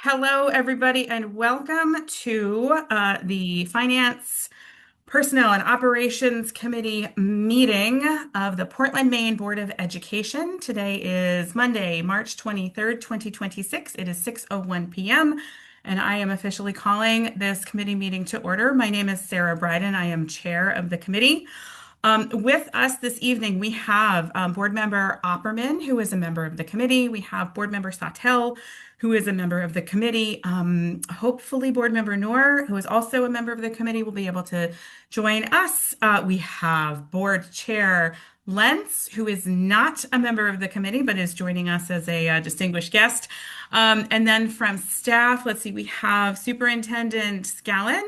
Hello, everybody, and welcome to the Finance, Personnel, and Operations Committee meeting of the Portland, Maine Board of Education. Today is Monday, March 23rd, 2026. It is 6:01 p.m., and I am officially calling this committee meeting to order. My name is Sarah Bryden. I am chair of the committee. With us this evening, we have Board Member Opperman, who is a member of the committee. We have Board Member Sautel, who is a member of the committee. Hopefully, Board Member Noor, who is also a member of the committee, will be able to join us. We have Board Chair Lentz, who is not a member of the committee, but is joining us as a distinguished guest. And then from staff, let's see, we have Superintendent Scallon.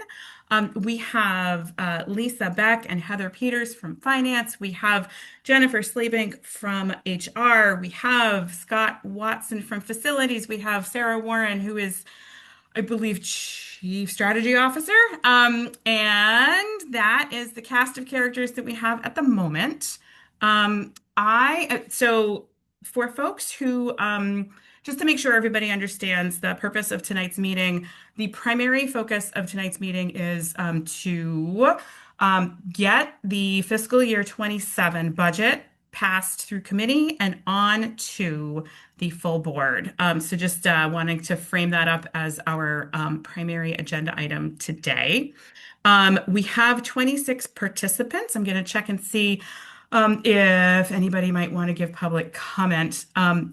We have Lisa Beck and Heather Peters from Finance. We have Jennifer Sleebink from HR. We have Scott Watson from Facilities. We have Sarah Warren, who is, I believe, Chief Strategy Officer. And that is the cast of characters that we have at the moment. So for folks who, just to make sure everybody understands the purpose of tonight's meeting, the primary focus of tonight's meeting is to get the fiscal year 27 budget passed through committee and on to the full board. So just wanting to frame that up as our primary agenda item today. We have 26 participants. I'm going to check and see if anybody might want to give public comment.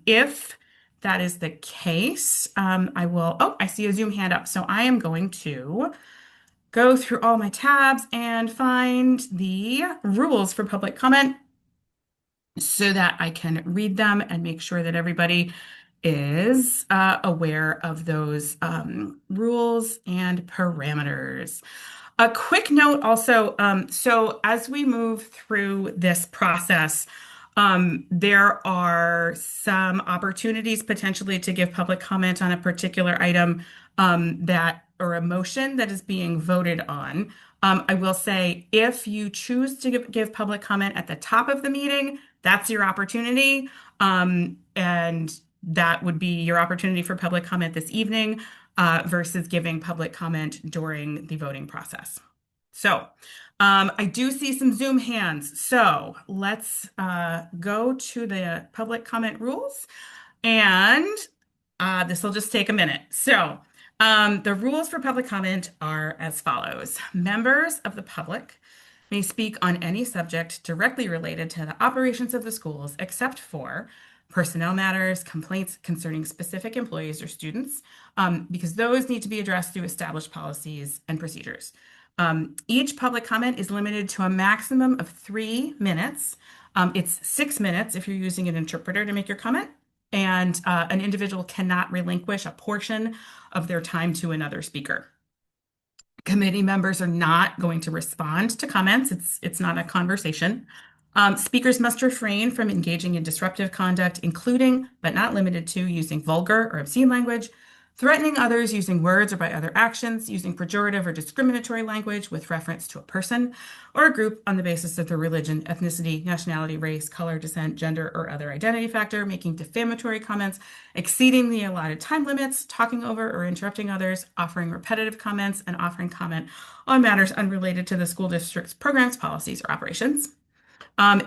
If that is the case, I see a Zoom hand up. So I am going to go through all my tabs and find the rules for public comment so that I can read them and make sure that everybody is aware of those rules and parameters. A quick note also, so as we move through this process, there are some opportunities potentially to give public comment on a particular item or a motion that is being voted on. I will say if you choose to give public comment at the top of the meeting, that's your opportunity. And that would be your opportunity for public comment this evening versus giving public comment during the voting process. So I do see some Zoom hands. So let's go to the public comment rules. And this will just take a minute. So the rules for public comment are as follows. Members of the public may speak on any subject directly related to the operations of the schools, except for personnel matters, complaints concerning specific employees or students, because those need to be addressed through established policies and procedures. Each public comment is limited to a maximum of 3 minutes. It's 6 minutes if you're using an interpreter to make your comment, and an individual cannot relinquish a portion of their time to another speaker. Committee members are not going to respond to comments. It's not a conversation. Speakers must refrain from engaging in disruptive conduct, including, but not limited to, using vulgar or obscene language, threatening others using words or by other actions, using pejorative or discriminatory language with reference to a person or a group on the basis of their religion, ethnicity, nationality, race, color, descent, gender, or other identity factor, making defamatory comments, exceeding the allotted time limits, talking over or interrupting others, offering repetitive comments, and offering comment on matters unrelated to the school district's programs, policies, or operations.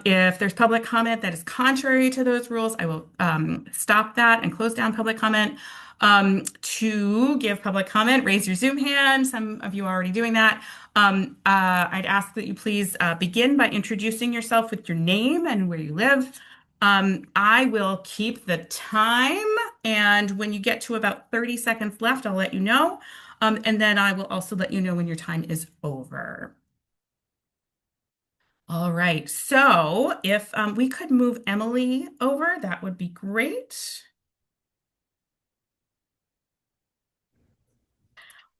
If there's public comment that is contrary to those rules, I will stop that and close down public comment. To give public comment, raise your Zoom hand. Some of you are already doing that. I'd ask that you please begin by introducing yourself with your name and where you live. I will keep the time, and when you get to about 30 seconds left, I'll let you know. And then I will also let you know when your time is over. All right, so if we could move Emily over, that would be great.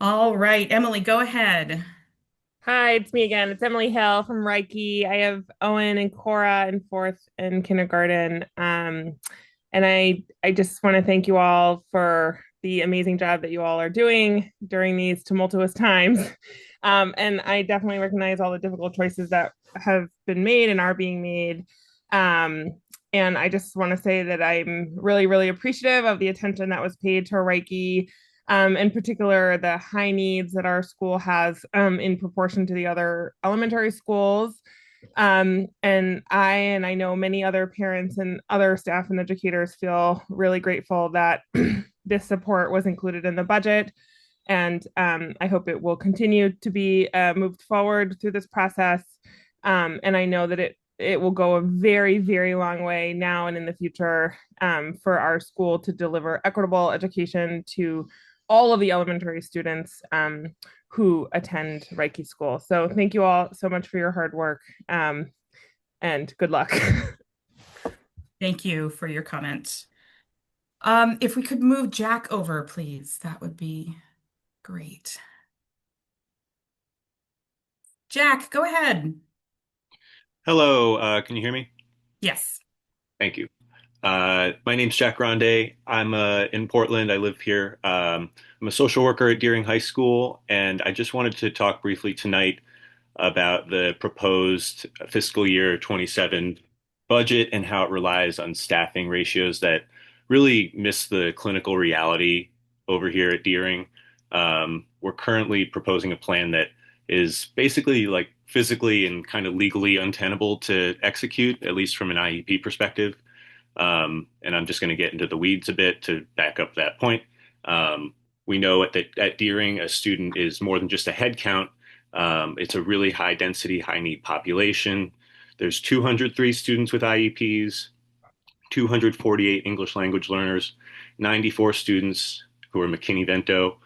All right, Emily, go ahead. Hi, it's me again. It's Emily Hill from Reiki. I have Owen and Cora in fourth and kindergarten. And I just want to thank you all for the amazing job that you all are doing during these tumultuous times. And I definitely recognize all the difficult choices that have been made and are being made. And I just want to say that I'm really, really appreciative of the attention that was paid to Reiki in particular the high needs that our school has in proportion to the other elementary schools. And I know many other parents and other staff and educators feel really grateful that this support was included in the budget. And I hope it will continue to be moved forward through this process. And I know that it will go a very, very long way now and in the future for our school to deliver equitable education to all of the elementary students who attend Reiki school. So thank you all so much for your hard work and good luck. Thank you for your comment. If we could move Jack over, please, that would be great. Jack, go ahead. Hello, can you hear me? Yes. Thank you. My name's Jack Grande. I'm in Portland. I live here. I'm a social worker at Deering High School, and I just wanted to talk briefly tonight about the proposed fiscal year 27 budget and how it relies on staffing ratios that really miss the clinical reality over here at Deering. We're currently proposing a plan that is basically like physically and kind of legally untenable to execute, at least from an IEP perspective. And I'm just going to get into the weeds a bit to back up that point. We know at Deering, a student is more than just a head count. It's a really high density, high need population. There's 203 students with IEPs, 248 English language learners, 94 students who are McKinney-Vento.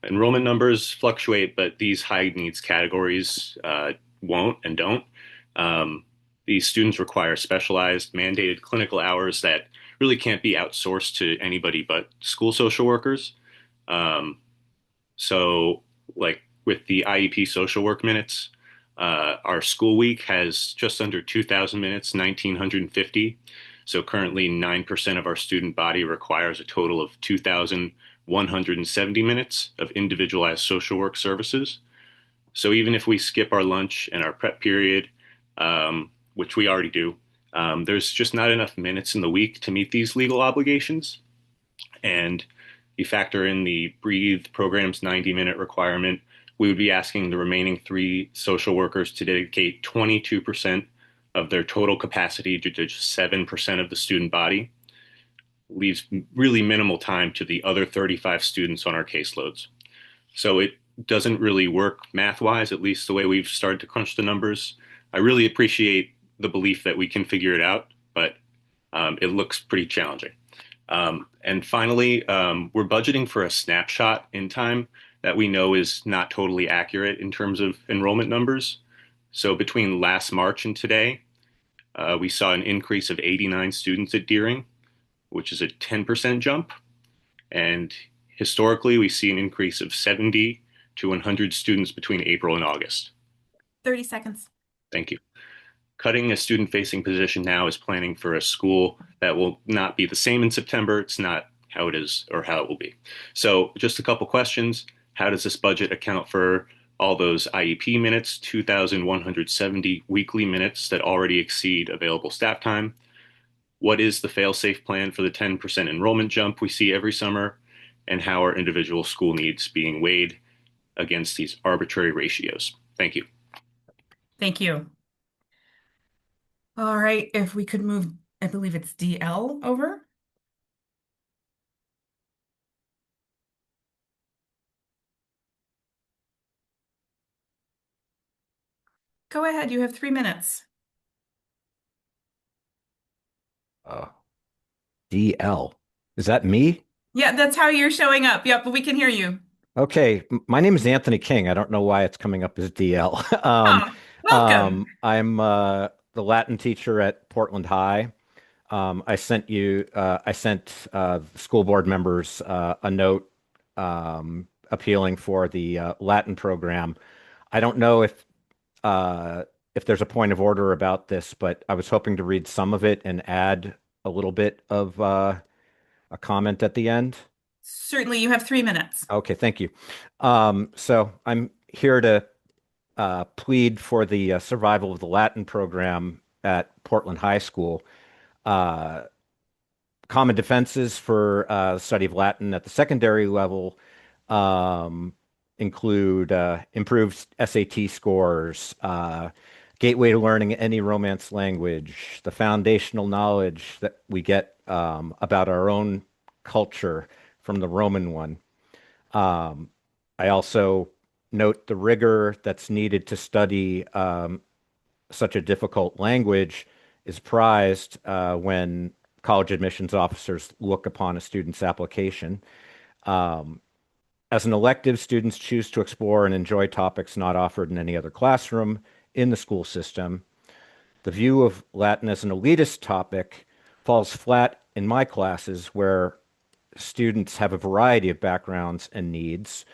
Enrollment numbers fluctuate, but these high needs categories won't and don't. These students require specialized mandated clinical hours that really can't be outsourced to anybody but school social workers. Um, so, like with the IEP social work minutes, our school week has just under 2,000 minutes, 1,950. So currently 9% of our student body requires a total of 2,170 minutes of individualized social work services. So even if we skip our lunch and our prep period, which we already do, there's just not enough minutes in the week to meet these legal obligations. And you factor in the Breathe program's 90-minute requirement, we would be asking the remaining three social workers to dedicate 22% of their total capacity to just 7% of the student body. Leaves really minimal time to the other 35 students on our caseloads. So it doesn't really work math-wise, at least the way we've started to crunch the numbers. I really appreciate the belief that we can figure it out, but it looks pretty challenging. And finally, we're budgeting for a snapshot in time that we know is not totally accurate in terms of enrollment numbers. So between last March and today, we saw an increase of 89 students at Deering, which is a 10% jump. And historically, we see an increase of 70 to 100 students between April and August. 30 seconds. Thank you. Cutting a student-facing position now is planning for a school that will not be the same in September. It's not how it is or how it will be. So just a couple questions. How does this budget account for all those IEP minutes, 2,170 weekly minutes that already exceed available staff time? What is the fail-safe plan for the 10% enrollment jump we see every summer? And how are individual school needs being weighed against these arbitrary ratios? Thank you. Thank you. All right, if we could move, I believe it's DL over. Go ahead, you have 3 minutes. Uh, DL. Is that me? Yeah, that's how you're showing up. Yep, but we can hear you. Okay, my name is Anthony King. I don't know why it's coming up as DL. Oh, welcome. I'm the Latin teacher at Portland High. I sent school board members a note appealing for the Latin program. I don't know if there's a point of order about this, but I was hoping to read some of it and add a little bit of a comment at the end. Certainly, you have 3 minutes. Okay, thank you. So I'm here to plead for the survival of the Latin program at Portland High School. Uh, common defenses for study of Latin at the secondary level um, include improved SAT scores, gateway to learning any Romance language, the foundational knowledge that we get about our own culture from the Roman one. Um, I also note the rigor that's needed to study such a difficult language is prized when college admissions officers look upon a student's application. Um, as an elective, students choose to explore and enjoy topics not offered in any other classroom in the school system. The view of Latin as an elitist topic falls flat in my classes where students have a variety of backgrounds and needs.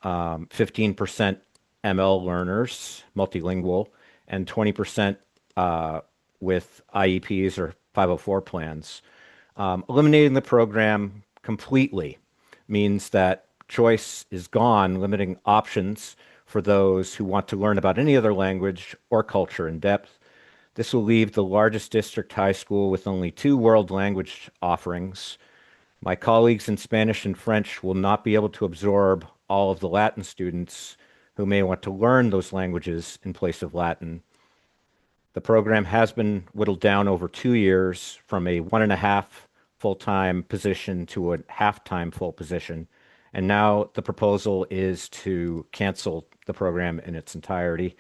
15% ML learners, multilingual, and 20% with IEPs or 504 plans. Eliminating the program completely means that choice is gone, limiting options for those who want to learn about any other language or culture in depth. This will leave the largest district high school with only 2 world language offerings. My colleagues in Spanish and French will not be able to absorb all of the Latin students who may want to learn those languages in place of Latin. The program has been whittled down over 2 years from a 1.5 full-time position to a half-time full position. And now the proposal is to cancel the program in its entirety.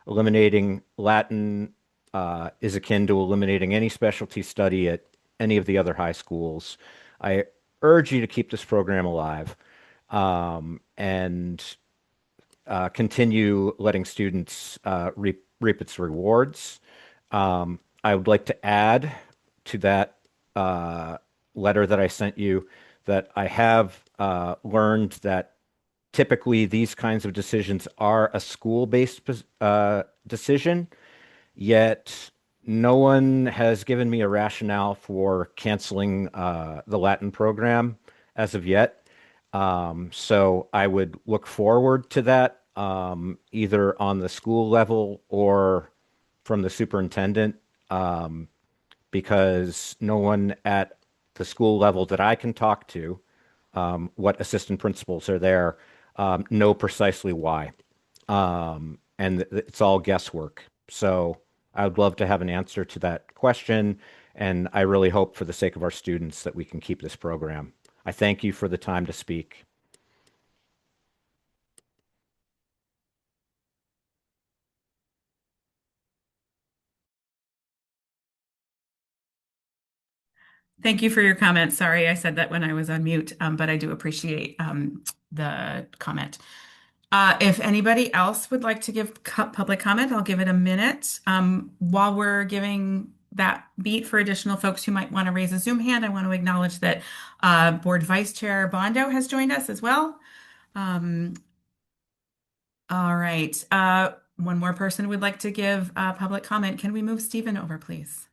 Eliminating Latin is akin to eliminating any specialty study at any of the other high schools. I urge you to keep this program alive and continue letting students reap its rewards. I would like to add to that letter that I sent you that I have learned that typically these kinds of decisions are a school-based decision, yet no one has given me a rationale for canceling the Latin program as of yet. So I would look forward to that either on the school level or from the superintendent, because no one at the school level that I can talk to, what assistant principals are there, know precisely why. And it's all guesswork. So I would love to have an answer to that question. And I really hope for the sake of our students that we can keep this program. I thank you for the time to speak. Thank you for your comment. Sorry, I said that when I was on mute, but I do appreciate the comment. If anybody else would like to give public comment, I'll give it a minute. While we're giving that beat for additional folks who might want to raise a Zoom hand, I want to acknowledge that Board Vice Chair Bondo has joined us as well. All right. One more person would like to give public comment. Can we move Stephen over, please?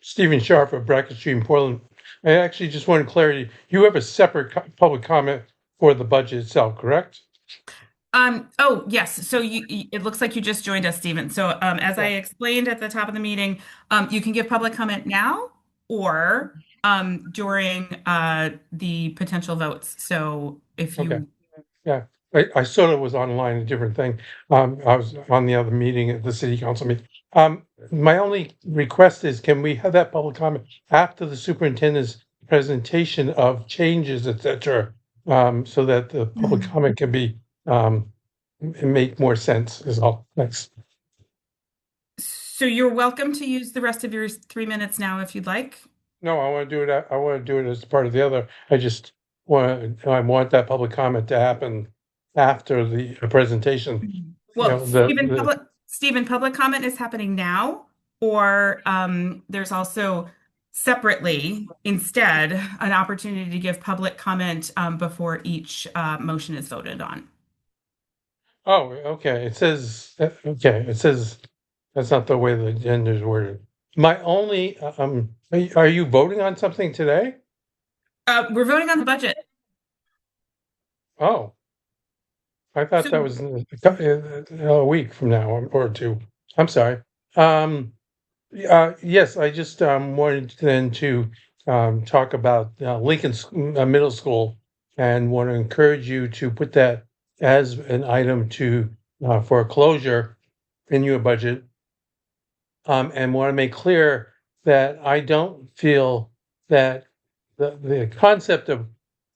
Stephen Sharp of Brackett Street in Portland. I actually just wanted clarity. You have a separate public comment for the budget itself, correct? Oh, yes. So it looks like you just joined us, Stephen. So as I Yeah. explained at the top of the meeting, you can give public comment now or during the potential votes. So if Okay. you Yeah. I sort of was online, a different thing. I was on the other meeting at the city council meeting. My only request is, can we have that public comment after the superintendent's presentation of changes, et cetera, so that the public comment can be make more sense is all. Thanks. So you're welcome to use the rest of your 3 minutes now if you'd like. No, I want to do it. I want to do it as part of the other. I want that public comment to happen after the presentation. Well, The Stephen, public comment is happening now, or there's also separately instead an opportunity to give public comment before each motion is voted on. oh, okay. It says okay. It says that's not the way the agenda is worded. My only are you voting on something today? We're voting on the budget. Oh, I thought So that was in a week from now or two. I'm sorry. Yes, I just wanted then to talk about Middle School, and want to encourage you to put that as an item to for a closure in your budget, and want to make clear that I don't feel that the concept of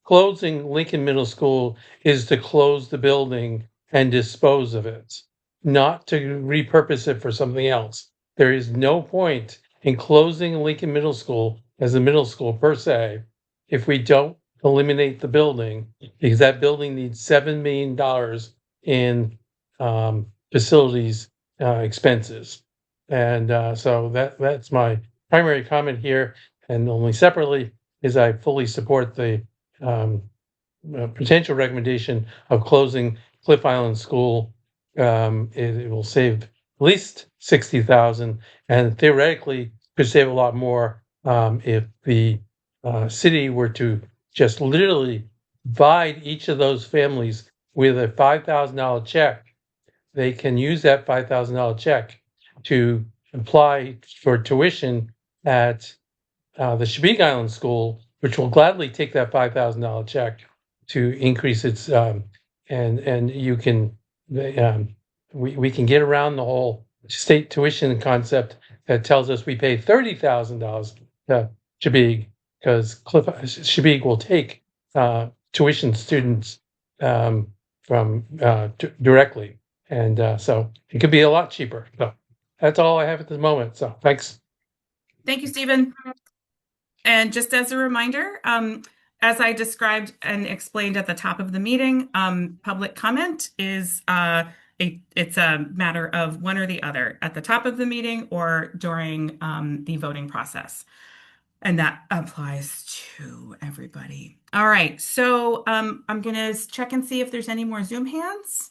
closing Lincoln Middle School is to close the building and dispose of it, not to repurpose it for something else. There is no point in closing Lincoln Middle School as a middle school per se if we don't eliminate the building, because that building needs $7 million in facilities expenses. And so that's my primary comment here. And only separately is I fully support the potential recommendation of closing Cliff Island School. It will save at least 60,000, and theoretically could save a lot more if the city were to just literally provide each of those families with a $5,000 check. They can use that $5,000 check to apply for tuition at the Chesapeake Island School, which will gladly take that $5,000 check to increase its and you can we can get around the whole state tuition concept that tells us we pay $30,000 to Chesapeake, because Chesapeake will take tuition students from directly, and so it could be a lot cheaper. So that's all I have at the moment. So thanks. Thank you, Stephen. And just as a reminder, as I described and explained at the top of the meeting, public comment is it's a matter of one or the other, at the top of the meeting or during the voting process. And that applies to everybody. All right, so I'm going to check and see if there's any more Zoom hands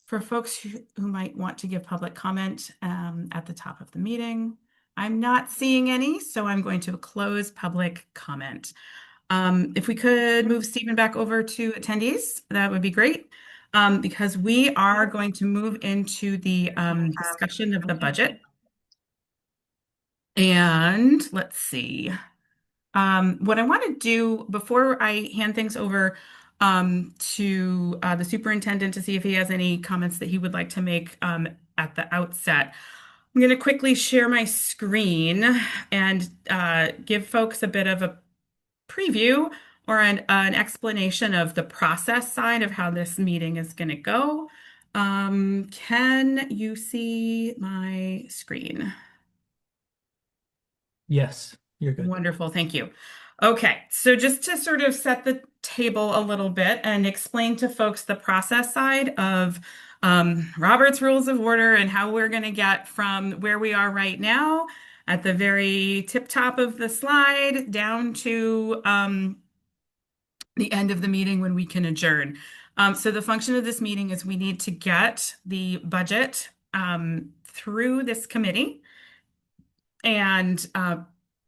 for folks who might want to give public comment at the top of the meeting. I'm not seeing any, so I'm going to close public comment. If we could move Stephen back over to attendees, that would be great, because we are going to move into the discussion of the budget. And let's see. What I want to do before I hand things over to the superintendent to see if he has any comments that he would like to make at the outset, I'm going to quickly share my screen and give folks a bit of a preview or an explanation of the process side of how this meeting is going to go. Can you see my screen? Yes, you're good. Wonderful, thank you. Okay, so just to sort of set the table a little bit and explain to folks the process side of Robert's Rules of Order and how we're going to get from where we are right now at the very tip top of the slide down to the end of the meeting when we can adjourn. So the function of this meeting is we need to get the budget through this committee, and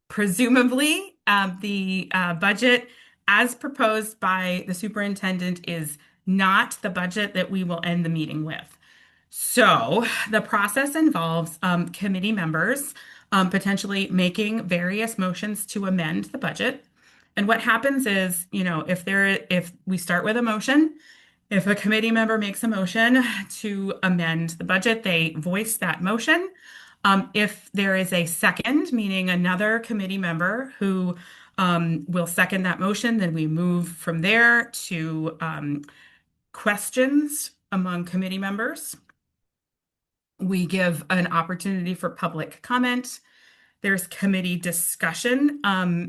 presumably the budget as proposed by the superintendent is not the budget that we will end the meeting with. So the process involves committee members potentially making various motions to amend the budget. And what happens is, if we start with a motion, if a committee member makes a motion to amend the budget, they voice that motion. If there is a second, meaning another committee member who will second that motion, then we move from there to questions among committee members. We give an opportunity for public comment. There's committee discussion.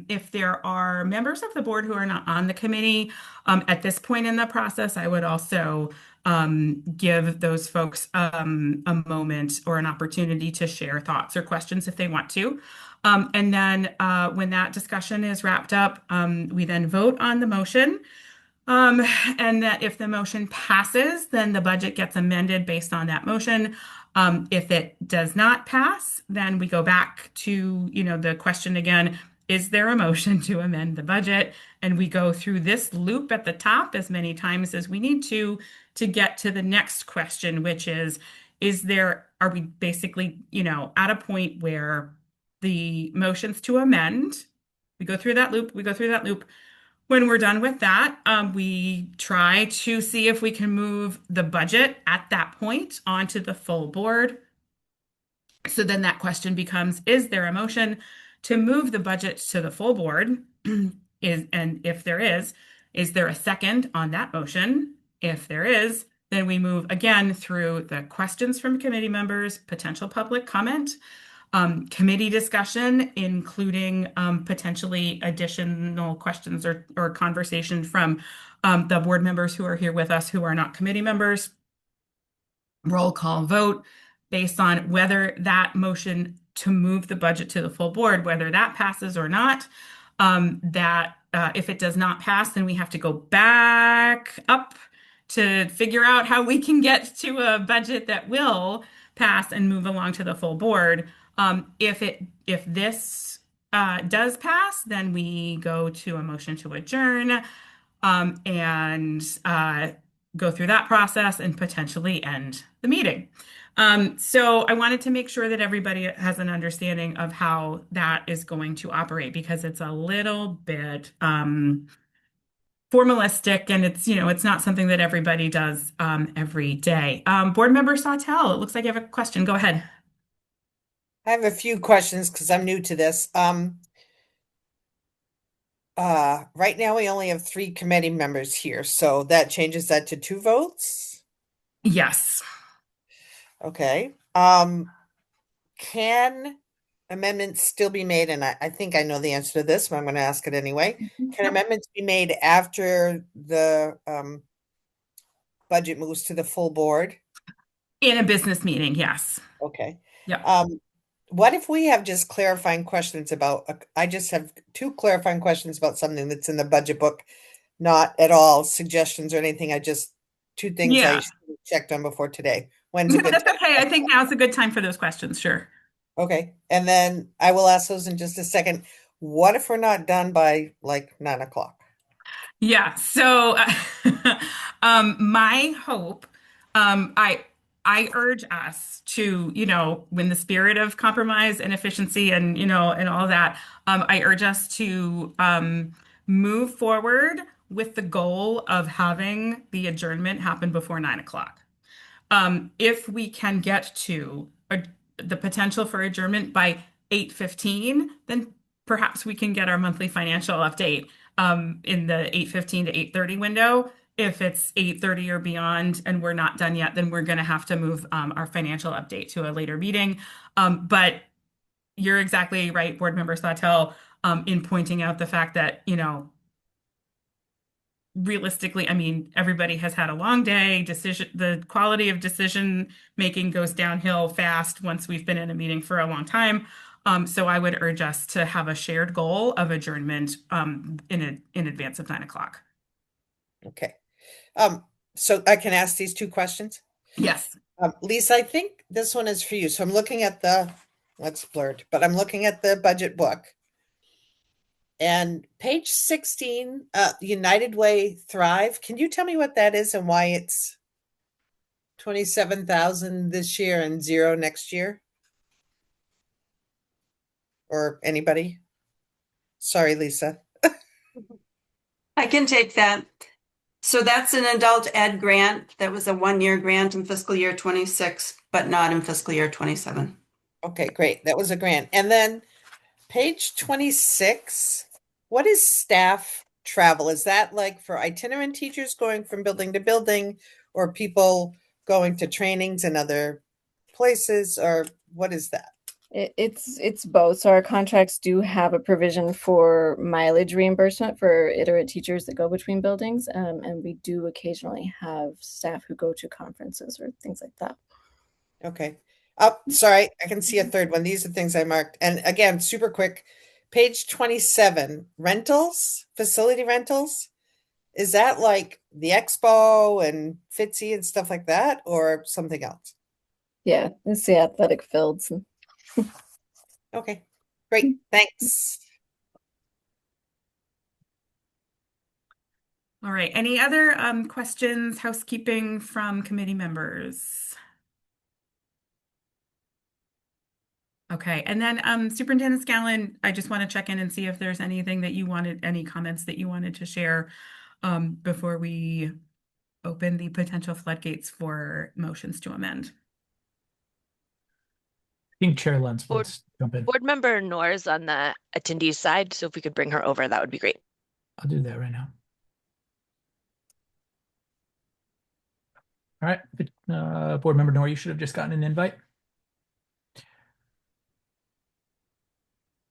If there are members of the board who are not on the committee at this point in the process, I would also give those folks a moment or an opportunity to share thoughts or questions if they want to. And then when that discussion is wrapped up, we then vote on the motion. And that if the motion passes, then the budget gets amended based on that motion. If it does not pass, then we go back to, the question again, is there a motion to amend the budget? And we go through this loop at the top as many times as we need to get to the next question, which is are we basically, at a point where the motions to amend, we go through that loop, When we're done with that, we try to see if we can move the budget at that point onto the full board. So then that question becomes, is there a motion to move the budget to the full board? And if there is there a second on that motion? If there is, then we move again through the questions from committee members, potential public comment, committee discussion, including potentially additional questions or conversation from the board members who are here with us who are not committee members. Roll call vote based on whether that motion to move the budget to the full board, whether that passes or not. If it does not pass, then we have to go back up to figure out how we can get to a budget that will pass and move along to the full board. If this does pass, then we go to a motion to adjourn and go through that process and potentially end the meeting. So I wanted to make sure that everybody has an understanding of how that is going to operate because it's a little bit formalistic and it's not something that everybody does every day. Board Member Sawtelle, it looks like you have a question. Go ahead. I have a few questions because I'm new to this. Right now we only have 3 committee members here, so that changes that to 2 votes. Yes. Okay. Can amendments still be made? And I think I know the answer to this, but I'm going to ask it anyway. Can amendments be made after the budget moves to the full board? In a business meeting, yes. Okay. Yeah. What if we have just clarifying questions about, I just have 2 clarifying questions about something that's in the budget book, not at all suggestions or anything. 2 things I Yeah. checked on before today. When's a Yeah, good that's time? okay. I think now's a good time for those questions. Sure. Okay. And then I will ask those in just a second. What if we're not done by like 9 o'clock? Yeah. So, my hope, I urge us to, in the spirit of compromise and efficiency and all that, I urge us to move forward with the goal of having the adjournment happen before 9 o'clock. If we can get to the potential for adjournment by 8:15, then perhaps we can get our monthly financial update in the 8:15 to 8:30 window. If it's 8:30 or beyond and we're not done yet, then we're going to have to move our financial update to a later meeting. But you're exactly right, Board Member Sawtelle, in pointing out the fact that, realistically, I mean, everybody has had a long day. The quality of decision making goes downhill fast once we've been in a meeting for a long time. So I would urge us to have a shared goal of adjournment in advance of 9 o'clock. Okay. So I can ask these 2 questions? Yes. Lisa, I think this one is for you. So I'm looking at that's blurred, but I'm looking at the budget book. And page 16, United Way Thrive. Can you tell me what that is and why it's 27,000 this year and 0 next year? Or anybody? Sorry, Lisa. I can take that. So that's an adult ed grant. That was a 1-year grant in fiscal year 26, but not in fiscal year 27. Okay, great. That was a grant. And then page 26, what is staff travel? Is that like for itinerant teachers going from building to building or people going to trainings in other places, or what is that? It's both. So our contracts do have a provision for mileage reimbursement for iterate teachers that go between buildings, and we do occasionally have staff who go to conferences or things like that. Okay. Oh, sorry, I can see a third one. These are things I marked. And again, super quick, page 27, rentals, facility rentals. Is that like the expo and Fitzy and stuff like that, or something else? Yeah, it's the athletic fields. Okay, great. Thanks. All right. Any other questions, housekeeping from committee members? Okay, and then Superintendent Scallon, I just want to check in and see if there's anything that you wanted, any comments that you wanted to share before we open the potential floodgates for motions to amend. I think Chair Lentz Board, wants to jump in. Board Member Noor's on the attendees side, so if we could bring her over, that would be great. I'll do that right now. All right, Board Member Noor, you should have just gotten an invite.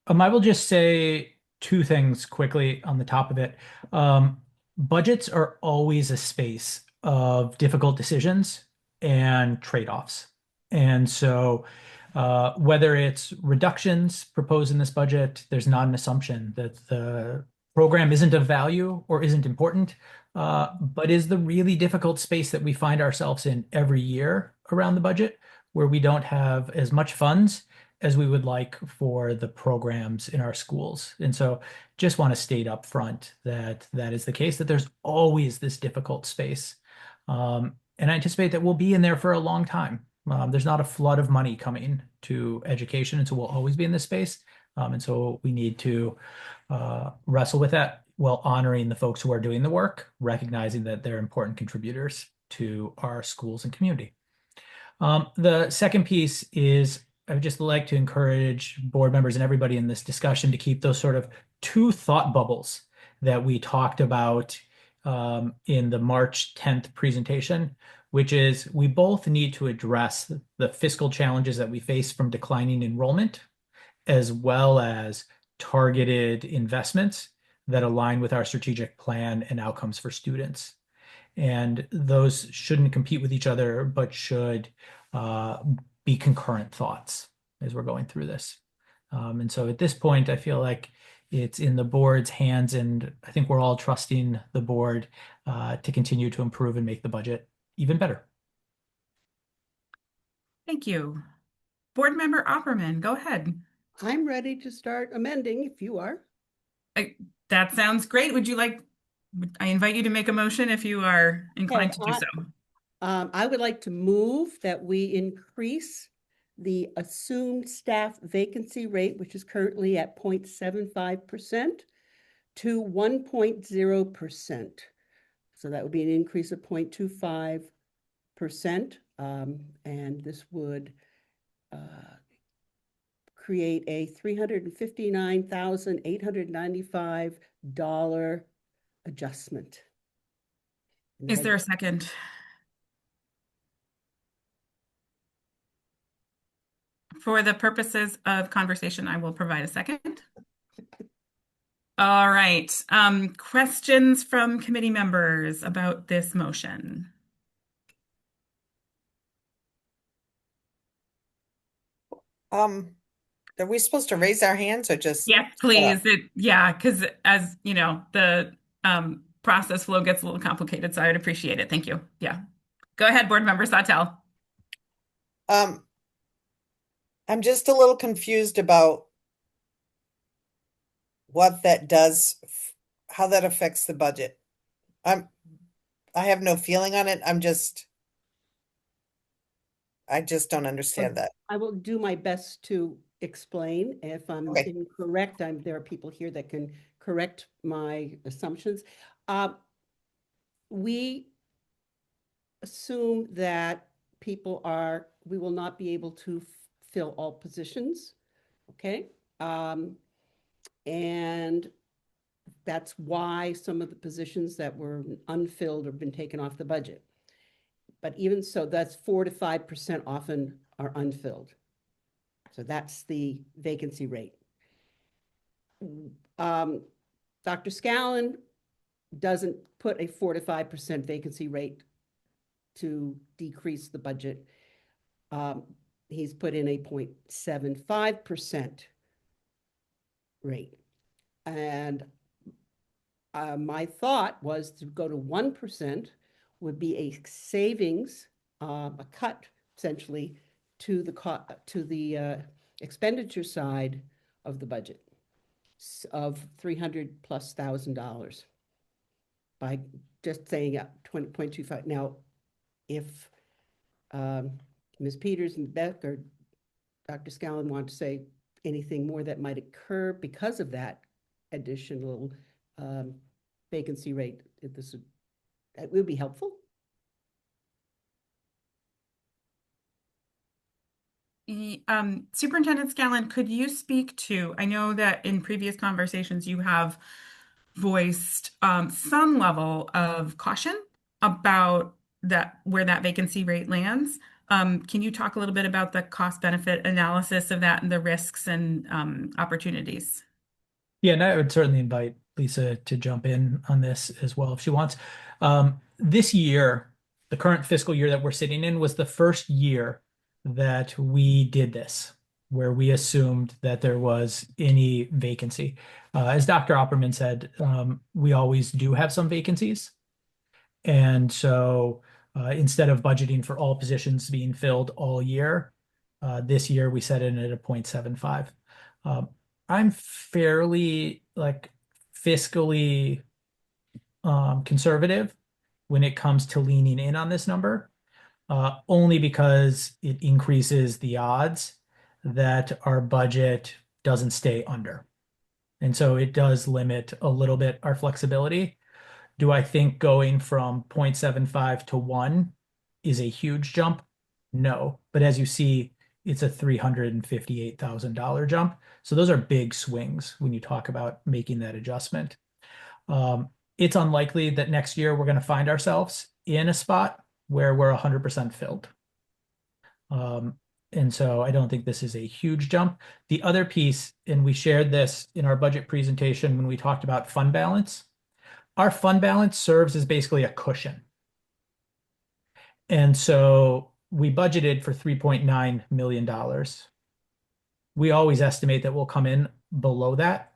I will just say two things quickly on the top of it. Budgets are always a space of difficult decisions and trade-offs. And so whether it's reductions proposed in this budget, there's not an assumption that the program isn't of value or isn't important, but is the really difficult space that we find ourselves in every year around the budget, where we don't have as much funds as we would like for the programs in our schools. And so just want to state up front that that is the case, that there's always this difficult space. And I anticipate that we'll be in there for a long time. There's not a flood of money coming to education, and so we'll always be in this space. And so we need to wrestle with that while honoring the folks who are doing the work, recognizing that they're important contributors to our schools and community. The second piece is I would just like to encourage board members and everybody in this discussion to keep those sort of two thought bubbles that we talked about in the March 10th presentation, which is we both need to address the fiscal challenges that we face from declining enrollment, as well as targeted investments that align with our strategic plan and outcomes for students. And those shouldn't compete with each other, but should be concurrent thoughts as we're going through this. And so at this point, I feel like it's in the board's hands, and I think we're all trusting the board to continue to improve and make the budget even better. Thank you. Board Member Opperman, go ahead. I'm ready to start amending if you are. That sounds great. Would you like, I invite you to make a motion if you are inclined to do so. I would like to move that we increase the assumed staff vacancy rate, which is currently at 0.75%, to 1.0%. So that would be an increase of 0.25%. And this would create a $359,895 adjustment. Is there a second? For the purposes of conversation, I will provide a second. All right. Questions from committee members about this motion? Are we supposed to raise our hands or just? Yes, please. Yeah, because as you know, the process flow gets a little complicated, so I would appreciate it. Thank you. Yeah. Go ahead, Board Member Sawtelle. I'm just a little confused about what that does, how that affects the budget. I have no feeling on it. I just don't understand that. I will do my best to explain. If I'm incorrect, there are people here that can correct my assumptions. We assume that we will not be able to fill all positions, okay? And that's why some of the positions that were unfilled have been taken off the budget. But even so, that's 4 to 5% often are unfilled. So that's the vacancy rate. Dr. Scallon doesn't put a 4 to 5% vacancy rate to decrease the budget. He's put in a 0.75% rate. And my thought was to go to 1% would be a savings, a cut essentially to the expenditure side of the budget of $300,000+ by just saying 20.25. Now, if Ms. Peters and Beck are Dr. Scallon want to say anything more that might occur because of that additional vacancy rate? That would be helpful. Superintendent Scallon, could you speak to, I know that in previous conversations you have voiced some level of caution about where that vacancy rate lands. Can you talk a little bit about the cost benefit analysis of that and the risks and opportunities? Yeah, and I would certainly invite Lisa to jump in on this as well if she wants. This year, the current fiscal year that we're sitting in was the first year that we did this, where we assumed that there was any vacancy. As Dr. Opperman said, we always do have some vacancies. And so instead of budgeting for all positions being filled all year, this year we set it at a 0.75. I'm fairly fiscally conservative when it comes to leaning in on this number, only because it increases the odds that our budget doesn't stay under. And so it does limit a little bit our flexibility. Do I think going from 0.75 to 1 is a huge jump? No. But as you see, it's a $358,000 jump. So those are big swings when you talk about making that adjustment. It's unlikely that next year we're going to find ourselves in a spot where we're 100% filled. And so I don't think this is a huge jump. The other piece, and we shared this in our budget presentation when we talked about fund balance, our fund balance serves as basically a cushion. And so we budgeted for $3.9 million. We always estimate that we'll come in below that,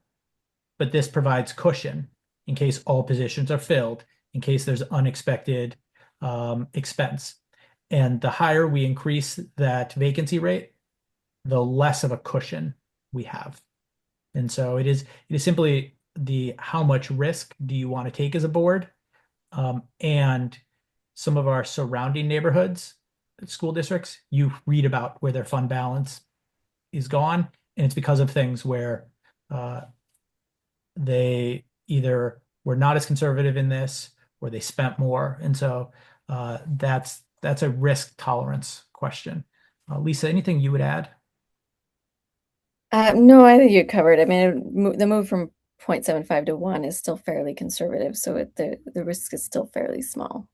but this provides cushion in case all positions are filled, in case there's unexpected expense. And the higher we increase that vacancy rate, the less of a cushion we have. And so it is simply how much risk do you want to take as a board? And some of our surrounding neighborhoods, school districts, you read about where their fund balance is gone, and it's because of things where they either were not as conservative in this or they spent more. And so that's a risk tolerance question. Lisa, anything you would add? No, I think you covered. I mean, the move from 0.75 to 1 is still fairly conservative, so the risk is still fairly small.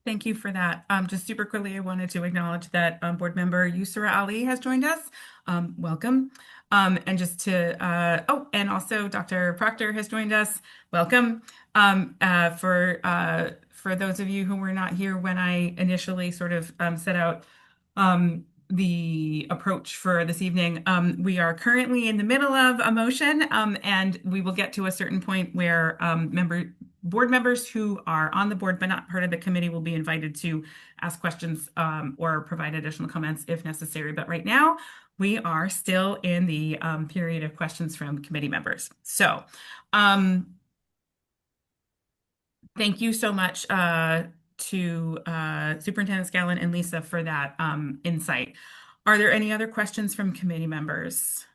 Thank you for that. Just super quickly, I wanted to acknowledge that board member Yusra Ali has joined us. Welcome. And just to, and also Dr. Proctor has joined us. Welcome. For those of you who were not here when I initially sort of set out the approach for this evening, we are currently in the middle of a motion, and we will get to a certain point where board members who are on the board but not part of the committee will be invited to ask questions or provide additional comments if necessary. But right now, we are still in the period of questions from committee members. So thank you so much to Superintendent Scallon and Lisa for that insight. Are there any other questions from committee members?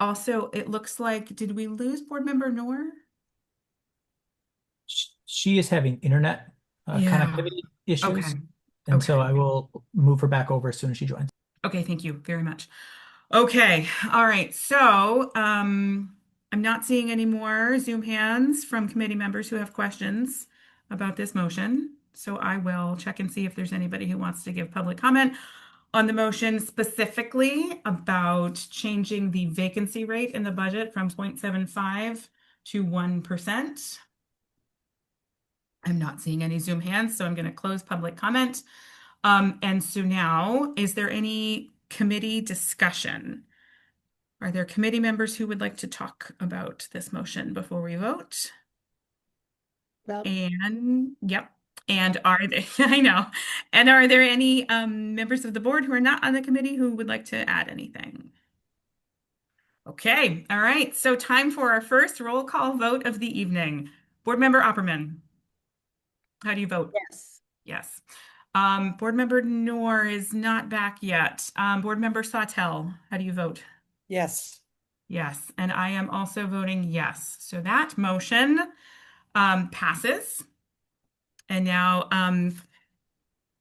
Also, it looks like, did we lose board member Noor? She is having internet connectivity issues. Okay. And so I will move her back over as soon as she joins. Okay, thank you very much. Okay, all right. So I'm not seeing any more Zoom hands from committee members who have questions about this motion. So I will check and see if there's anybody who wants to give public comment on the motion specifically about changing the vacancy rate in the budget from 0.75 to 1%. I'm not seeing any Zoom hands, so I'm going to close public comment. And so now, is there any committee discussion? Are there committee members who would like to talk about this motion before we vote? Well, And yep. And are they, I know. And are there any members of the board who are not on the committee who would like to add anything? Okay, all right. So time for our first roll call vote of the evening. Board member Opperman, how do you vote? yes. Yes. Board Member Noor is not back yet. Board Member Sawtell, how do you vote? Yes. Yes, and I am also voting yes. So that motion passes. And now,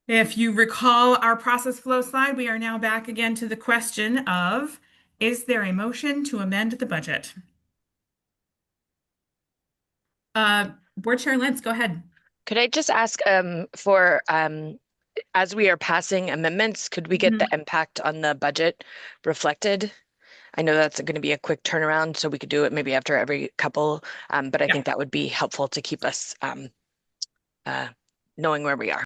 if you recall our process flow slide, we are now back again to the question of, is there a motion to amend the budget? Board Chair Lentz, go ahead. Could I just ask for as we are passing amendments, could we get the impact on the budget reflected? I know that's going to be a quick turnaround, so we could do it maybe after every couple, but I think that would be helpful to keep us knowing where we are.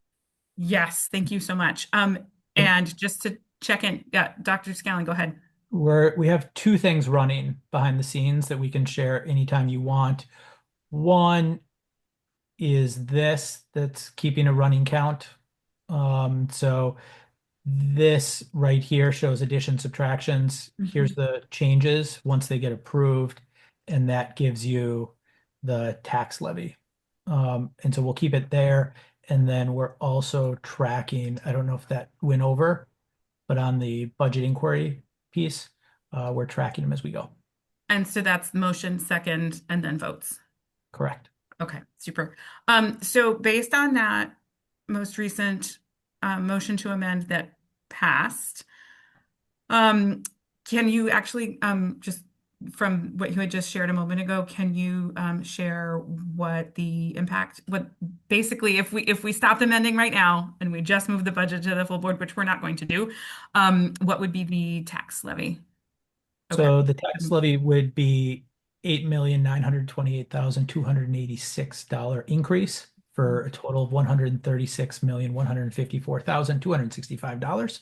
Yes, thank you so much. And just to check in, Dr. Scallon, go ahead. We have two things running behind the scenes that we can share anytime you want. One is this that's keeping a running count. So this right here shows addition, subtractions. Here's the changes once they get approved, and that gives you the tax levy. And so we'll keep it there. And then we're also tracking, I don't know if that went over, but on the budget inquiry piece, we're tracking them as we go. And so that's motion, second, and then votes. Correct. Okay, super. So based on that most recent motion to amend that passed, can you actually just from what you had just shared a moment ago, can you share what the impact, what basically if we stopped amending right now and we just moved the budget to the full board, which we're not going to do, what would be the tax levy? So the tax levy would be $8,928,286 increase for a total of $136,154,265,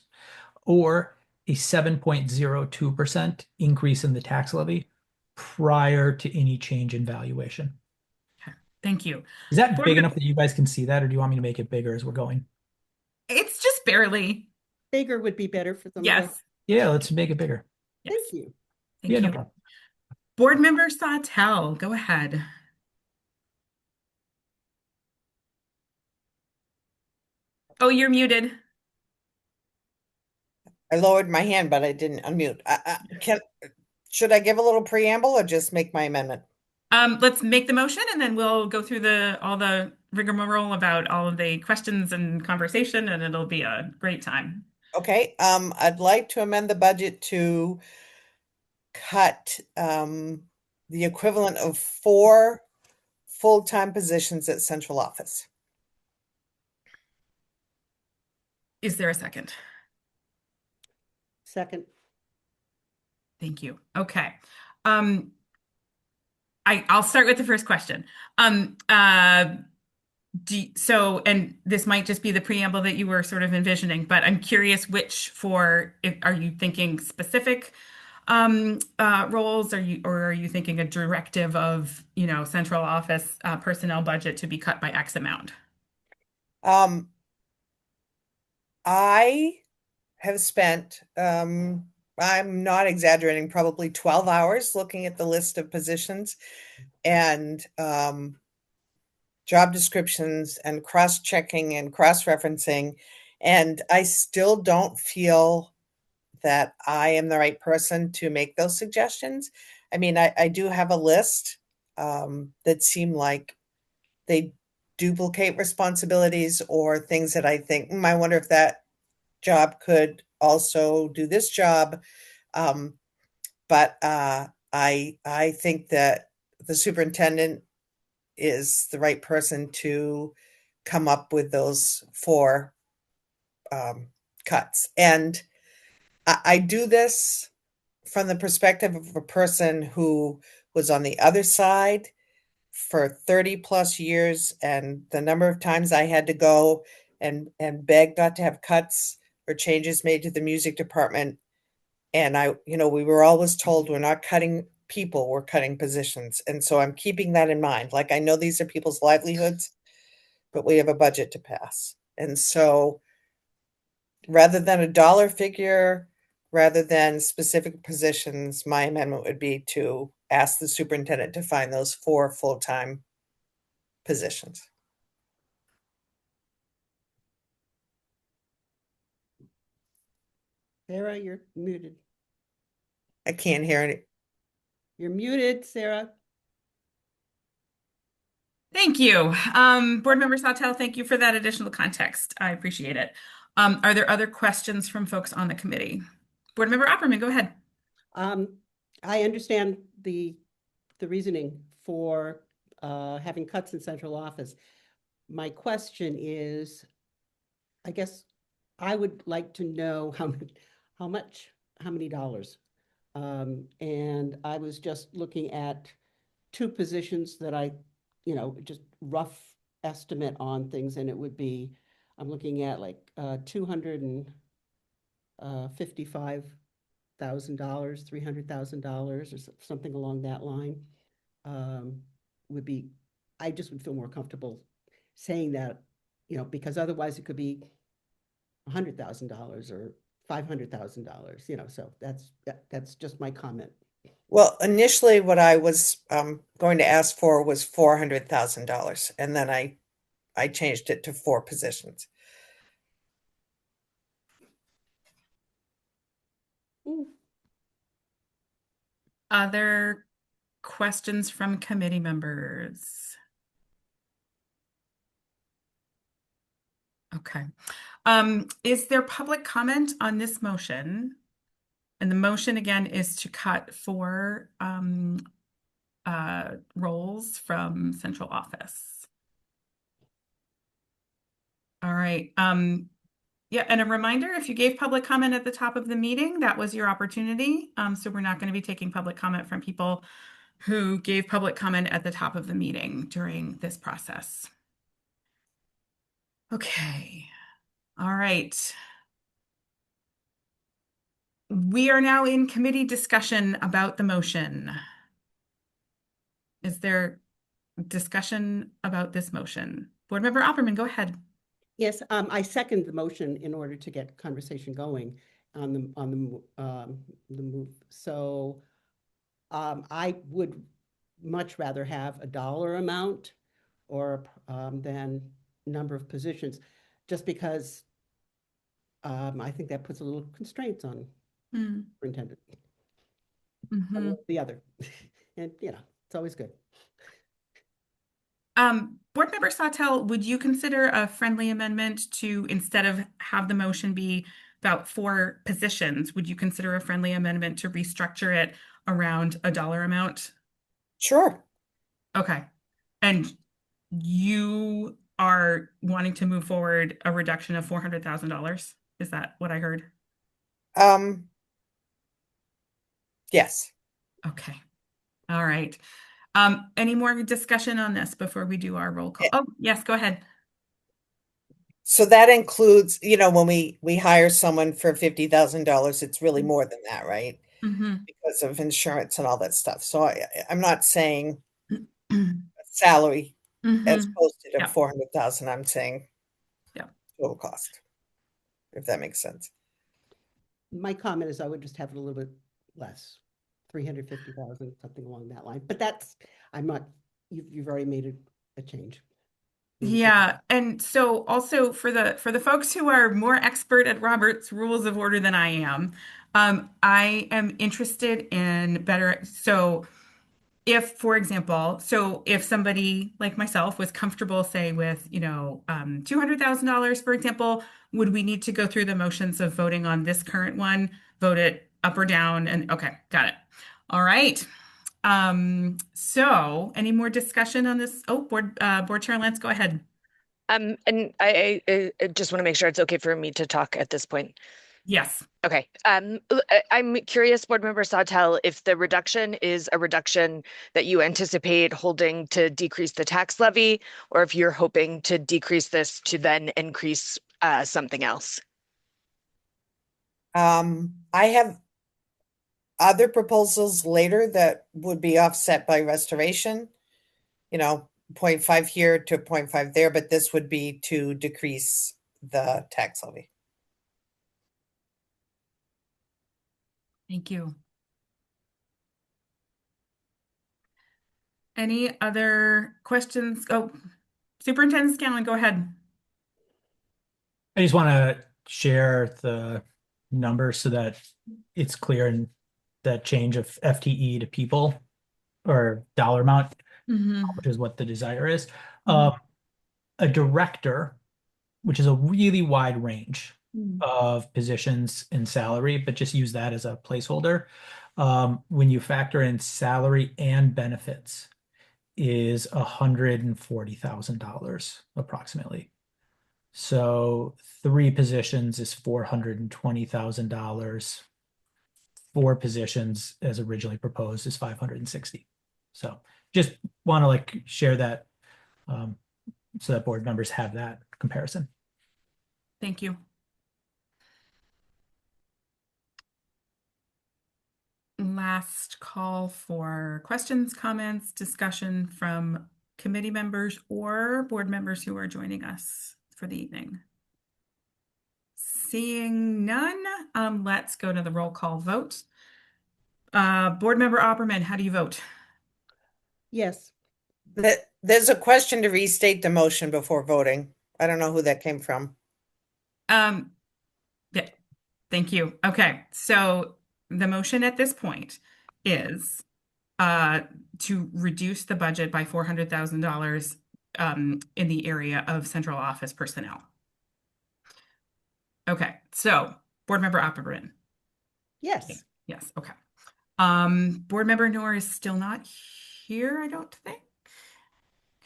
or a 7.02% increase in the tax levy prior to any change in valuation. Okay, thank you. Is that big enough that you guys can see that, or do you want me to make it bigger as we're going? It's just barely. Bigger would be better for them. Yes. Yeah, let's make it bigger. Yes. Thank you. Thank you. No problem. Board Member Sawtell, go ahead. Oh, you're muted. I lowered my hand, but I didn't unmute. Should I give a little preamble or just make my amendment? Let's make the motion and then we'll go through all the rigmarole about all of the questions and conversation, and it'll be a great time. Okay. I'd like to amend the budget to cut the equivalent of 4 full-time positions at central office. Is there a second? Second. Thank you. Okay. I'll start with the first question. So, and this might just be the preamble that you were sort of envisioning, but I'm curious are you thinking specific roles? Are you thinking a directive of, central office personnel budget to be cut by X amount? I have spent, I'm not exaggerating, probably 12 hours looking at the list of positions and job descriptions and cross-checking and cross-referencing, and I still don't feel that I am the right person to make those suggestions. I mean, I do have a list that seem like they duplicate responsibilities or things that I think, I wonder if that job could also do this job. But I think that the superintendent is the right person to come up with those 4 cuts. And I do this from the perspective of a person who was on the other side for 30 plus years, and the number of times I had to go and beg not to have cuts or changes made to the music department. And we were always told we're not cutting people, we're cutting positions. And so I'm keeping that in mind. Like, I know these are people's livelihoods, but we have a budget to pass. And so rather than a dollar figure, rather than specific positions, my amendment would be to ask the superintendent to find those 4 full-time positions. Sarah, you're muted. I can't hear it. You're muted, Sarah. Thank you. Board Member Sawtelle, thank you for that additional context. I appreciate it. Are there other questions from folks on the committee? Board Member Opperman, go ahead. I understand the reasoning for having cuts in central office. My question is, I guess I would like to know how many dollars. And I was just looking at two positions that just rough estimate on things, and it would be, I'm looking at like $255,000, $300,000 or something along that line. Would be, I just would feel more comfortable saying that, because otherwise it could be $100,000 or $500,000, so that's just my comment. Well, initially what I was going to ask for was $400,000, and then I changed it to 4 positions. Other questions from committee members? Okay. Is there public comment on this motion? And the motion again is to cut 4 roles from central office. All right. Yeah, and a reminder, if you gave public comment at the top of the meeting, that was your opportunity. So we're not going to be taking public comment from people who gave public comment at the top of the meeting during this process. Okay. All right. We are now in committee discussion about the motion. Is there discussion about this motion? Board Member Opperman, go ahead. Yes, I second the motion in order to get conversation going on the move. So I would much rather have a dollar amount or than number of positions, just because I think that puts a little constraints on superintendent. The other, and it's always good. Board Member Sawtelle, would you consider a friendly amendment to, instead of have the motion be about 4 positions, would you consider a friendly amendment to restructure it around a dollar amount? Sure. Okay. And you are wanting to move forward a reduction of $400,000? Is that what I heard? Yes. Okay. All right. Any more discussion on this before we do our roll call? Oh, yes, go ahead. So that includes, when we hire someone for $50,000, it's really more than that, right? Because of insurance and all that stuff. So I'm not saying salary as posted at 400,000. I'm saying total cost, if that makes sense. My comment is I would just have it a little bit less, 350,000, something along that line. But that's, I'm not, you've already made a change. Yeah, and so also for the folks who are more expert at Robert's Rules of Order than I am interested in better. So if, for example, if somebody like myself was comfortable, say, with $200,000, for example, would we need to go through the motions of voting on this current one, vote it up or down? And okay, got it. All right. So any more discussion on this? Oh, Board Chair Lance, go ahead. And I just want to make sure it's okay for me to talk at this point. Yes. Okay. I'm curious, Board Member Sawtelle, if the reduction is a reduction that you anticipate holding to decrease the tax levy, or if you're hoping to decrease this to then increase something else. I have other proposals later that would be offset by restoration, 0.5 here to 0.5 there, but this would be to decrease the tax levy. Thank you. Any other questions? Oh, Superintendent Scanlon, go ahead. I just want to share numbers so that it's clear in the change of FTE to people or dollar amount, which is what the desire is. A director, which is a really wide range of positions in salary, but just use that as a placeholder. When you factor in salary and benefits, is $140,000 approximately. So 3 positions is $420,000. 4 positions, as originally proposed, is 560. So just want to like share that so that board members have that comparison. Thank you. Last call for questions, comments, discussion from committee members or board members who are joining us for the evening. Seeing none, let's go to the roll call vote. Board member Opperman, how do you vote? Yes. There's a question to restate the motion before voting. I don't know who that came from. Yeah, thank you. Okay, so the motion at this point is to reduce the budget by $400,000 in the area of central office personnel. Okay, so board member Opperman. Yes. Yes, okay. Board member Noor is still not here, I don't think.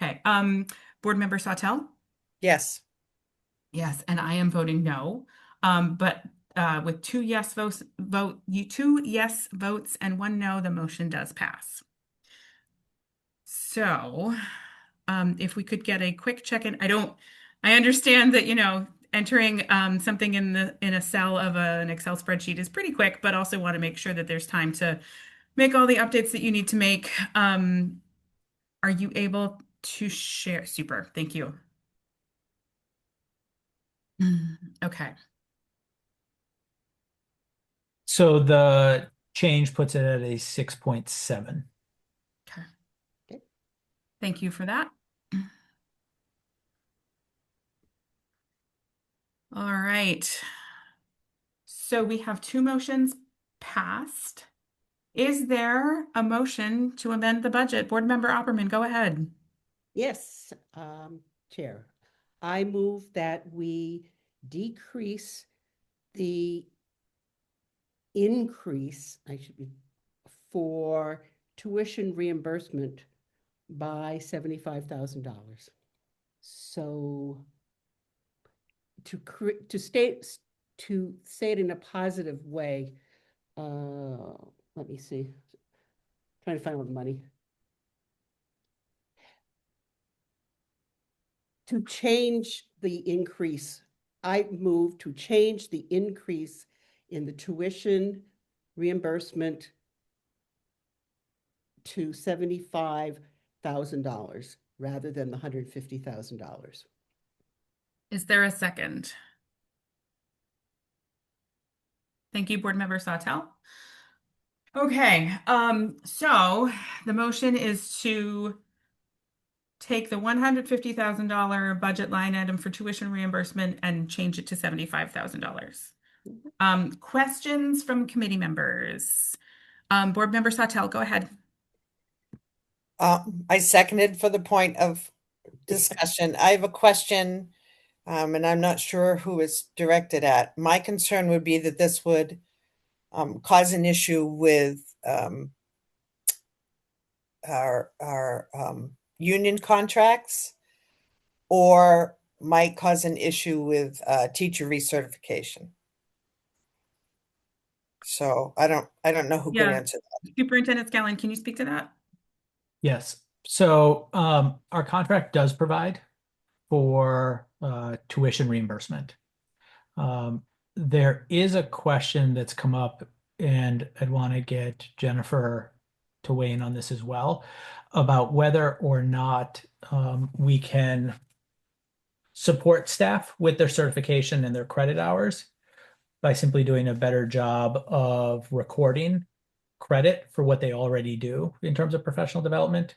Okay, board member Sawtelle? Yes. Yes, and I am voting no. But with 2 yes votes, 2 yes votes and 1 no, the motion does pass. So, if we could get a quick check-in, I understand that, entering something in a cell of an Excel spreadsheet is pretty quick, but also want to make sure that there's time to make all the updates that you need to make. Are you able to share? Super, thank you. Okay. So the change puts it at a 6.7. Okay. Thank you for that. All right. So we have 2 motions passed. Is there a motion to amend the budget? Board member Opperman, go ahead. Yes, Chair. I move that we decrease the increase, for tuition reimbursement by $75,000. So to say it in a positive way, let me see. Trying to find all the money. To change the increase, I move to change the increase in the tuition reimbursement to $75,000 rather than the $150,000. Is there a second? Thank you, board member Sawtelle. Okay, so the motion is to take the $150,000 budget line item for tuition reimbursement and change it to $75,000. Questions from committee members? Board member Sawtelle, go ahead. I seconded for the point of discussion. I have a question, and I'm not sure who it's directed at. My concern would be that this would cause an issue with our union contracts, or might cause an issue with teacher recertification. So I don't know who can answer that. Superintendent Scallon, can you speak to that? Yes. So our contract does provide for tuition reimbursement. There is a question that's come up, and I'd want to get Jennifer to weigh in on this as well, about whether or not we can support staff with their certification and their credit hours by simply doing a better job of recording credit for what they already do in terms of professional development.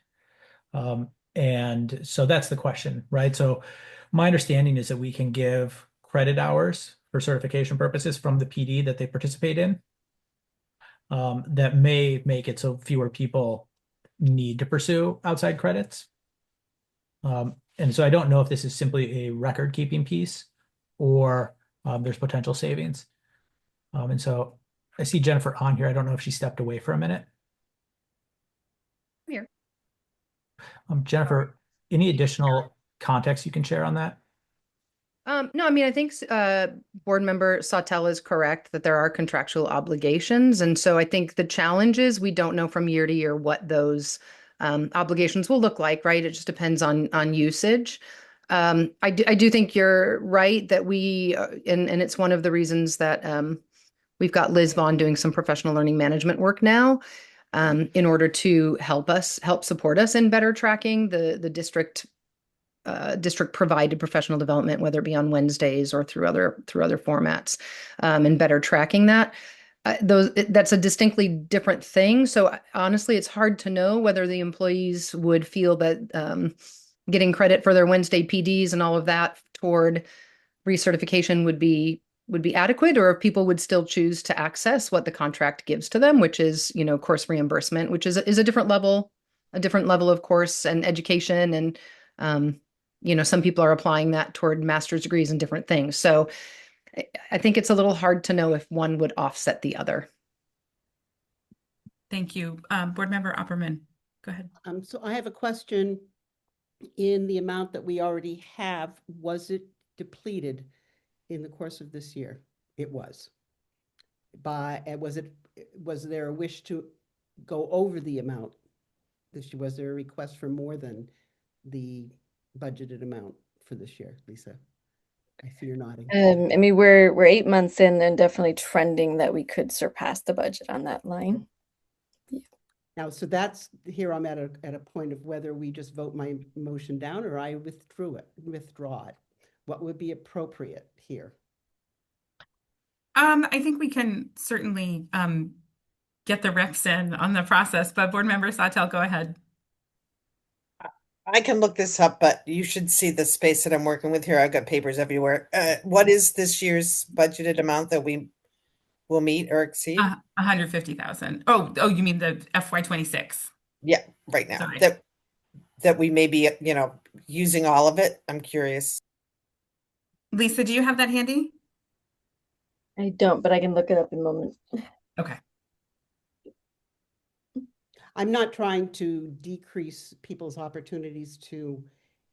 And so that's the question, right? So my understanding is that we can give credit hours for certification purposes from the PD that they participate in. That may make it so fewer people need to pursue outside credits. And so I don't know if this is simply a record keeping piece or there's potential savings. And so I see Jennifer on here. I don't know if she stepped away for a minute. Here. Jennifer, any additional context you can share on that? No, I mean, I think board member Sawtelle is correct that there are contractual obligations. And so I think the challenge is we don't know from year to year what those obligations will look like, right? It just depends on usage. I do think you're right that and it's one of the reasons that we've got Liz Vaughn doing some professional learning management work now in order to help support us in better tracking the district provided professional development, whether it be on Wednesdays or through other formats, and better tracking that. That's a distinctly different thing. So honestly, it's hard to know whether the employees would feel that getting credit for their Wednesday PDs and all of that toward recertification would be adequate, or if people would still choose to access what the contract gives to them, which is, course reimbursement, which is a different level of course and education. And, some people are applying that toward master's degrees and different things. So I think it's a little hard to know if one would offset the other. Thank you. Board Member Opperman, go ahead. So I have a question. In the amount that we already have, was it depleted in the course of this year? It was. Was there a wish to go over the amount this year? Was there a request for more than the budgeted amount for this year, Lisa? I see you're nodding. I mean, we're 8 months in and definitely trending that we could surpass the budget on that line. Yeah. Now, so that's here. I'm at a point of whether we just vote my motion down or I withdraw it. What would be appropriate here? I think we can certainly get the reps in on the process, but Board Member Sawtelle, go ahead. I can look this up, but you should see the space that I'm working with here. I've got papers everywhere. What is this year's budgeted amount that we will meet or exceed? 150,000. Oh, you mean the FY26? Yeah, right now. Sorry. That we may be, using all of it. I'm curious. Lisa, do you have that handy? I don't, but I can look it up in a moment. Okay. I'm not trying to decrease people's opportunities to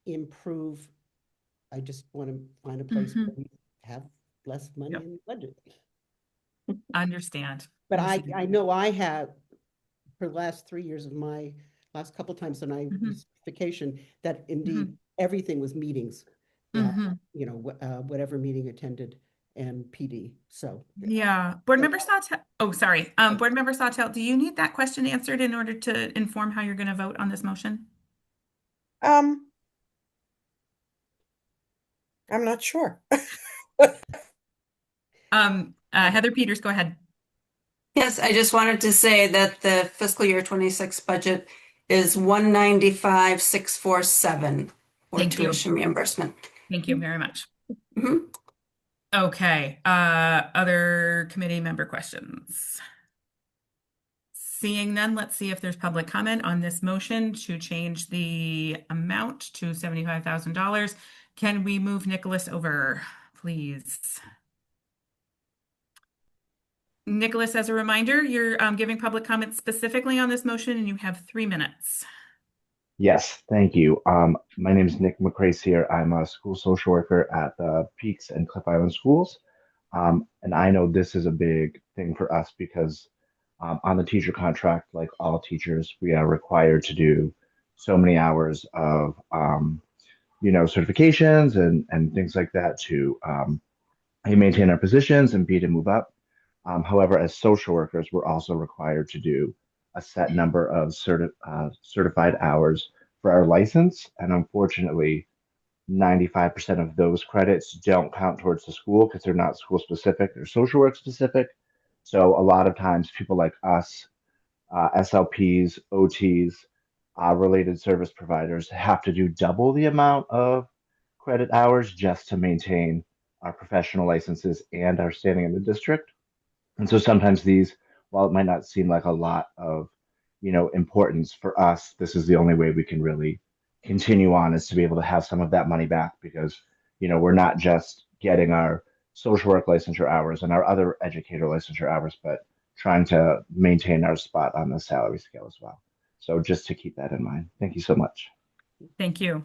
improve. I just want to find a place where we have less money in the budget. Understand. But I know I have, for the last 3 years of my last couple times when I was vacation, that indeed everything was meetings, whatever meeting attended and PD. So yeah, Board Member Sawtelle. Oh, sorry. Board Member Sawtelle, do you need that question answered in order to inform how you're going to vote on this motion? I'm not sure. Heather Peters, go ahead. Yes, I just wanted to say that the fiscal year 26 budget is 195,647 for tuition reimbursement. Thank you very much. Mm-hmm. Okay, other committee member questions? Seeing none, let's see if there's public comment on this motion to change the amount to $75,000. Can we move Nicholas over, please? Nicholas, as a reminder, you're giving public comment specifically on this motion and you have 3 minutes. Yes, thank you. My name is Nick McCrace here. I'm a school social worker at the Peaks and Cliff Island schools. And I know this is a big thing for us because on the teacher contract, like all teachers, we are required to do so many hours of, certifications and things like that to A, maintain our positions, and B, to move up. However, as social workers, we're also required to do a set number of certified hours for our license. And unfortunately, 95% of those credits don't count towards the school because they're not school specific, they're social work specific. So a lot of times people like us, SLPs, OTs, related service providers have to do double the amount of credit hours just to maintain our professional licenses, and our standing in the district. And so sometimes these, while it might not seem like a lot of, importance for us, this is the only way we can really continue on, is to be able to have some of that money back, because, we're not just getting our social work licensure hours and our other educator licensure hours, but trying to maintain our spot on the salary scale as well. So just to keep that in mind. Thank you so much. Thank you.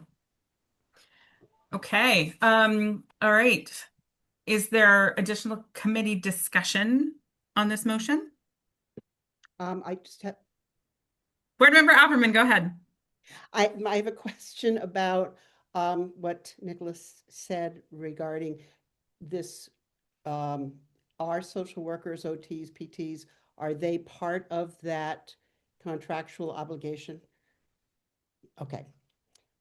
Okay. All right. Is there additional committee discussion on this motion? I just have Board Member Opperman, go ahead. I have a question about what Nicholas said regarding this. Are social workers, OTs, PTs, are they part of that contractual obligation? Okay.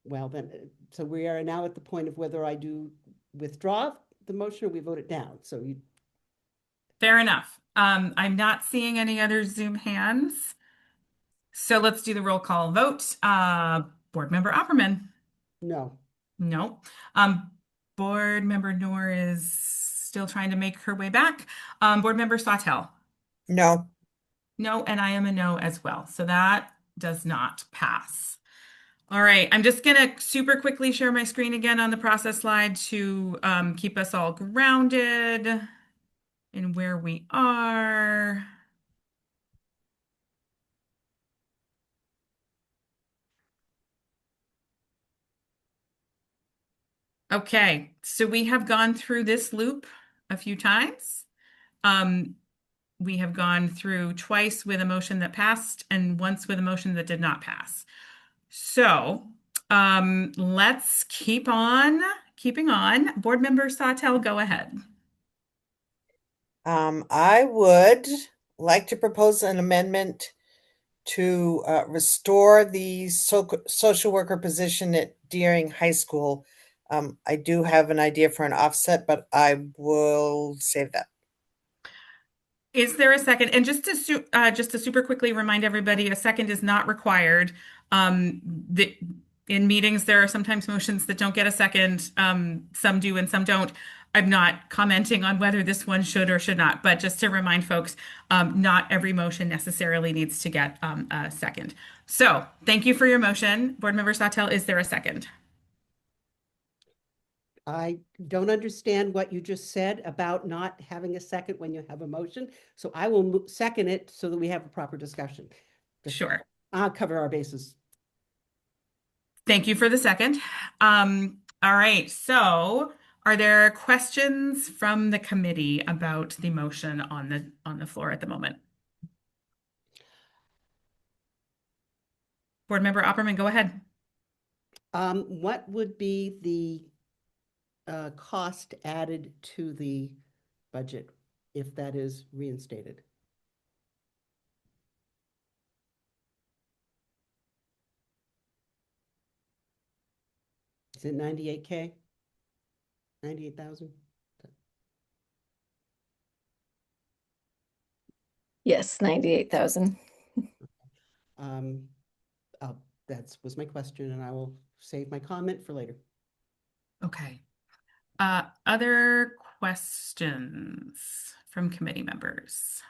Well, then, so we are now at the point of whether I do withdraw the motion or we vote it down. So you. Fair enough. I'm not seeing any other Zoom hands. So let's do the roll call vote. Board Member Opperman. No. No. Board Member Noor is still trying to make her way back. Board Member Sawtell. No. No, and I am a no as well. So that does not pass. All right, I'm just gonna super quickly share my screen again on the process slide to keep us all grounded in where we are. Okay, so we have gone through this loop a few times. We have gone through twice with a motion that passed and once with a motion that did not pass. So let's keep on keeping on. Board Member Sawtell, go ahead. I would like to propose an amendment to restore the social worker position at Deering High School. I do have an idea for an offset, but I will save that. Is there a second? And just to super quickly remind everybody, a second is not required. In meetings, there are sometimes motions that don't get a second. Some do and some don't. I'm not commenting on whether this one should or should not, but just to remind folks, not every motion necessarily needs to get a second. So thank you for your motion. Board Member Sawtell, is there a second? I don't understand what you just said about not having a second when you have a motion. So I will second it so that we have a proper discussion. Sure. I'll cover our bases. Thank you for the second. All right. So are there questions from the committee about the motion on the floor at the moment? Board Member Opperman, go ahead. What would be the cost added to the budget if that is reinstated? Is it 98K? 98,000? Yes, 98,000. That was my question, and I will save my comment for later. Okay. Other questions from committee members?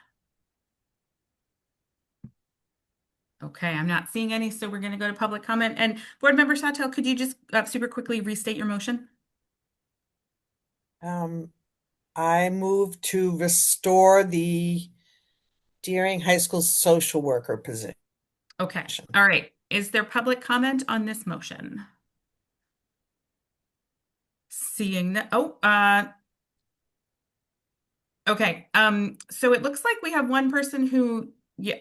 Okay, I'm not seeing any, so we're going to go to public comment. And Board Member Sawtell, could you just super quickly restate your motion? I move to restore the Deering High School social worker position. Okay. All right. Is there public comment on this motion? Seeing that, okay. So it looks like we have one person who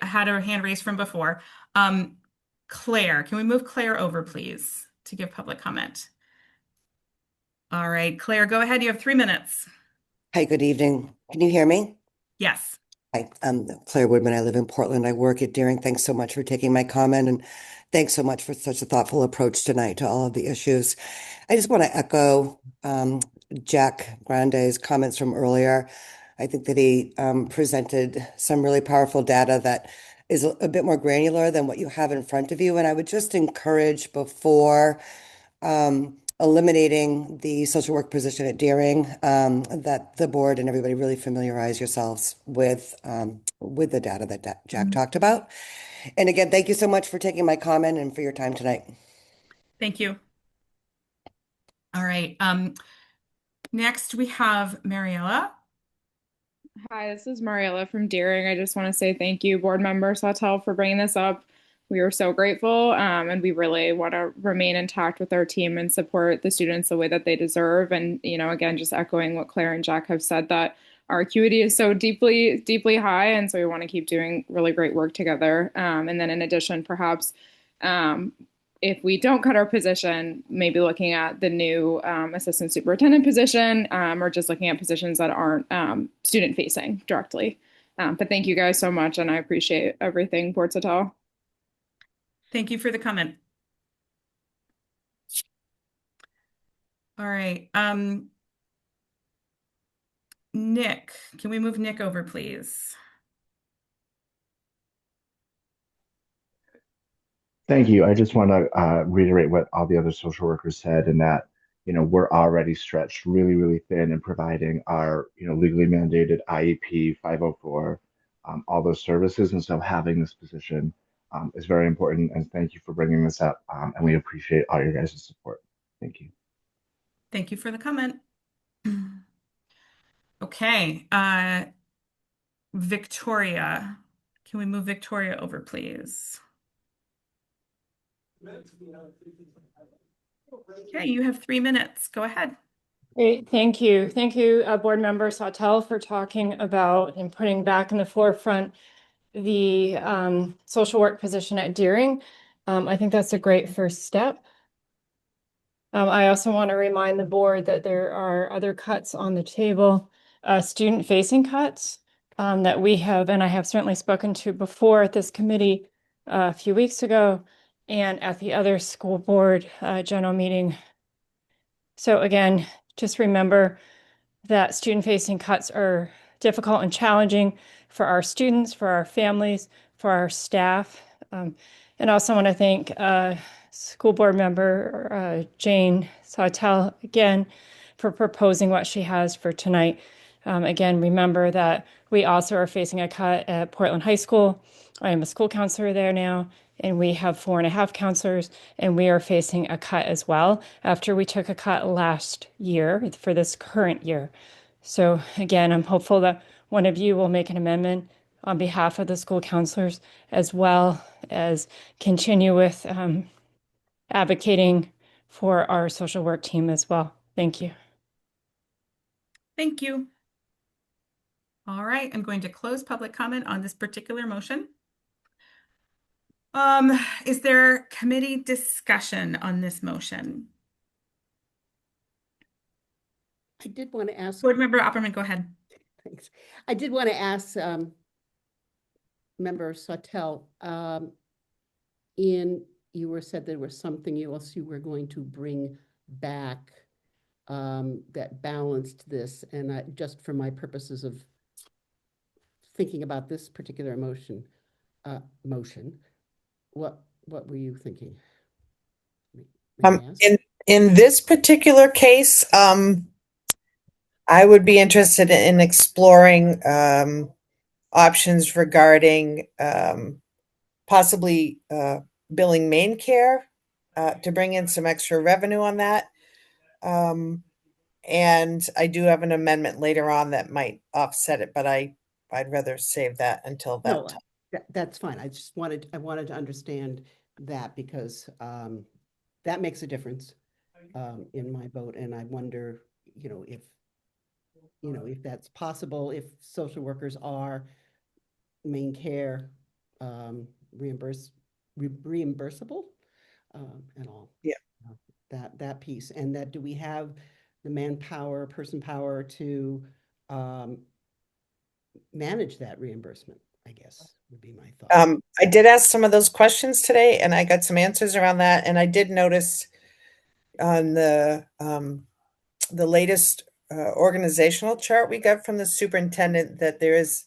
had her hand raised from before. Claire, can we move Claire over, please, to give public comment? All right, Claire, go ahead. You have 3 minutes. Hi, good evening. Can you hear me? Yes. Hi, I'm Claire Woodman. I live in Portland. I work at Deering. Thanks so much for taking my comment, and thanks so much for such a thoughtful approach tonight to all of the issues. I just want to echo Jack Grande's comments from earlier. I think that he presented some really powerful data that is a bit more granular than what you have in front of you. And I would just encourage before eliminating the social work position at Deering, that the board and everybody really familiarize yourselves with the data that Jack talked about. And again, thank you so much for taking my comment and for your time tonight. Thank you. All right. Next we have Mariella. Hi, this is Mariella from Deering. I just want to say thank you, Board Member Sawtelle, for bringing this up. We are so grateful, and we really want to remain intact with our team and support the students the way that they deserve. And, again, just echoing what Claire and Jack have said, that our acuity is so deeply, deeply high, and so we want to keep doing really great work together. And then in addition, perhaps if we don't cut our position, maybe looking at the new assistant superintendent position, or just looking at positions that aren't student facing directly. But thank you guys so much, and I appreciate everything, Board Sawtelle. Thank you for the comment. All right. Nick, can we move Nick over, please? Thank you. I just want to reiterate what all the other social workers said, and that, we're already stretched really, really thin in providing our, legally mandated IEP 504, all those services. And so having this position is very important. And thank you for bringing this up. And we appreciate all your guys' support. Thank you. Thank you for the comment. Okay. Victoria, can we move Victoria over, please? Okay, you have 3 minutes. Go ahead. Great, thank you. Thank you, Board Member Sawtelle, for talking about and putting back in the forefront the social work position at Deering. I think that's a great first step. I also want to remind the board that there are other cuts on the table, student-facing cuts that we have, and I have certainly spoken to before at this committee a few weeks ago and at the other school board general meeting. So again, just remember that student-facing cuts are difficult and challenging for our students, for our families, for our staff. And also want to thank school board member Jane Sawtelle again for proposing what she has for tonight. Again, remember that we also are facing a cut at Portland High School. I am a school counselor there now, and we have 4.5 counselors, and we are facing a cut as well after we took a cut last year for this current year. So again, I'm hopeful that one of you will make an amendment on behalf of the school counselors, as well as continue with advocating for our social work team as well. Thank you. Thank you. All right, I'm going to close public comment on this particular motion. Is there committee discussion on this motion? I did want to ask. Board Member Opperman, go ahead. Thanks. I did want to ask Member Sawtelle, you said there was something else you were going to bring back that balanced this, and just for my purposes of thinking about this particular motion, what were you thinking? In this particular case, I would be interested in exploring options regarding possibly billing main care to bring in some extra revenue on that. And I do have an amendment later on that might offset it, but I'd rather save that until that time. That's fine. I wanted to understand that, because that makes a difference in my vote, and I wonder, if that's possible, if social workers are main care reimbursable and all. Yeah. That piece, and that do we have the manpower, person power to manage that reimbursement, I guess would be my thought. I did ask some of those questions today, and I got some answers around that. And I did notice on the latest organizational chart we got from the superintendent that there is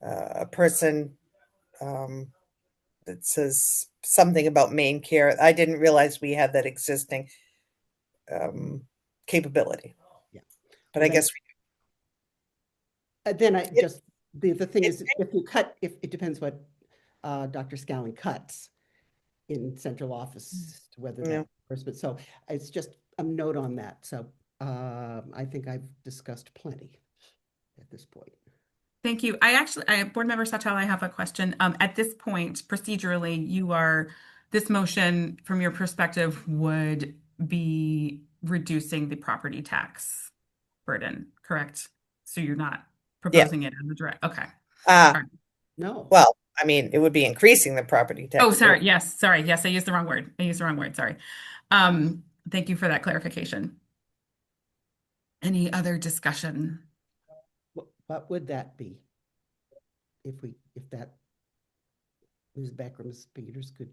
a person that says something about main care. I didn't realize we had that existing. capability. Yeah. But I guess then I just the thing is, if you cut, if it depends what Dr. Scallon cuts in central office, whether that reimbursement. So it's just a note on that. So I think I've discussed plenty at this point. Thank you. Board Member Sawtelle, I have a question. At this point, procedurally, this motion from your perspective would be reducing the property tax burden, correct? So you're not proposing it as a direct, okay. No. Well, I mean, it would be increasing the property tax. Oh, sorry. Yes. Sorry. Yes, I used the wrong word. Sorry. Thank you for that clarification. Any other discussion? What would that be? If that Ms. Beckram's Peters could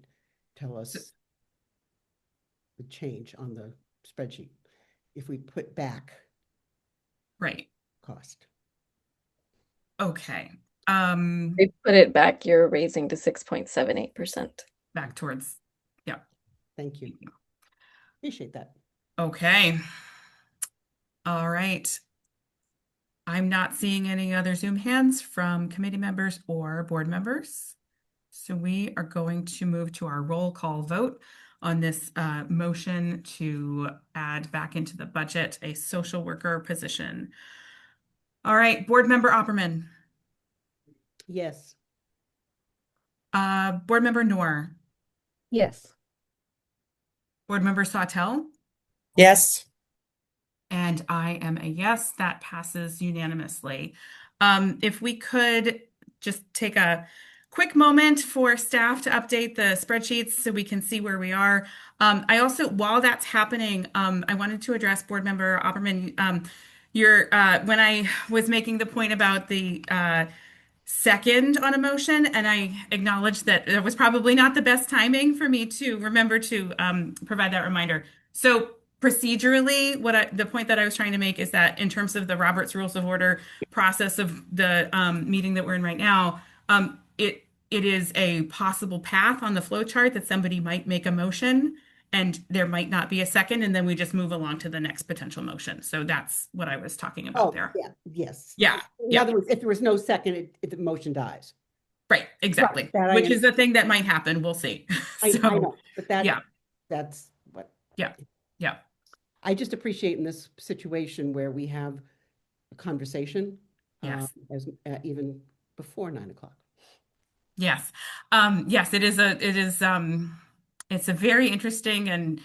tell us the change on the spreadsheet. If we put back cost. Okay. They put it back, you're raising to 6.78%. Back towards, yeah. Thank you. Appreciate that. Okay. All right. I'm not seeing any other Zoom hands from committee members or board members. So we are going to move to our roll call vote on this motion to add back into the budget a social worker position. All right, Board Member Opperman. Yes. Board Member Noor. Yes. Board Member Sawtelle. Yes. And I am a yes. That passes unanimously. If we could just take a quick moment for staff to update the spreadsheets so we can see where we are. I also, while that's happening, I wanted to address Board Member Opperman. When I was making the point about the second on a motion, and I acknowledged that it was probably not the best timing for me to remember to provide that reminder. So procedurally, the point that I was trying to make is that in terms of the Robert's Rules of Order process of the meeting that we're in right now, it is a possible path on the flow chart that somebody might make a motion and there might not be a second, and then we just move along to the next potential motion. So that's what I was talking about there. Yeah. Yes. Yeah. In other words, if there was no second, the motion dies. Right. Exactly. Right, which is the thing that might happen. We'll see. I know, but that's what. Yeah. Yeah. I just appreciate in this situation where we have a conversation. Yes. Even before 9 o'clock. Yes. Yes, it's a very interesting and,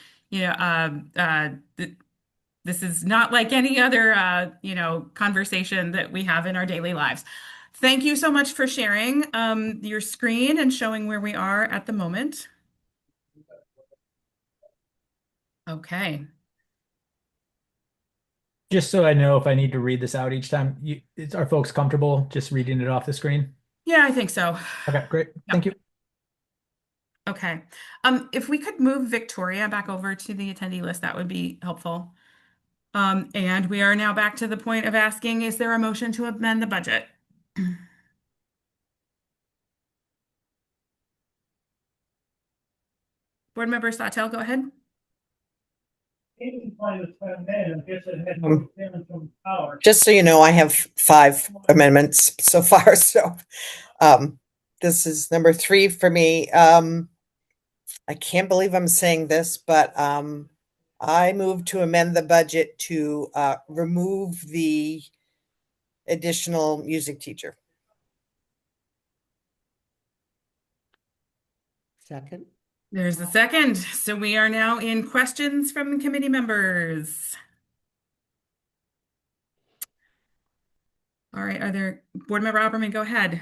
this is not like any other, conversation that we have in our daily lives. Thank you so much for sharing your screen and showing where we are at the moment. Okay. Just so I know if I need to read this out each time, are folks comfortable just reading it off the screen? Yeah, I think so. Okay, great. Thank you. Okay. If we could move Victoria back over to the attendee list, that would be helpful. And we are now back to the point of asking, is there a motion to amend the budget? Board Member Sawtelle, go ahead. Just so you know, I have 5 amendments so far. So this is number 3 for me. I can't believe I'm saying this, but I move to amend the budget to remove the additional music teacher. Second. There's a second. So we are now in questions from committee members. All right, Board Member Opperman, go ahead.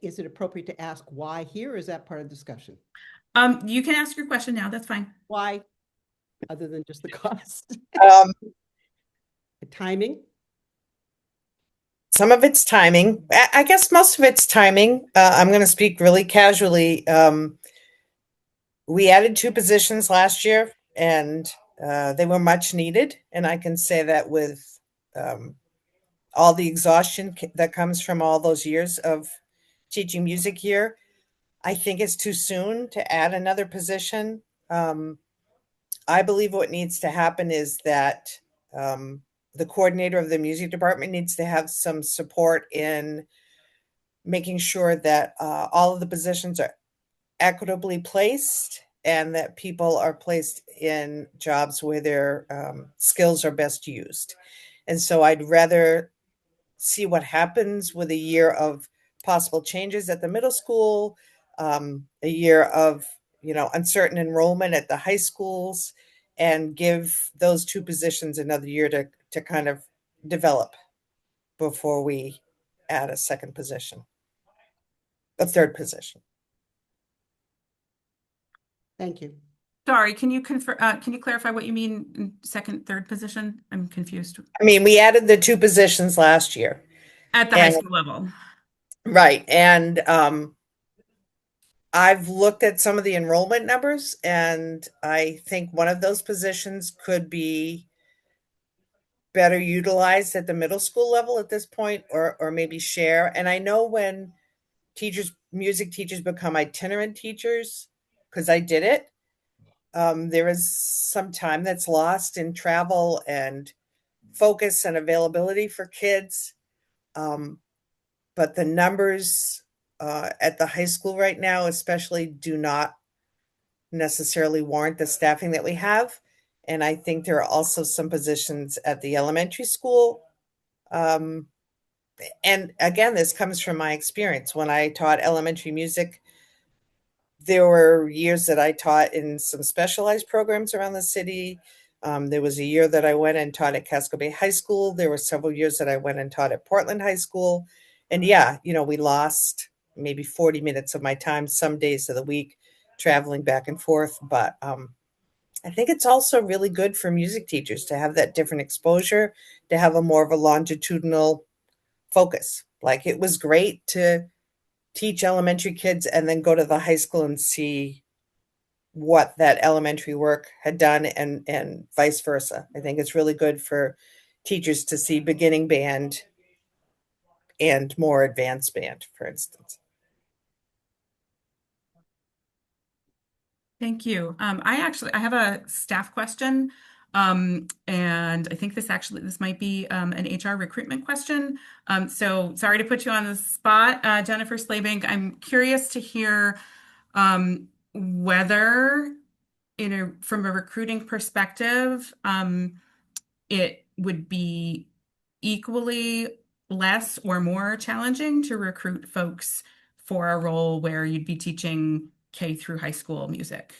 Is it appropriate to ask why here, or is that part of the discussion? You can ask your question now, that's fine. Why, other than just the cost? The timing? Some of it's timing. I guess most of it's timing. I'm going to speak really casually. We added 2 positions last year, and they were much needed. And I can say that with all the exhaustion that comes from all those years of teaching music here, I think it's too soon to add another position. I believe what needs to happen is that the coordinator of the music department needs to have some support in making sure that all of the positions are equitably placed and that people are placed in jobs where their skills are best used. And so I'd rather see what happens with a year of possible changes at the middle school, a year of uncertain enrollment at the high schools, and give those two positions another year to kind of develop before we add a second position, a third position. Thank you. Sorry, can you clarify what you mean in second, third position? I'm confused. I mean, we added the two positions last year. At the high school level. Right. And I've looked at some of the enrollment numbers, and I think one of those positions could be better utilized at the middle school level at this point, or maybe share. And I know when music teachers become itinerant teachers, because I did it, there is some time that's lost in travel and focus and availability for kids. But the numbers at the high school right now, especially, do not necessarily warrant the staffing that we have. And I think there are also some positions at the elementary school. And again, this comes from my experience. When I taught elementary music, there were years that I taught in some specialized programs around the city. There was a year that I went and taught at Casco Bay High School. There were several years that I went and taught at Portland High School. And yeah, we lost maybe 40 minutes of my time some days of the week traveling back and forth. But I think it's also really good for music teachers to have that different exposure, to have a more of a longitudinal focus. Like, it was great to teach elementary kids and then go to the high school and see what that elementary work had done, and vice versa. I think it's really good for teachers to see beginning band and more advanced band, for instance. Thank you. I have a staff question. And I think this might be an HR recruitment question. So sorry to put you on the spot, Jennifer Slabank. I'm curious to hear whether from a recruiting perspective, it would be equally less or more challenging to recruit folks for a role where you'd be teaching K through high school music.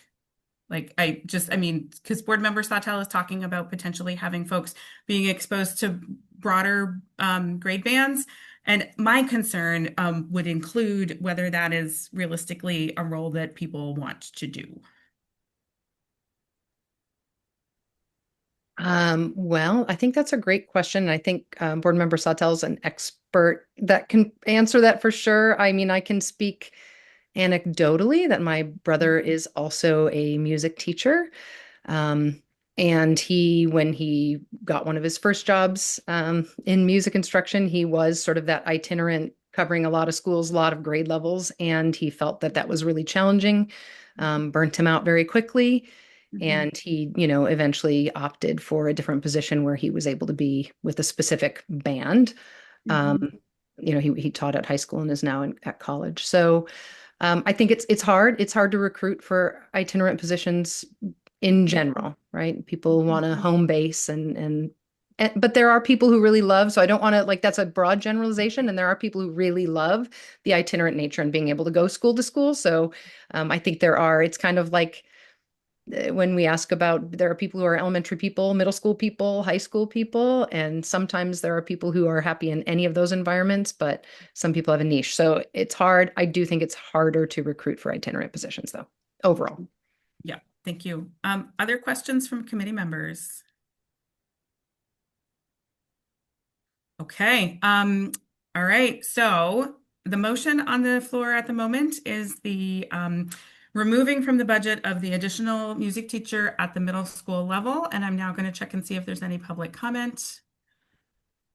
Because Board Member Sawtelle is talking about potentially having folks being exposed to broader grade bands. And my concern would include whether that is realistically a role that people want to do. Well, I think that's a great question. I think Board Member Sawtelle is an expert that can answer that for sure. I mean, I can speak anecdotally that my brother is also a music teacher. And when he got one of his first jobs in music instruction, he was sort of that itinerant, covering a lot of schools, a lot of grade levels. And he felt that was really challenging, burnt him out very quickly. And he, eventually opted for a different position where he was able to be with a specific band. He taught at high school and is now at college. So I think it's hard. It's hard to recruit for itinerant positions in general, right? People want a home base but there are people who really love, so I don't want to, that's a broad generalization. And there are people who really love the itinerant nature and being able to go school to school. So I think it's kind of like, when we ask about, there are people who are elementary people, middle school people, high school people, and sometimes there are people who are happy in any of those environments, but some people have a niche. So it's hard. I do think it's harder to recruit for itinerant positions, though, overall. Yeah, thank you. Other questions from committee members? Okay. All right. So the motion on the floor at the moment is the removing from the budget of the additional music teacher at the middle school level. And I'm now going to check and see if there's any public comment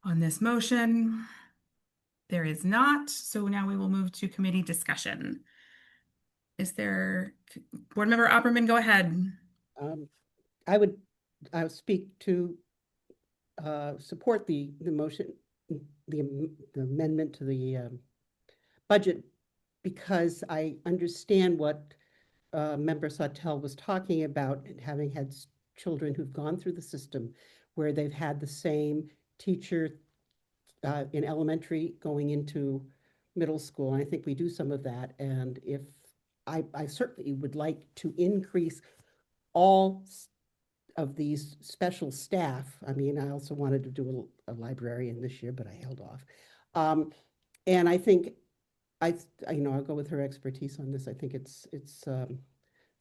on this motion. There is not. So now we will move to committee discussion. Is there, Board Member Opperman, go ahead. I would speak to support the motion, the amendment to the budget, because I understand what Member Sawtelle was talking about, having had children who've gone through the system where they've had the same teacher in elementary going into middle school. And I think we do some of that. And if I certainly would like to increase all of these special staff. I mean, I also wanted to do a librarian this year, but I held off. And I think I'll go with her expertise on this. I think it's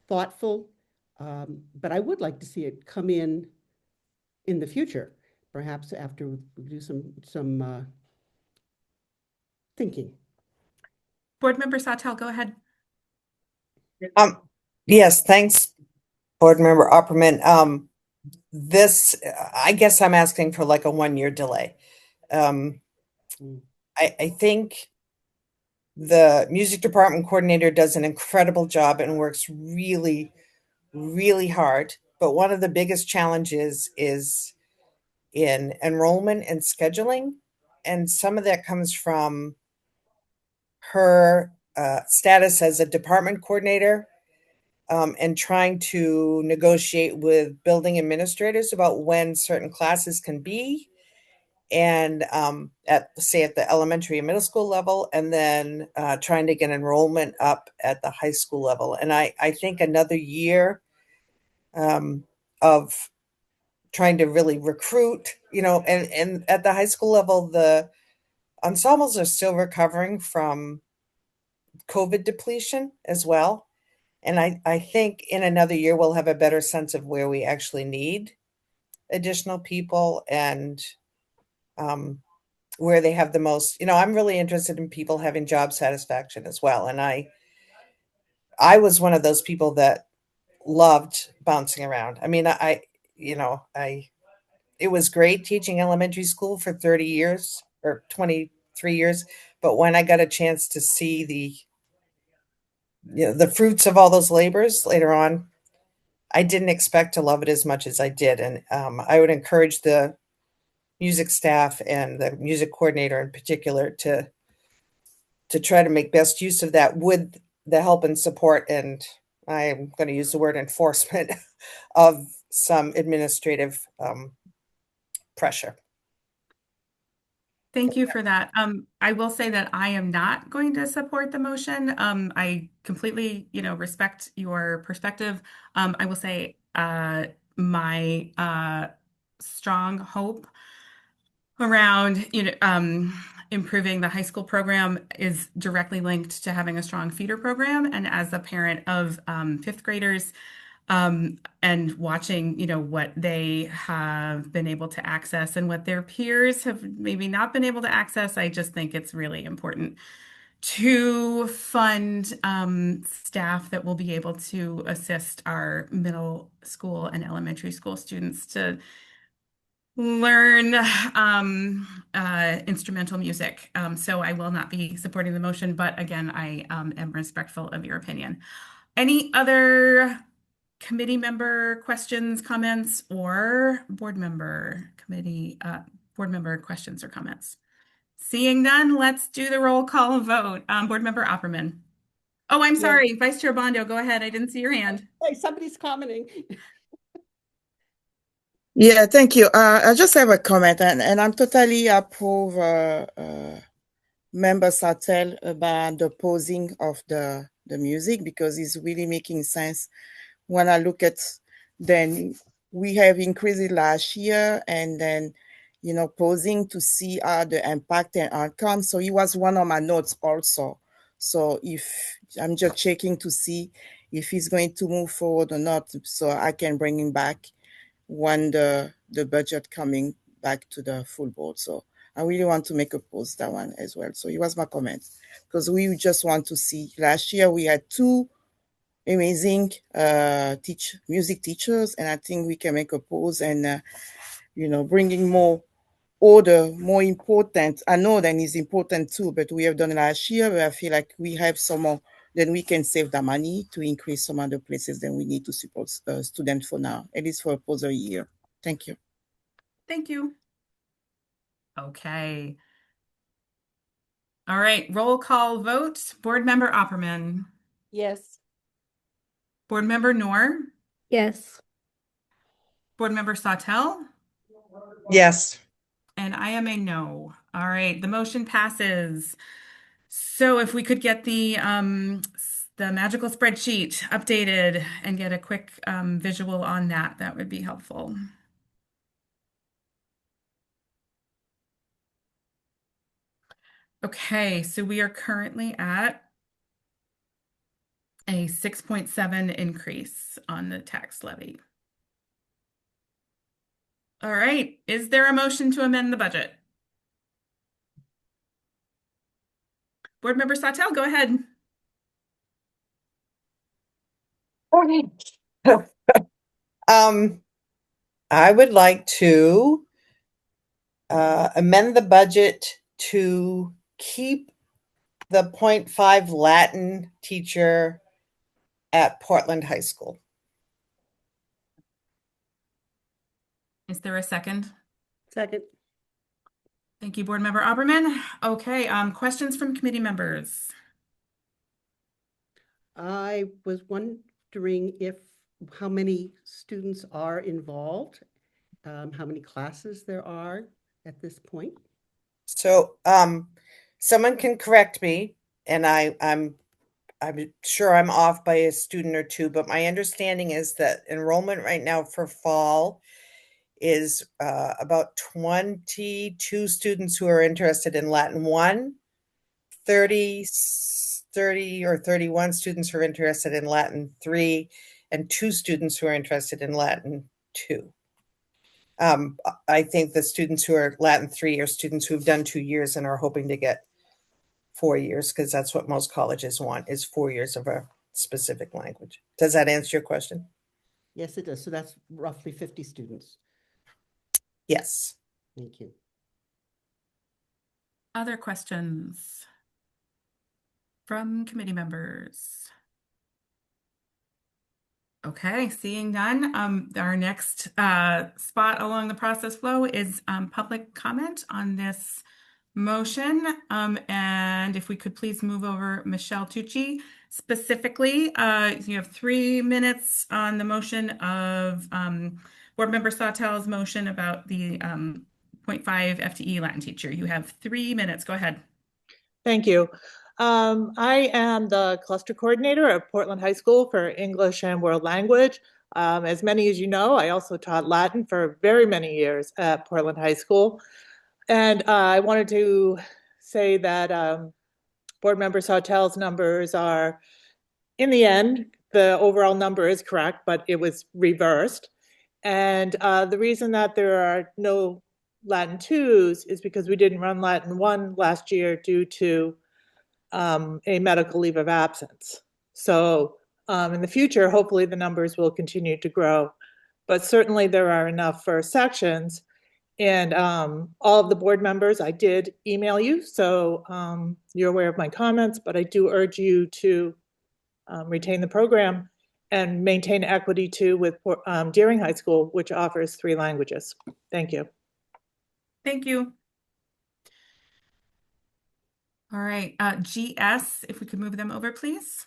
thoughtful, but I would like to see it come in the future, perhaps after we do some thinking. Board Member Sawtelle, go ahead. Yes, thanks, Board Member Opperman. This, I guess I'm asking for like a 1-year delay. I think the music department coordinator does an incredible job and works really, really hard. But one of the biggest challenges is in enrollment and scheduling. And some of that comes from her status as a department coordinator, and trying to negotiate with building administrators about when certain classes can be, and at the elementary and middle school level, and then trying to get enrollment up at the high school level. And I think another year of trying to really recruit, and at the high school level, the ensembles are still recovering from COVID depletion as well. And I think in another year, we'll have a better sense of where we actually need additional people, and where they have the most, I'm really interested in people having job satisfaction as well. And I was one of those people that loved bouncing around. I mean, it was great teaching elementary school for 30 years or 23 years. But when I got a chance to see the fruits of all those labors later on, I didn't expect to love it as much as I did. And I would encourage the music staff and the music coordinator in particular to try to make best use of that with the help and support, and I'm going to use the word enforcement of some administrative pressure. Thank you for that. I will say that I am not going to support the motion. I completely, respect your perspective. I will say my strong hope around, improving the high school program is directly linked to having a strong feeder program. And as a parent of fifth graders, and watching, what they have been able to access and what their peers have maybe not been able to access, I just think it's really important to fund staff that will be able to assist our middle school and elementary school students to learn instrumental music. So I will not be supporting the motion, but again, I am respectful of your opinion. Any other committee member questions, comments, or board member questions or comments? Seeing none, let's do the roll call vote. Board Member Opperman. Oh, I'm sorry. Vice Chair Bondo, go ahead. I didn't see your hand. Hey, somebody's commenting. Yeah, thank you. I just have a comment, and I'm totally approve Member Sawtelle about the pausing of the music, because it's really making sense. When I look at, then we have increased it last year, and then, pausing to see the impact and outcome. So it was one of my notes also. So if I'm just checking to see if he's going to move forward or not, so I can bring him back when the budget coming back to the full board. So I really want to make a pause that one as well. So it was my comment, because we just want to see. Last year we had 2 amazing music teachers, and I think we can make a pause and bringing more order, more important. I know that is important too, but we have done last year, but I feel like we have some more then we can save the money to increase some other places. Then we need to support students for now, at least for a further year. Thank you. Thank you. Okay. All right, roll call vote. Board Member Opperman. Yes. Board Member Noor. Yes. Board Member Sawtelle. Yes. And I am a no. All right, the motion passes. So if we could get the magical spreadsheet updated and get a quick visual on that, that would be helpful. Okay, so we are currently at a 6.7 increase on the tax levy. All right, is there a motion to amend the budget? Board Member Sawtelle, go ahead. I would like to amend the budget to keep the 0.5 Latin teacher at Portland High School. Is there a second? Second. Thank you, Board Member Opperman. Okay, questions from committee members? I was wondering how many students are involved, how many classes there are at this point. So someone can correct me, and I'm sure I'm off by a student or two, but my understanding is that enrollment right now for fall is about 22 students who are interested in Latin 1, 30 or 31 students who are interested in Latin 3, and 2 students who are interested in Latin 2. I think the students who are Latin 3 are students who've done 2 years and are hoping to get 4 years, because that's what most colleges want, is 4 years of a specific language. Does that answer your question? Yes, it does. So that's roughly 50 students. Yes. Thank you. Other questions from committee members? Okay, seeing none, our next spot along the process flow is public comment on this motion. And if we could please move over Michelle Tucci. Specifically, you have 3 minutes on the motion of Board Member Sawtelle's motion about the 0.5 FTE Latin teacher. You have 3 minutes. Go ahead. Thank you. I am the cluster coordinator at Portland High School for English and World Language. As many as you know, I also taught Latin for very many years at Portland High School. And I wanted to say that Board Member Sawtelle's numbers are, in the end, the overall number is correct, but it was reversed. And the reason that there are no Latin 2s is because we didn't run Latin 1 last year due to a medical leave of absence. So in the future, hopefully the numbers will continue to grow, but certainly there are enough for sections. And all of the board members, I did email you, so you're aware of my comments, but I do urge you to retain the program and maintain equity too with Deering High School, which offers 3 languages. Thank you. Thank you. All right, GS, if we could move them over, please.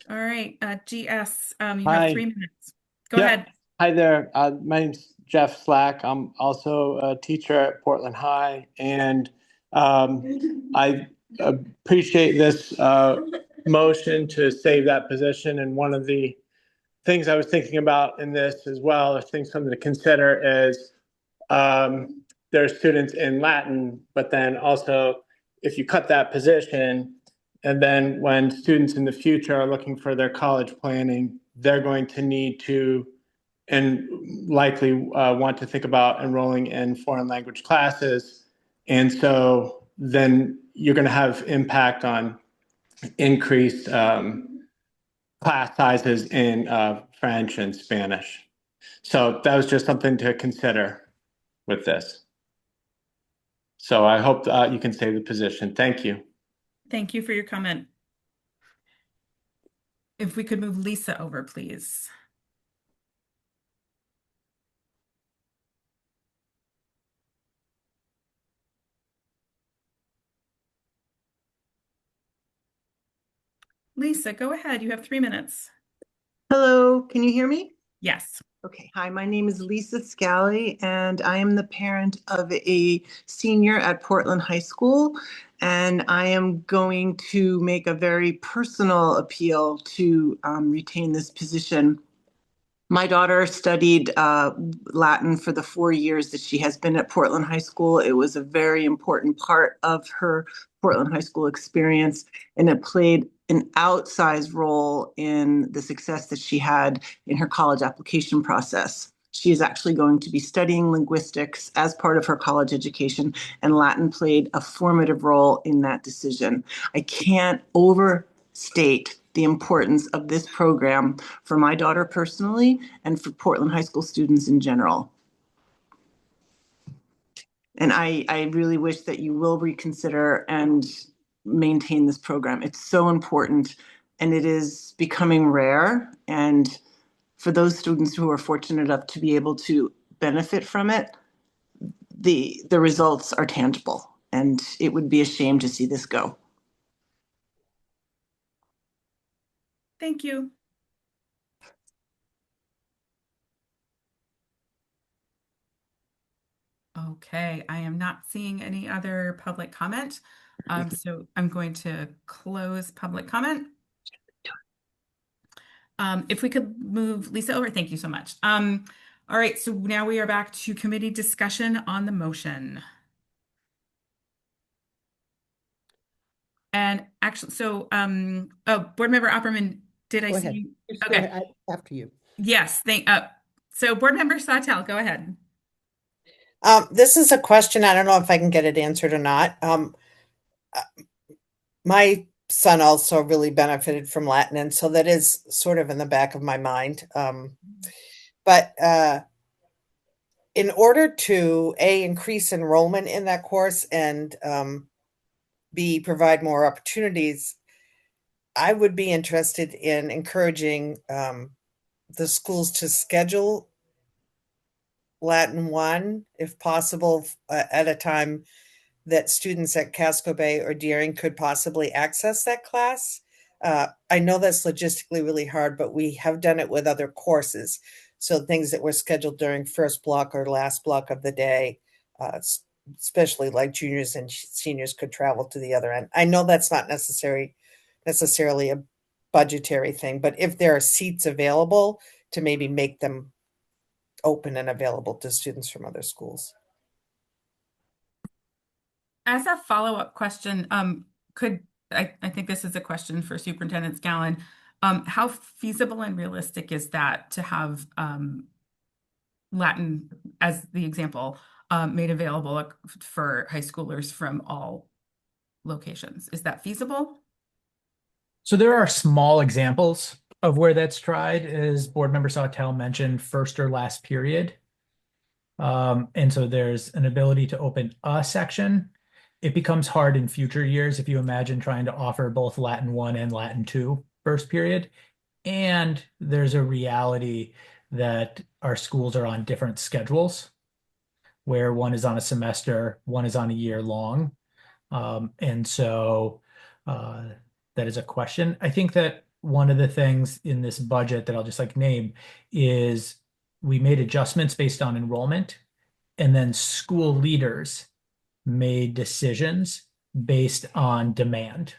All right, GS, you have 3 minutes. Go ahead. Hi there. My name's Jeff Slack. I'm also a teacher at Portland High, and I appreciate this motion to save that position. And one of the things I was thinking about in this as well, something to consider is there are students in Latin, but then also if you cut that position, and then when students in the future are looking for their college planning, they're going to need to and likely want to think about enrolling in foreign language classes. And so then you're going to have impact on increased class sizes in French and Spanish. So that was just something to consider with this. So I hope you can save the position. Thank you. Thank you for your comment. If we could move Lisa over, please. Lisa, go ahead. You have 3 minutes. Hello, can you hear me? Yes. Okay, hi, my name is Lisa Scally, and I am the parent of a senior at Portland High School. And I am going to make a very personal appeal to retain this position. My daughter studied Latin for the 4 years that she has been at Portland High School. It was a very important part of her Portland High School experience, and it played an outsized role in the success that she had in her college application process. She is actually going to be studying linguistics as part of her college education, and Latin played a formative role in that decision. I can't overstate the importance of this program for my daughter personally and for Portland High School students in general. And I really wish that you will reconsider and maintain this program. It's so important, and it is becoming rare. And for those students who are fortunate enough to be able to benefit from it, the results are tangible, and it would be a shame to see this go. Thank you. Okay, I am not seeing any other public comment. So I'm going to close public comment. If we could move Lisa over, thank you so much. All right, so now we are back to committee discussion on the motion. And actually, so, Board Member Opperman, did I Go see ahead. you? Just Okay. go ahead, after you. Yes, so Board Member Sawtelle, go ahead. This is a question. I don't know if I can get it answered or not. My son also really benefited from Latin, and so that is sort of in the back of my mind. But in order to increase enrollment in that course and B, provide more opportunities, I would be interested in encouraging the schools to schedule Latin 1, if possible, at a time that students at Casco Bay or Deering could possibly access that class. I know that's logistically really hard, but we have done it with other courses. So things that were scheduled during first block or last block of the day, especially like juniors and seniors could travel to the other end. I know that's not necessarily a budgetary thing, but if there are seats available, to maybe make them open and available to students from other schools. As a follow-up question, I think this is a question for Superintendent Scallon. How feasible and realistic is that to have Latin, as the example, made available for high schoolers from all locations? Is that feasible? So there are small examples of where that's tried, as Board Member Sawtelle mentioned, first or last period. And so there's an ability to open a section. It becomes hard in future years if you imagine trying to offer both Latin 1 and Latin 2 first period. And there's a reality that our schools are on different schedules, where one is on a semester, one is on a year long. And so that is a question. I think that one of the things in this budget that I'll just name is we made adjustments based on enrollment, and then school leaders made decisions based on demand.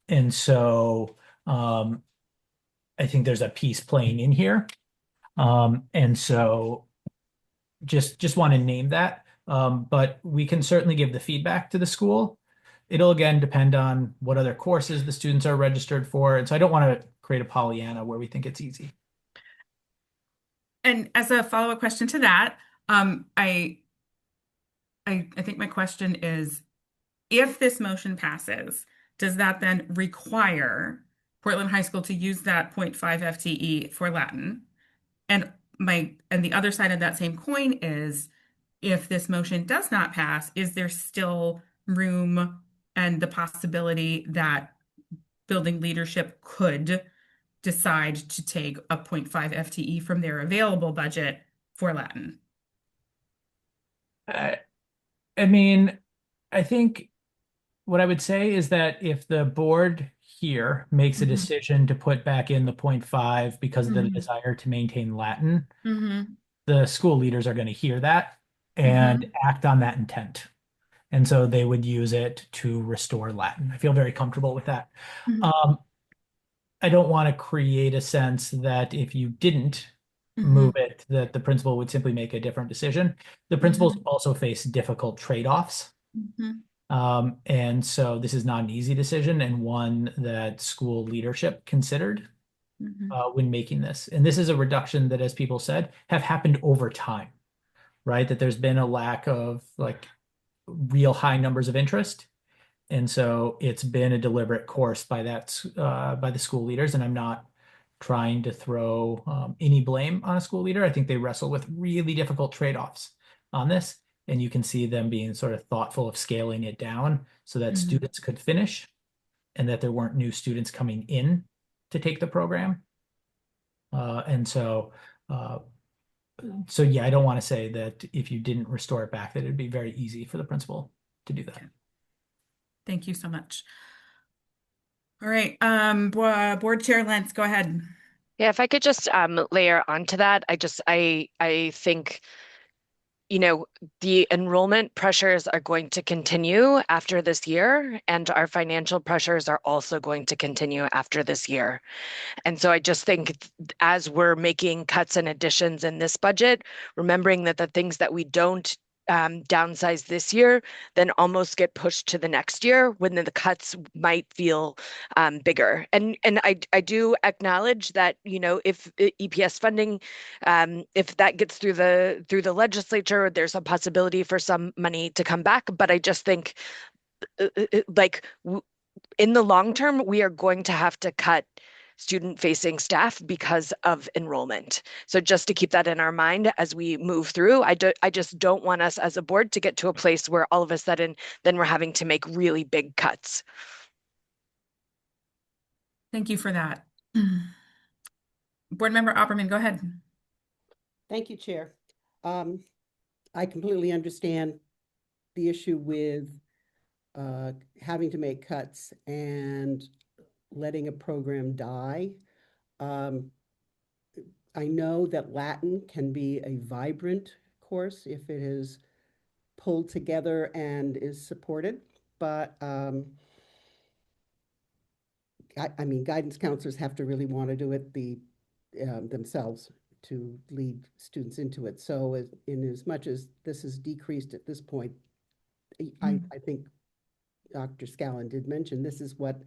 And so I think there's a piece playing in here. And so just want to name that. But we can certainly give the feedback to the school. It'll again depend on what other courses the students are registered for. And so I don't want to create a Pollyanna where we think it's easy. And as a follow-up question to that, I think my question is, if this motion passes, does that then require Portland High School to use that 0.5 FTE for Latin? And the other side of that same coin is, if this motion does not pass, is there still room and the possibility that building leadership could decide to take a 0.5 FTE from their available budget for Latin? I mean, I think what I would say is that if the board here makes a decision to put back in the 0.5 because of the desire to maintain Latin, the school leaders are going to hear that and act on that intent. And so they would use it to restore Latin. I feel very comfortable with that. I don't want to create a sense that if you didn't move it, that the principal would simply make a different decision. The principals also face difficult trade-offs. And so this is not an easy decision, and one that school leadership considered when making this. And this is a reduction that, as people said, have happened over time, right? That there's been a lack of like real high numbers of interest. And so it's been a deliberate course by the school leaders. And I'm not trying to throw any blame on a school leader. I think they wrestle with really difficult trade-offs on this. And you can see them being sort of thoughtful of scaling it down so that students could finish and that there weren't new students coming in to take the program. So yeah, I don't want to say that if you didn't restore it back, that it'd be very easy for the principal to do that. Thank you so much. All right, Board Chair Lentz, go ahead. Yeah, if I could just layer onto that, I think, you know, the enrollment pressures are going to continue after this year, and our financial pressures are also going to continue after this year. And so I just think as we're making cuts and additions in this budget, remembering that the things that we don't downsize this year then almost get pushed to the next year when the cuts might feel bigger. And I do acknowledge that, you know, if EPS funding, if that gets through the legislature, there's a possibility for some money to come back. But I just think in the long term, we are going to have to cut student-facing staff because of enrollment. So just to keep that in our mind as we move through, I just don't want us as a board to get to a place where all of a sudden then we're having to make really big cuts. Thank you for that. Board Member Opperman, go ahead. Thank you, Chair. I completely understand the issue with having to make cuts and letting a program die. I know that Latin can be a vibrant course if it is pulled together and is supported, but I mean, guidance counselors have to really want to do it themselves to lead students into it. So in as much as this is decreased at this point, I think Dr. Scallon did mention this is what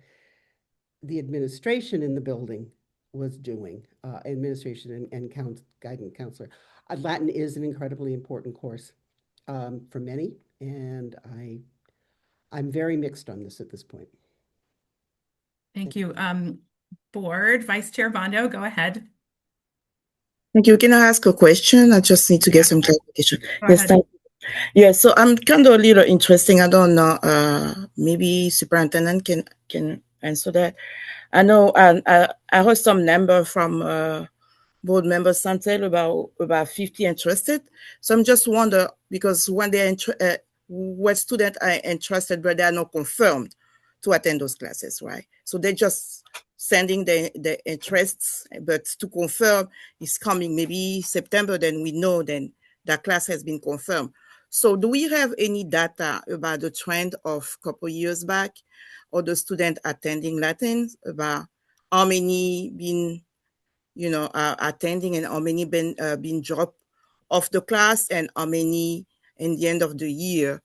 the administration in the building was doing, administration and guidance counselor. Latin is an incredibly important course for many, and I'm very mixed on this at this point. Thank you. Board Vice Chair Bondo, go ahead. Thank you. Can I ask a question? I just need to get some clarification. Yes, thank you. Yeah, so I'm kind of a little interesting. I don't know. Maybe Superintendent can answer that. I know I heard some number from board member Santel about 50 interested. So I'm just wonder because when what students are interested but they are not confirmed to attend those classes, right? So they're just sending the interests, but to confirm is coming maybe September. Then we know then that class has been confirmed. So do we have any data about the trend of a couple years back or the student attending Latin, about how many been, attending and how many been dropped off the class and how many in the end of the year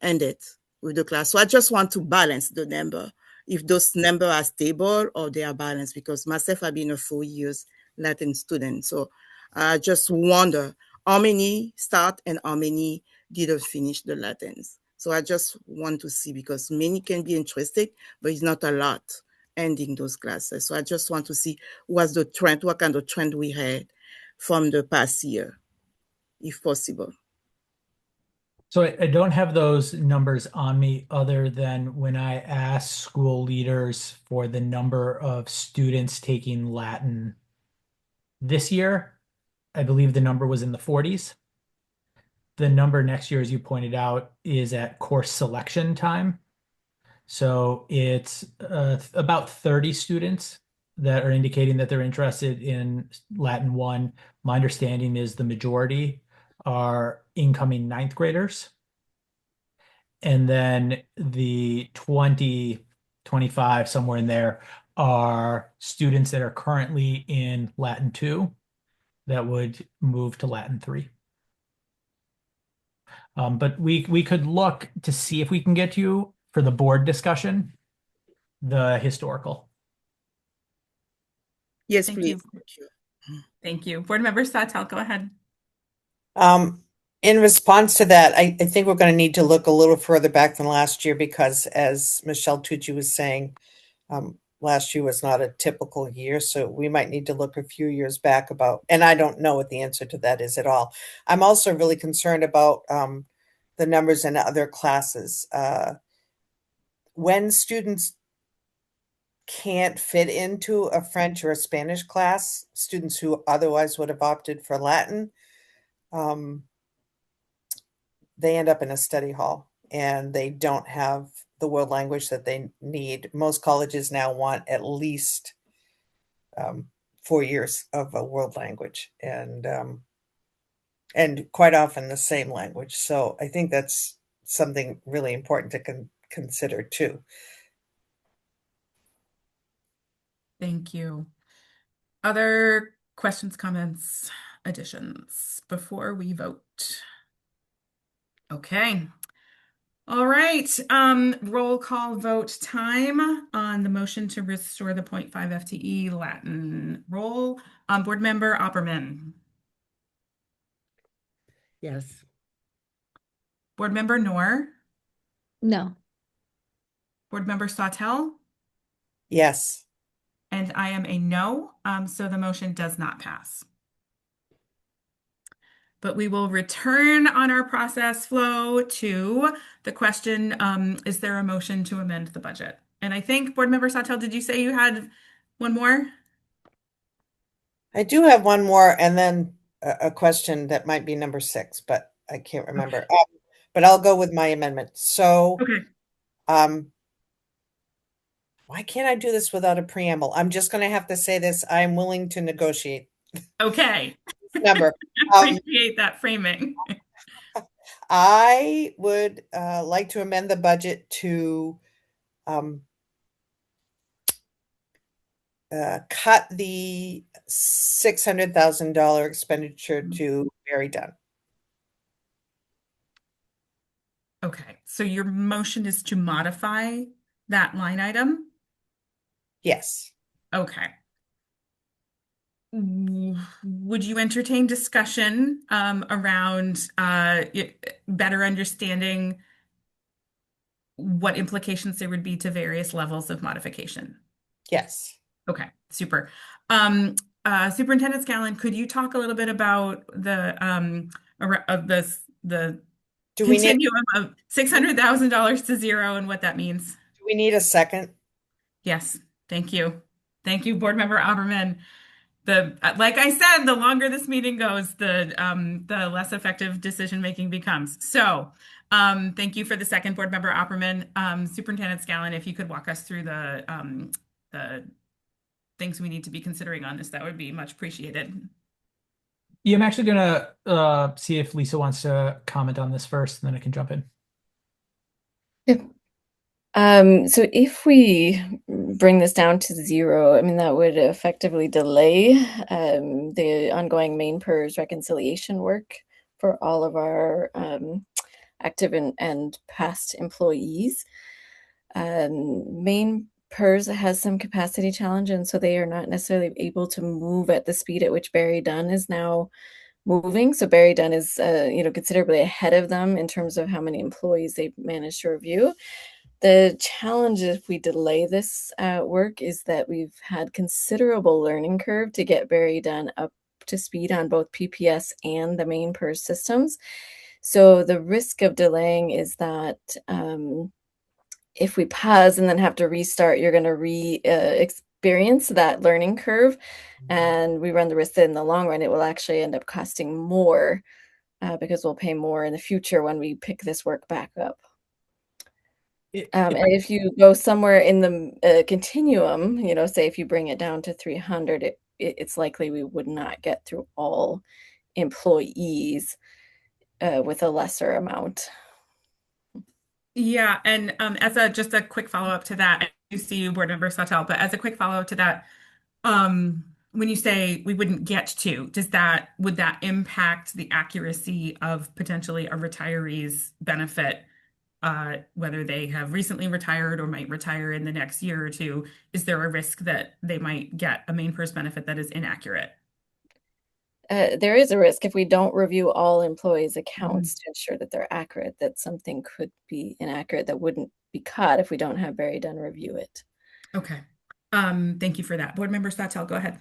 ended with the class? So I just want to balance the number, if those numbers are stable or they are balanced, because myself, I've been a 4 years Latin student. So I just wonder how many start and how many didn't finish the Latins. So I just want to see, because many can be interested, but it's not a lot ending those classes. So I just want to see what's the trend, what kind of trend we had from the past year, if possible. So I don't have those numbers on me other than when I asked school leaders for the number of students taking Latin this year. I believe the number was in the 40s. The number next year, as you pointed out, is at course selection time. So it's about 30 students that are indicating that they're interested in Latin 1. My understanding is the majority are incoming ninth graders. And then the 20, 25, somewhere in there, are students that are currently in Latin 2 that would move to Latin 3. But we could look to see if we can get you, for the board discussion, the historical. Yes, Thank please. you. Thank you. Board Member Sawtelle, go ahead. In response to that, I think we're going to need to look a little further back than last year, because as Michelle Tucci was saying, last year was not a typical year. So we might need to look a few years back about, and I don't know what the answer to that is at all. I'm also really concerned about the numbers in other classes. When students can't fit into a French or a Spanish class, students who otherwise would have opted for Latin, they end up in a study hall and they don't have the world language that they need. Most colleges now want at least 4 years of a world language, and quite often the same language. So I think that's something really important to consider too. Thank you. Other questions, comments, additions before we vote? Okay. All right. Roll call vote time on the motion to restore the 0.5 FTE Latin roll. Board Member Opperman. Yes. Board Member Noor. No. Board Member Sawtelle. Yes. And I am a no, so the motion does not pass. But we will return on our process flow to the question, is there a motion to amend the budget? And I think, Board Member Sawtelle, did you say you had one more? I do have one more, and then a question that might be number 6, but I can't remember. Okay. But I'll go with my amendment. So, okay. Why can't I do this without a preamble? I'm just going to have to say this. I'm willing to negotiate. Okay. Number. Appreciate that framing. I would like to amend the budget to cut the $600,000 expenditure to Very Done. Okay, so your motion is to modify that line item? Yes. Okay. Would you entertain discussion around better understanding what implications there would be to various levels of modification? Yes. Okay, super. Superintendent Scallon, could you talk a little bit about the continuum of $600,000 to zero and what that means? Do we need a second? Yes, thank you. Thank you, Board Member Opperman. Like I said, the longer this meeting goes, the less effective decision-making becomes. So thank you for the second, Board Member Opperman. Superintendent Scallon, if you could walk us through the things we need to be considering on this, that would be much appreciated. Yeah, I'm actually gonna see if Lisa wants to comment on this first, and then I can jump in. Yep. So if we bring this down to zero, I mean, that would effectively delay the ongoing main PERS reconciliation work for all of our active and past employees. Main PERS has some capacity challenge, and so they are not necessarily able to move at the speed at which Very Done is now moving. So Barry Dunn is, considerably ahead of them in terms of how many employees they've managed to review. The challenge if we delay this work is that we've had considerable learning curve to get Barry Dunn up to speed on both PPS and the main PERS systems. So the risk of delaying is that if we pause and then have to restart, you're going to experience that learning curve. And we run the risk that in the long run, it will actually end up costing more because we'll pay more in the future when we pick this work back up. And if you go somewhere in the continuum, say if you bring it down to 300, it's likely we would not get through all employees with a lesser amount. Yeah, and just a quick follow-up to that, I do see you, Board Member Sawtelle, but as a quick follow-up to that, when you say we wouldn't get to, would that impact the accuracy of potentially a retiree's benefit, whether they have recently retired or might retire in the next year or two? Is there a risk that they might get a main PERS benefit that is inaccurate? There is a risk if we don't review all employees' accounts to ensure that they're accurate, that something could be inaccurate that wouldn't be caught if we don't have Barry Dunn review it. Okay. Thank you for that. Board Member Sawtelle, go ahead.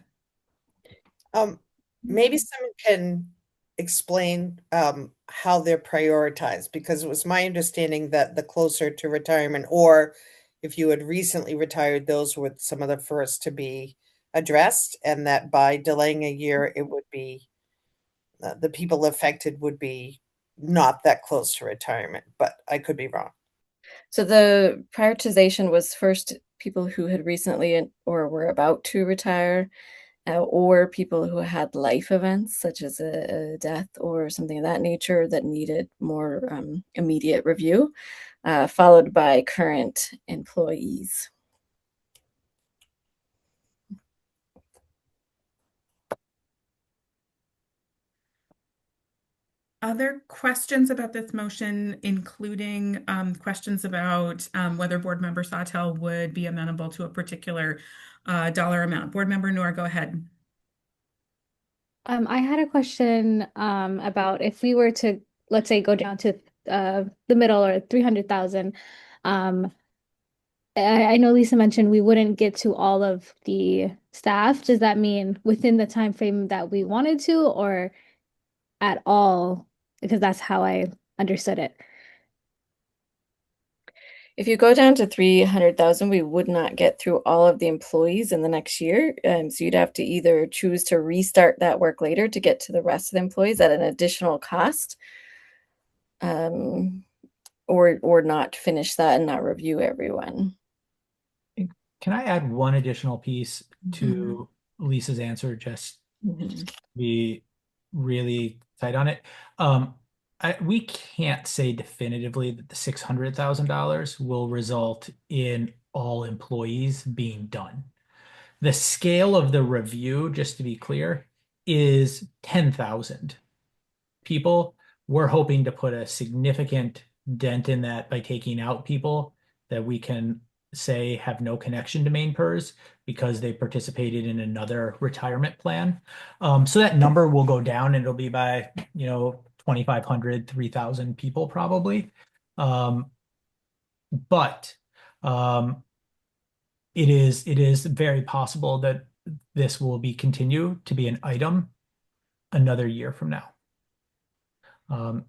Maybe someone can explain how they're prioritized, because it was my understanding that the closer to retirement, or if you had recently retired, those were some of the first to be addressed, and that by delaying a year, it would be the people affected would be not that close to retirement, but I could be wrong. So the prioritization was first people who had recently or were about to retire, or people who had life events such as a death or something of that nature that needed more immediate review, followed by current employees. Other questions about this motion, including questions about whether Board Member Sawtelle would be amenable to a particular dollar amount? Board Member Noor, go ahead. I had a question about if we were to, let's say, go down to the middle or 300,000. I know Lisa mentioned we wouldn't get to all of the staff. Does that mean within the time frame that we wanted to, or at all? Because that's how I understood it. If you go down to 300,000, we would not get through all of the employees in the next year. So you'd have to either choose to restart that work later to get to the rest of the employees at an additional cost, or not finish that and not review everyone. Can I add one additional piece to Lisa's answer, just to be really tight on it? We can't say definitively that the $600,000 will result in all employees being done. The scale of the review, just to be clear, is 10,000 people. We're hoping to put a significant dent in that by taking out people that we can say have no connection to main PERS because they participated in another retirement plan. So that number will go down, and it'll be by, 2,500, 3,000 people probably. But it is very possible that this will be continue to be an item another year from now. And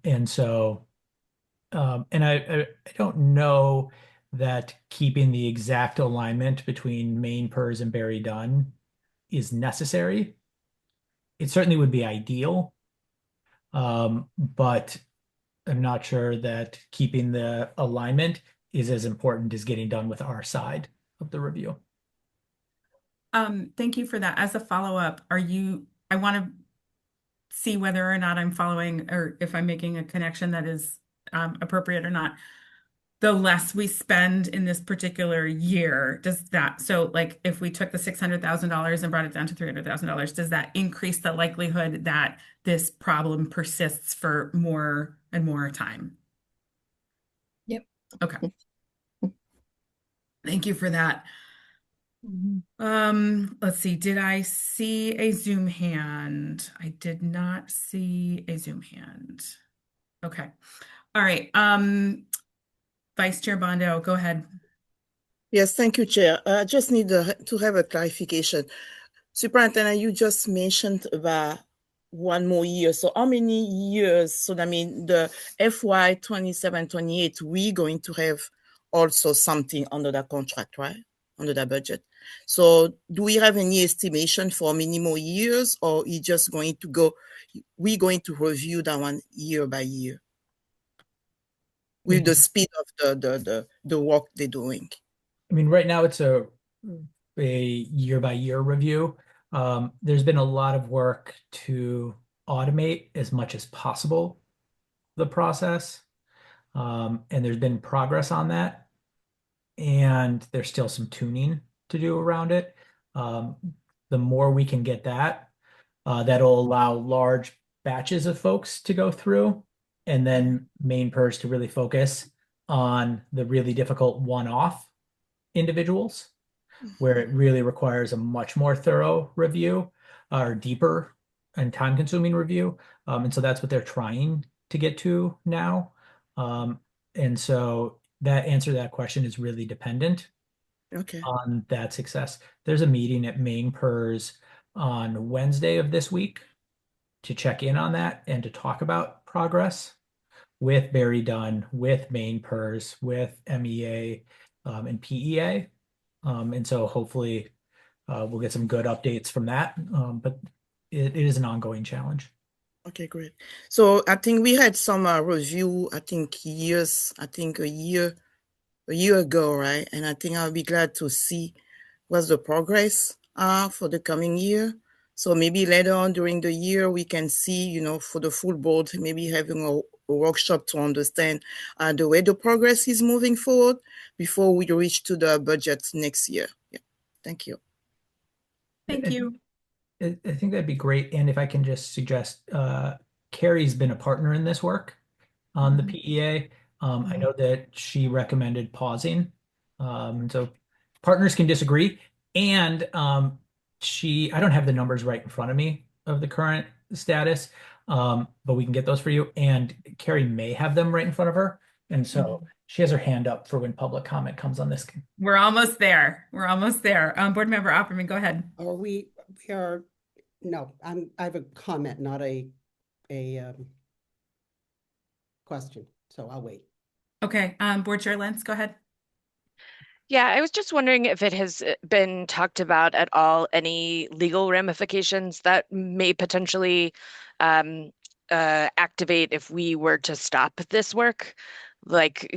I don't know that keeping the exact alignment between main PERS and Barry Dunn is necessary. It certainly would be ideal, but I'm not sure that keeping the alignment is as important as getting done with our side of the review. Thank you for that. As a follow-up, I want to see whether or not I'm following, or if I'm making a connection that is appropriate or not. The less we spend in this particular year, so like if we took the $600,000 and brought it down to $300,000, does that increase the likelihood that this problem persists for more and more time? Yep. Okay. Thank you for that. Let's see. Did I see a Zoom hand? I did not see a Zoom hand. Okay. All right. Vice Chair Bondo, go ahead. Yes, thank you, Chair. I just need to have a clarification. Superintendent, you just mentioned about one more year. So how many years? So I mean, the FY 27-28, we going to have also something under that contract, right? Under that budget. So do we have any estimation for many more years, or we just going to go, we going to review that one year by year with the speed of the work they're doing? I mean, right now it's a year by year review. There's been a lot of work to automate as much as possible the process. And there's been progress on that. And there's still some tuning to do around it. The more we can get that, that'll allow large batches of folks to go through, and then main PERS to really focus on the really difficult one-off individuals, where it really requires a much more thorough review or deeper and time-consuming review. And so that's what they're trying to get to now. And so that answer to that question is really dependent on that success. There's a meeting at main PERS on Wednesday of this week to check in on that and to talk about progress with Barry Dunn, with main PERS, with MEA, and PEA. And so hopefully we'll get some good updates from that. But it is an ongoing challenge. Okay, great. So I think we had some review, I think a year ago, right? And I think I'll be glad to see what's the progress for the coming year. So maybe later on during the year, we can see, for the full board, maybe having a workshop to understand the way the progress is moving forward before we reach to the budget next year. Yeah. Thank you. Thank you. I think that'd be great. And if I can just suggest, Carrie's been a partner in this work on the PEA. I know that she recommended pausing. So partners can disagree. And I don't have the numbers right in front of me of the current status, but we can get those for you. And Carrie may have them right in front of her. And so she has her hand up for when public comment comes on this. We're almost there. We're almost there. Board Member Opperman, go ahead. No, I have a comment, not a question. So I'll wait. Okay. Board Chair Lentz, go ahead. Yeah, I was just wondering if it has been talked about at all, any legal ramifications that may potentially activate if we were to stop this work. Like,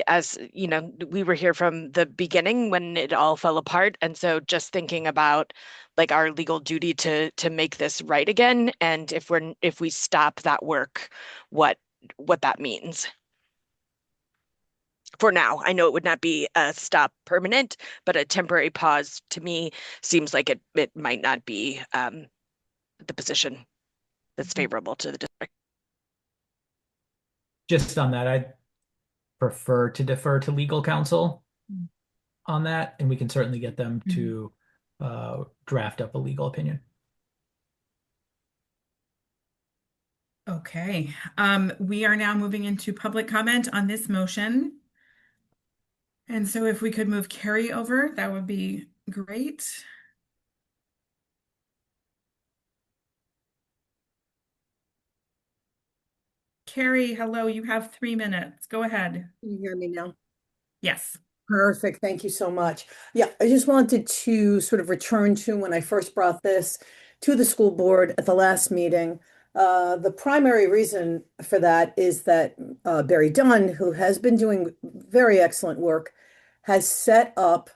as you know, we were here from the beginning when it all fell apart. And so just thinking about like our legal duty to make this right again. And if we stop that work, what that means. For now, I know it would not be a stop permanent, but a temporary pause to me seems like it might not be the position that's favorable to the district. Just on that, I'd prefer to defer to legal counsel on that, and we can certainly get them to draft up a legal opinion. Okay. We are now moving into public comment on this motion. And so if we could move Carrie over, that would be great. Carrie, hello, you have 3 minutes. Go ahead. Can you hear me now? Yes. Perfect. Thank you so much. Yeah, I just wanted to sort of return to when I first brought this to the school board at the last meeting. The primary reason for that is that Barry Dunn, who has been doing very excellent work, has set up,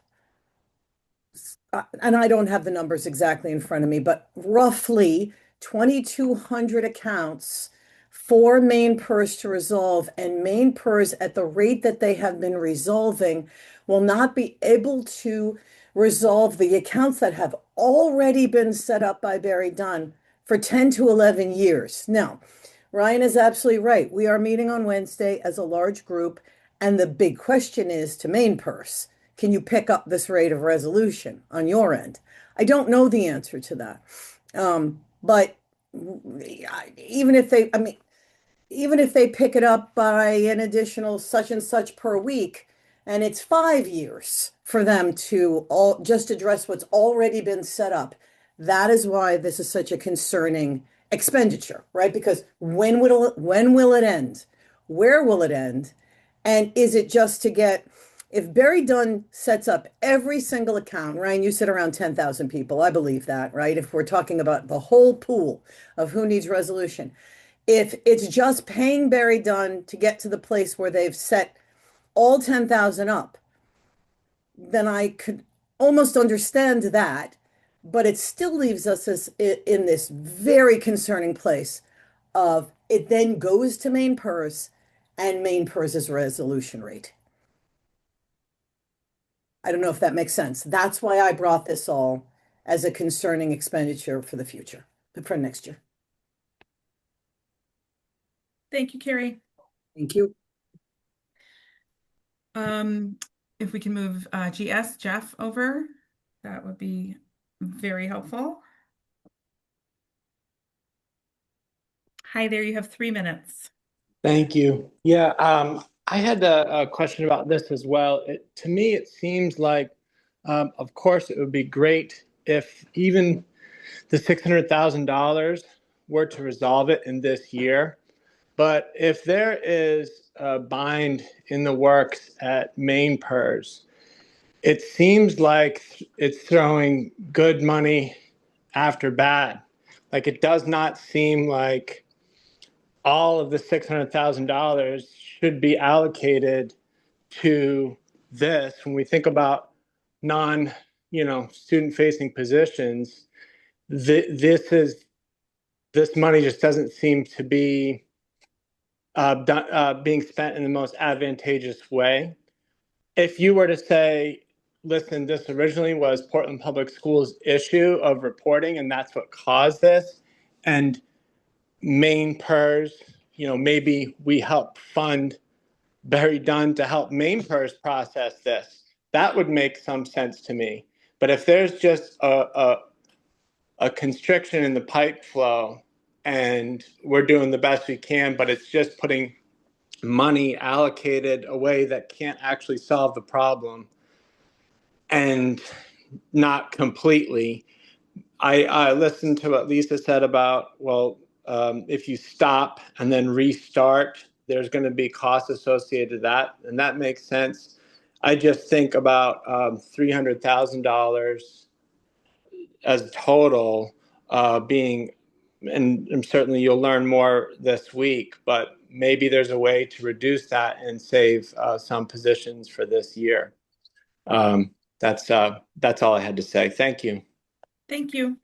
and I don't have the numbers exactly in front of me, but roughly 2,200 accounts for main PERS to resolve, and main PERS at the rate that they have been resolving will not be able to resolve the accounts that have already been set up by Barry Dunn for 10 to 11 years. Now, Ryan is absolutely right. We are meeting on Wednesday as a large group, and the big question is to main PERS. can you pick up this rate of resolution on your end? I don't know the answer to that. But even if they, I mean, even if they pick it up by an additional such and such per week, and it's 5 years for them to all just address what's already been set up, that is why this is such a concerning expenditure, right? Because when will it end? Where will it end? And is it just to get, if Barry Dunn sets up every single account, Ryan, you said around 10,000 people. I believe that, right? If we're talking about the whole pool of who needs resolution, if it's just paying Barry Dunn to get to the place where they've set all 10,000 up, then I could almost understand that, but it still leaves us in this very concerning place of it then goes to main purse and main purse's resolution rate. I don't know if that makes sense. That's why I brought this all as a concerning expenditure for the future, for next year. Thank you, Carrie. Thank you. If we can move GS, Jeff, over, that would be very helpful. Hi there, you have 3 minutes. Thank you. Yeah, I had a question about this as well. To me, it seems like, of course, it would be great if even the $600,000 were to resolve it in this year. But if there is a bind in the works at main PERS, it seems like it's throwing good money after bad. Like, it does not seem like all of the $600,000 should be allocated to this. When we think about student-facing positions, this money just doesn't seem to be being spent in the most advantageous way. If you were to say, listen, this originally was Portland Public Schools' issue of reporting, and that's what caused this, and main PERS, maybe we help fund Barry Dunn to help main PERS process this. That would make some sense to me. But if there's just a constriction in the pipe flow and we're doing the best we can, but it's just putting money allocated away that can't actually solve the problem and not completely. I listened to what Lisa said about, if you stop and then restart, there's going to be costs associated with that, and that makes sense. I just think about $300,000 as total being, and certainly you'll learn more this week, but maybe there's a way to reduce that and save some positions for this year. That's all I had to say. Thank you. Thank you.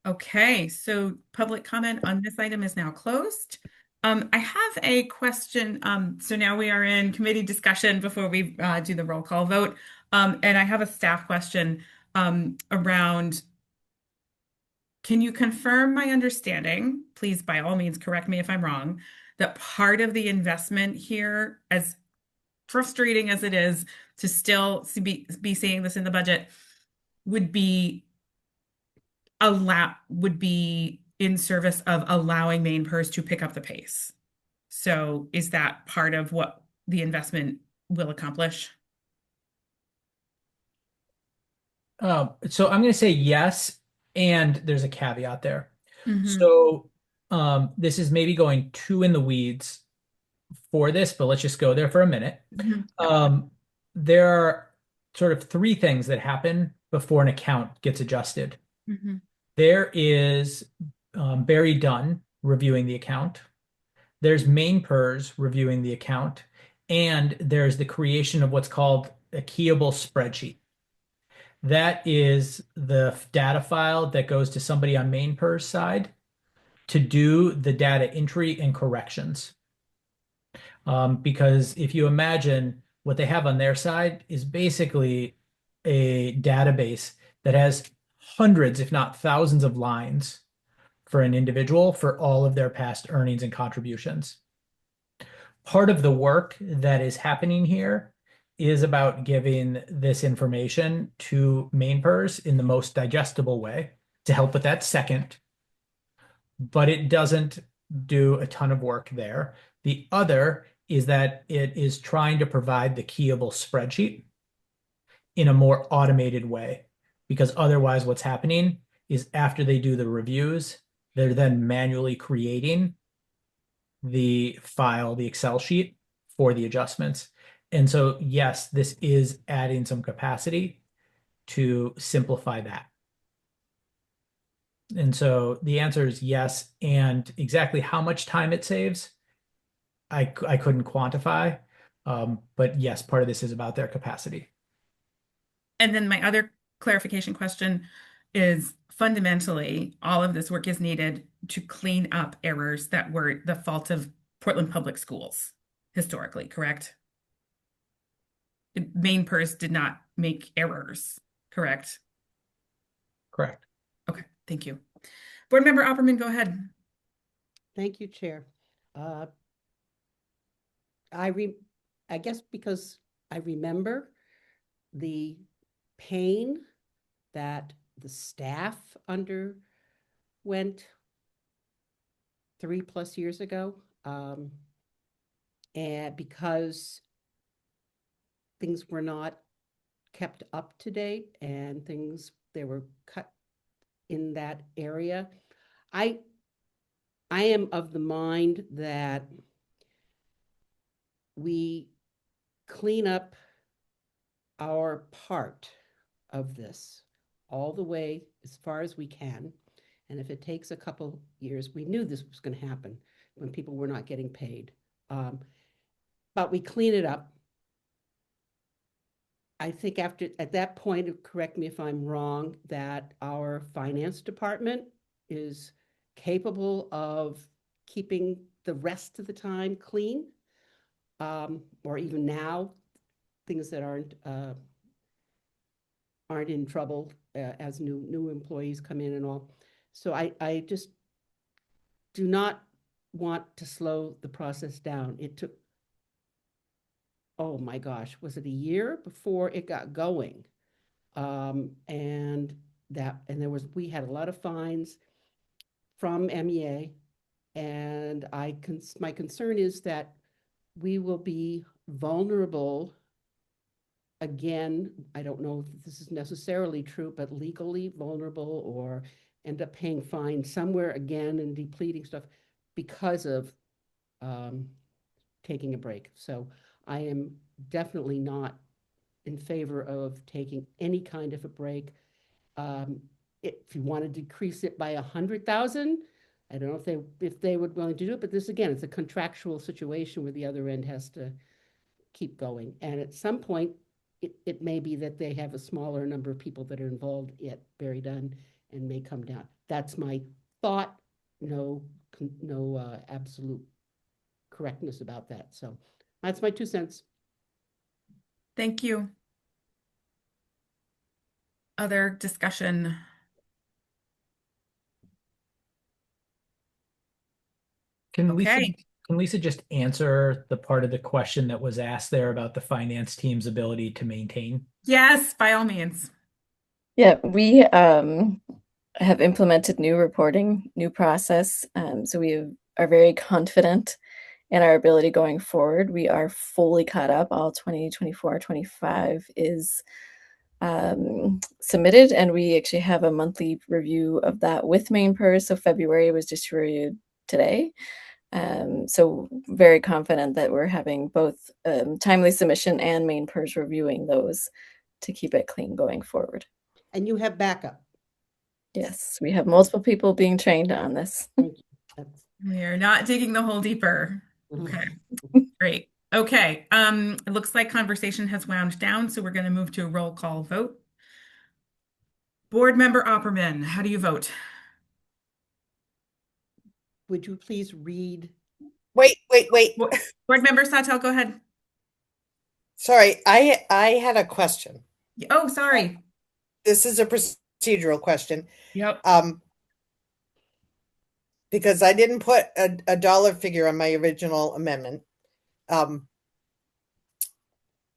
Okay, so public comment on this item is now closed. I have a question. So now we are in committee discussion before we do the roll call vote. And I have a staff question around, can you confirm my understanding, please by all means correct me if I'm wrong, that part of the investment here, as frustrating as it is to still be seeing this in the budget, would be in service of allowing main PERS to pick up the pace. So is that part of what the investment will accomplish? So I'm going to say yes, and there's a caveat there. Mm-hmm. So this is maybe going too in the weeds for this, but let's just go there for a minute. Mm-hmm. There are sort of three things that happen before an account gets adjusted. Mm-hmm. There is Barry Dunn reviewing the account. There's main PERS reviewing the account. And there's the creation of what's called a keyable spreadsheet. That is the data file that goes to somebody on main PERS side to do the data entry and corrections. Because if you imagine what they have on their side is basically a database that has hundreds, if not thousands of lines for an individual for all of their past earnings and contributions. Part of the work that is happening here is about giving this information to main pers in the most digestible way to help with that second, but it doesn't do a ton of work there. The other is that it is trying to provide the keyable spreadsheet in a more automated way, because otherwise what's happening is after they do the reviews, they're then manually creating the file, the Excel sheet for the adjustments. And so, yes, this is adding some capacity to simplify that. And so the answer is yes. And exactly how much time it saves, I couldn't quantify. But yes, part of this is about their capacity. And then my other clarification question is fundamentally, all of this work is needed to clean up errors that were the fault of Portland Public Schools historically, correct? Main pers did not make errors, correct? Correct. Okay, thank you. Board Member Opperman, go ahead. Thank you, Chair. I guess because I remember the pain that the staff underwent 3+ years ago, and because things were not kept up to date and they were cut in that area. I am of the mind that we clean up our part of this all the way as far as we can. And if it takes a couple years, we knew this was going to happen when people were not getting paid. But we clean it up. I think at that point, correct me if I'm wrong, that our finance department is capable of keeping the rest of the time clean, or even now, things that aren't in trouble as new employees come in and all. So I just do not want to slow the process down. It took, oh my gosh, was it a year before it got going? And we had a lot of fines from MEA, and my concern is that we will be vulnerable again. I don't know if this is necessarily true, but legally vulnerable, or end up paying fines somewhere again and depleting stuff because of taking a break. So I am definitely not in favor of taking any kind of a break. If you want to decrease it by 100,000, I don't know if they would willing to do it, but this again, it's a contractual situation where the other end has to keep going. And at some point, it may be that they have a smaller number of people that are involved yet buried on and may come down. That's my thought. No absolute correctness about that. So that's my 2 cents. Thank you. Other discussion? Can Okay. Lisa just answer the part of the question that was asked there about the finance team's ability to maintain? Yes, by all means. Yeah, we have implemented new reporting, new process. So we are very confident in our ability going forward. We are fully caught up. All 2024, 25 is submitted, and we actually have a monthly review of that with main pers. So February was just reviewed today. So very confident that we're having both timely submission and main pers reviewing those to keep it clean going forward. And you have backup. Yes, we have multiple people being trained on this. We are not digging the hole deeper. Okay, great. Okay, it looks like conversation has wound down, so we're going to move to a roll call vote. Board Member Opperman, how do you vote? Would you please read? Wait. Board Member Sawtelle, go ahead. Sorry, I had a question. Oh, sorry. This is a procedural question. Yep. Because I didn't put a dollar figure on my original amendment.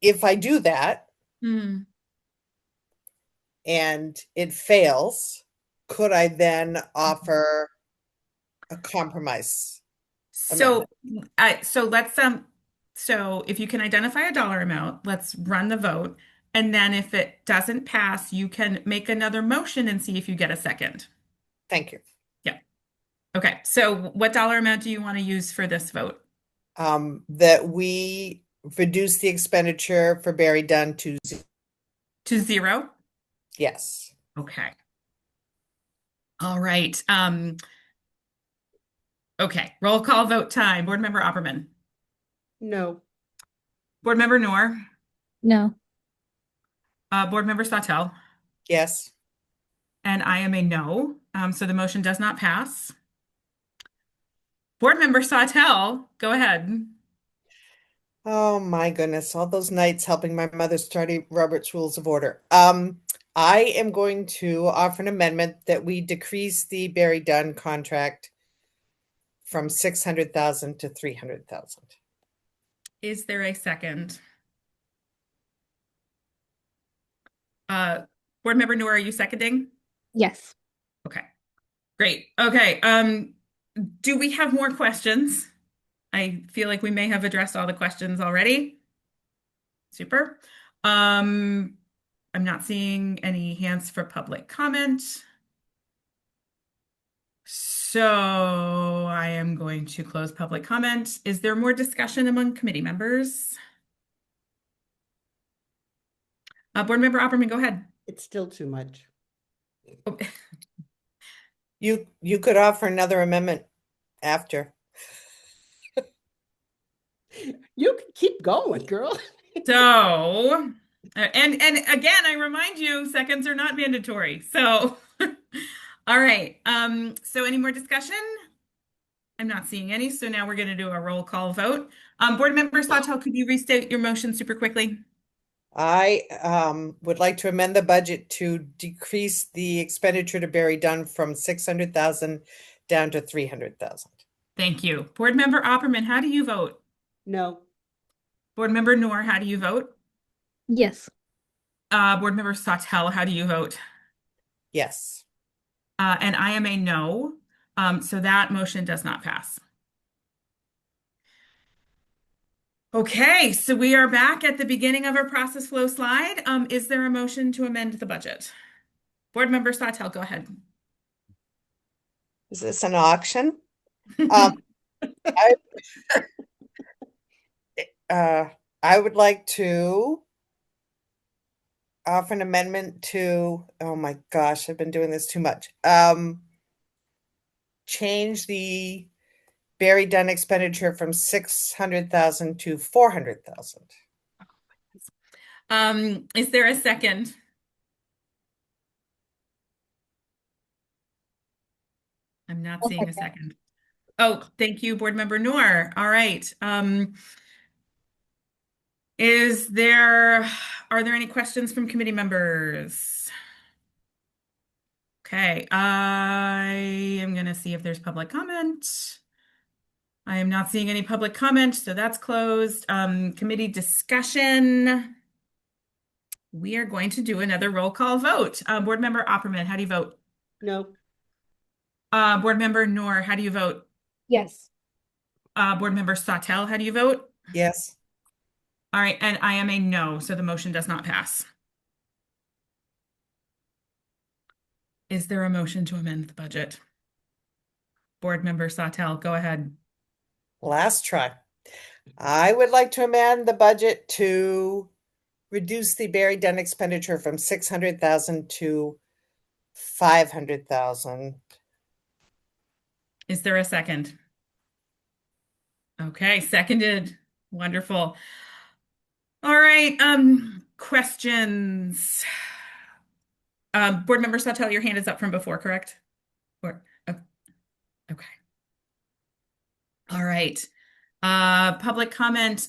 if I do that Hmm. and it fails, could I then offer a compromise So, amendment? so if you can identify a dollar amount, let's run the vote. And then if it doesn't pass, you can make another motion and see if you get a second. Thank you. Yeah. Okay. So what dollar amount do you want to use for this vote? That we reduce the expenditure for Barry Dunn to zero? Yes. Okay. All right. Okay. Roll call vote time. Board Member Opperman. No. Board Member Noor. No. Board Member Sawtelle. Yes. And I am a no. So the motion does not pass. Board Member Sawtelle, go ahead. Oh my goodness, all those nights helping my mother study Robert's Rules of Order. I am going to offer an amendment that we decrease the Barry Dunn contract from 600,000 to 300,000. Is there a second? Board Member Noor, are you seconding? Yes. Okay, great. Okay, do we have more questions? I feel like we may have addressed all the questions already. Super. I'm not seeing any hands for public comment. So I am going to close public comment. Is there more discussion among committee members? Board Member Opperman, go ahead. It's still too much. Oh. You could offer another amendment after. You can keep going, girl. So, and again, I remind you, seconds are not mandatory. So, all right. So any more discussion? I'm not seeing any. So now we're going to do a roll call vote. Board Member Sawtelle, could you restate your motion super quickly? I would like to amend the budget to decrease the expenditure to Barry Dunn from 600,000 down to 300,000. Thank you. Board Member Opperman, how do you vote? No. Board Member Noor, how do you vote? Yes. Board Member Sawtelle, how do you vote? Yes. And I am a no. So that motion does not pass. Okay, so we are back at the beginning of our process flow slide. Is there a motion to amend the budget? Board Member Sawtelle, go ahead. Is this an auction? I would like to offer an amendment to, oh my gosh, I've been doing this too much. Change the Barry Dunn expenditure from 600,000 to 400,000. Is there a second? I'm not seeing a second. Oh, thank you, Board Member Noor. All right. Are there any questions from committee members? Okay, I am going to see if there's public comment. I am not seeing any public comment, so that's closed. Committee discussion. We are going to do another roll call vote. Board Member Opperman, how do you vote? No. Board Member Noor, how do you vote? Yes. Board Member Sawtelle, how do you vote? Yes. All right, and I am a no, so the motion does not pass. Is there a motion to amend the budget? Board Member Sawtelle, go ahead. Last try. I would like to amend the budget to reduce the Barry Dunn expenditure from 600,000 to 500,000. Is there a second? Okay, seconded. Wonderful. All right, questions. Board Member Sawtelle, your hand is up from before, correct? Or, okay. All right. Public comment.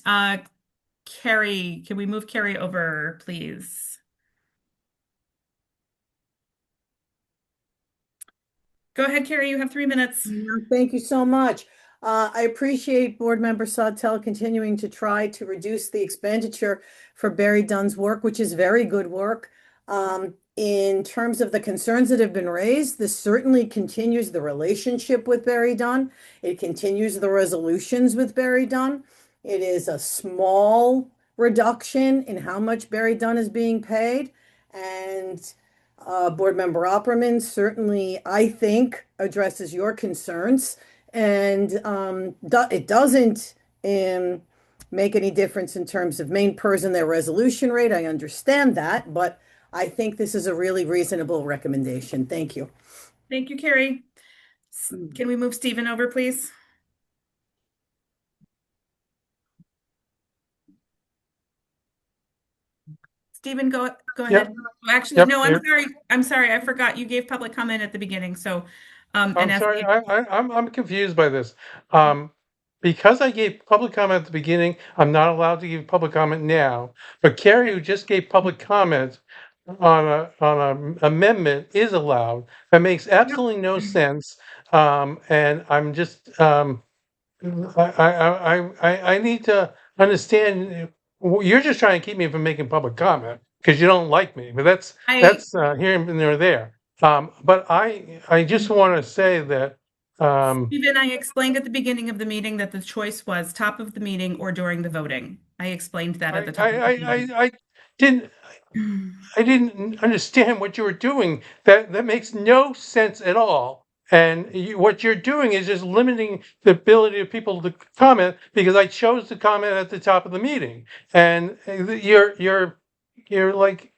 Carrie, can we move Carrie over, please? Go ahead, Carrie, you have 3 minutes. Thank you so much. I appreciate Board Member Sawtelle continuing to try to reduce the expenditure for Barry Dunn's work, which is very good work. In terms of the concerns that have been raised, this certainly continues the relationship with Barry Dunn. It continues the resolutions with Barry Dunn. It is a small reduction in how much Barry Dunn is being paid. And Board Member Opperman certainly, I think, addresses your concerns. And it doesn't make any difference in terms of main PERS and their resolution rate. I understand that, but I think this is a really reasonable recommendation. Thank you. Thank you, Carrie. Can we move Stephen over, please? Stephen, go ahead. Yep. Actually, Yep, no, here. I'm sorry. I forgot you gave public comment at the beginning. So, I'm and as sorry, I'm confused by this. Because I gave public comment at the beginning, I'm not allowed to give public comment now. But Carrie, who just gave public comment on an amendment, is allowed. That makes absolutely no sense. And I'm just I need to understand. You're just trying to keep me from making public comment because you don't like me. But that's here and there. But I just want to say that. Stephen, I explained at the beginning of the meeting that the choice was top of the meeting or during the voting. I explained that at the top of the meeting. I didn't understand what you were doing. That makes no sense at all. And what you're doing is just limiting the ability of people to comment because I chose to comment at the top of the meeting. And you're like,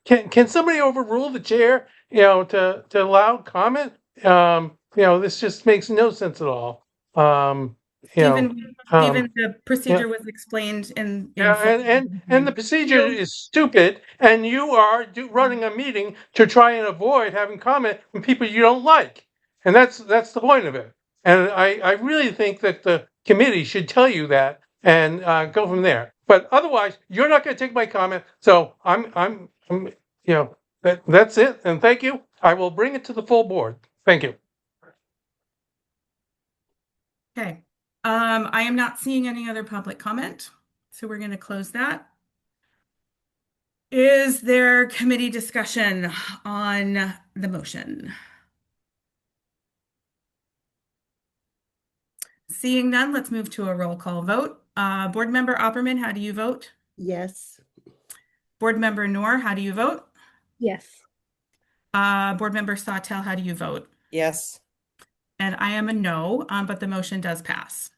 can somebody overrule the chair? To allow comment. This just makes no sense at all. Stephen, the procedure was explained in and the procedure is stupid, and you are running a meeting to try and avoid having comment from people you don't like, and that's the point of it. And I really think that the committee should tell you that and go from there. But otherwise, you're not going to take my comment, so I'm that's it. And thank you. I will bring it to the full board. Thank you. Okay. I am not seeing any other public comment, so we're going to close that. Is there committee discussion on the motion? Seeing none, let's move to a roll call vote. Board Member Opperman, how do you vote? Yes. Board Member Noor, how do you vote? Yes. Board Member Sawtelle, how do you vote? Yes. And I am a no, but the motion does pass.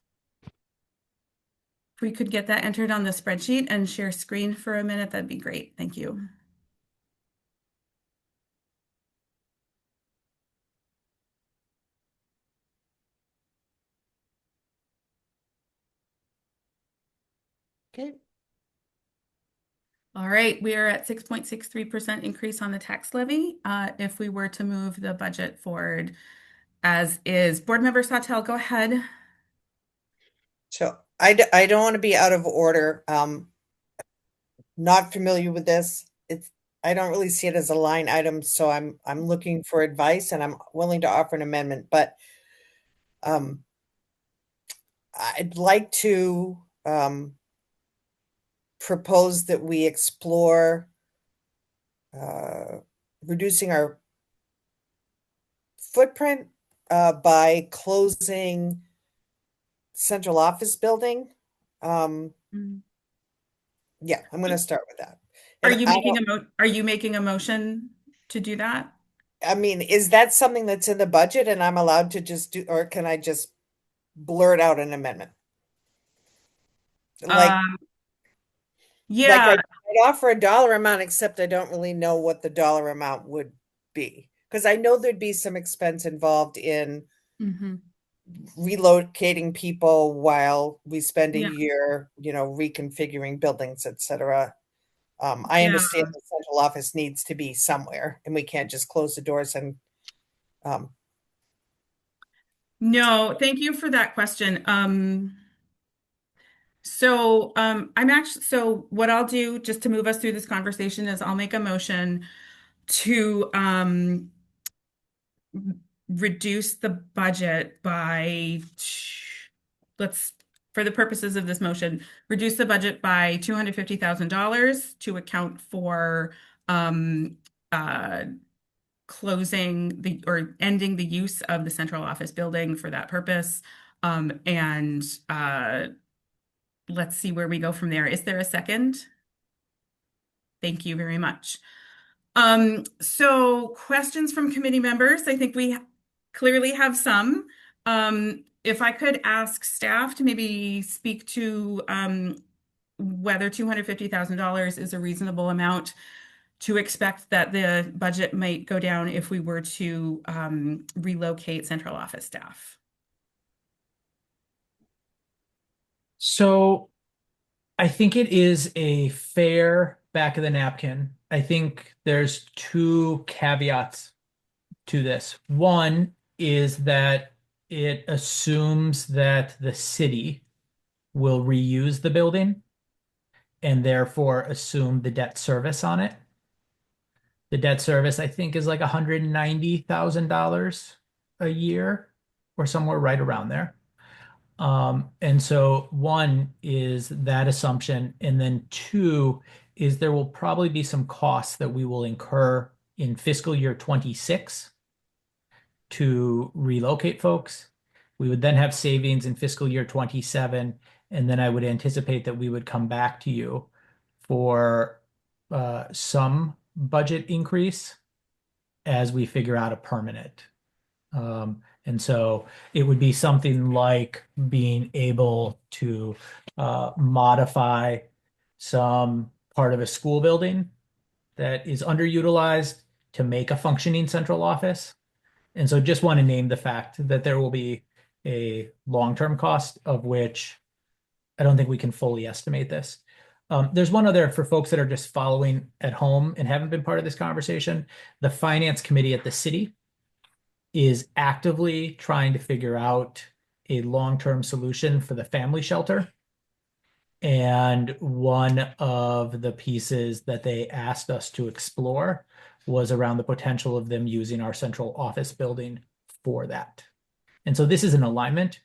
If we could get that entered on the spreadsheet and share screen for a minute, that'd be great. Thank you. Okay. All right, we are at 6.63% increase on the tax levy. If we were to move the budget forward as is. Board Member Sawtelle, go ahead. So I don't want to be out of order. Not familiar with this. I don't really see it as a line item, so I'm looking for advice and I'm willing to offer an amendment, but I'd like to propose that we explore reducing our footprint by closing central office building. Yeah, I'm going to start with that. Are you making a motion to do that? I mean, is that something that's in the budget and I'm allowed to just do, or can I just blurt out an amendment? Like, yeah, I'd offer a dollar amount, except I don't really know what the dollar amount would be. Because I know there'd be some expense involved in relocating people while we spend a year, reconfiguring buildings, etc. I understand the central office needs to be somewhere, and we can't just close the doors and. No, thank you for that question. So what I'll do just to move us through this conversation is I'll make a motion to reduce the budget by, for the purposes of this motion, reduce the budget by $250,000 to account for closing or ending the use of the central office building for that purpose. And let's see where we go from there. Is there a second? Thank you very much. So questions from committee members. I think we clearly have some. If I could ask staff to maybe speak to whether $250,000 is a reasonable amount to expect that the budget might go down if we were to relocate central office staff. So I think it is a fair back of the napkin. I think there's two caveats to this. One is that it assumes that the city will reuse the building and therefore assume the debt service on it. The debt service, I think, is like $190,000 a year or somewhere right around there. And so one is that assumption. And then two is there will probably be some costs that we will incur in fiscal year 26 to relocate folks. We would then have savings in fiscal year 27. And then I would anticipate that we would come back to you for some budget increase as we figure out a permanent. And so it would be something like being able to modify some part of a school building that is underutilized to make a functioning central office. And so just want to name the fact that there will be a long-term cost of which I don't think we can fully estimate this. There's one other for folks that are just following at home and haven't been part of this conversation. The finance committee at the city is actively trying to figure out a long-term solution for the family shelter. And one of the pieces that they asked us to explore was around the potential of them using our central office building for that. And so this is an alignment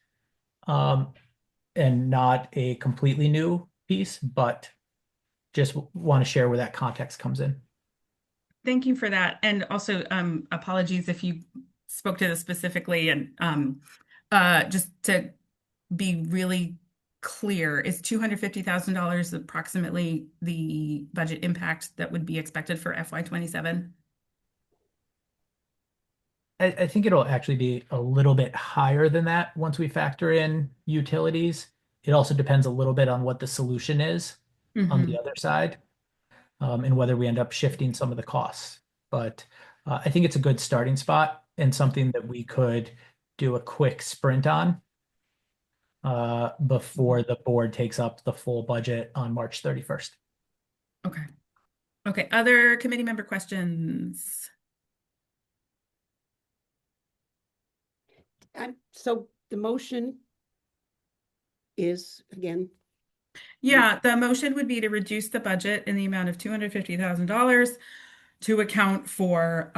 and not a completely new piece, but just want to share where that context comes in. Thank you for that. And also apologies if you spoke to this specifically, and just to be really clear, is $250,000 approximately the budget impact that would be expected for FY27? I think it'll actually be a little bit higher than that once we factor in utilities. It also depends a little bit on what the solution is on the other side, and whether we end up shifting some of the costs. But I think it's a good starting spot and something that we could do a quick sprint on before the board takes up the full budget on March 31st. Okay. Okay. Other committee member questions? So the motion is, again, yeah, the motion would be to reduce the budget in the amount of $250,000 to account for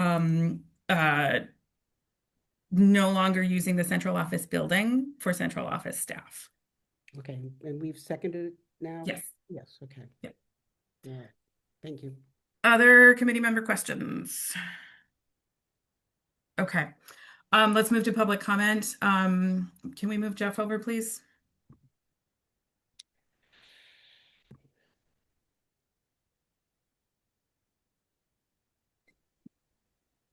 no longer using the central office building for central office staff. Okay, and we've seconded it now? Yes. Yes, okay. Yeah. All right, thank you. Other committee member questions? Okay. Let's move to public comment. Can we move Jeff over, please?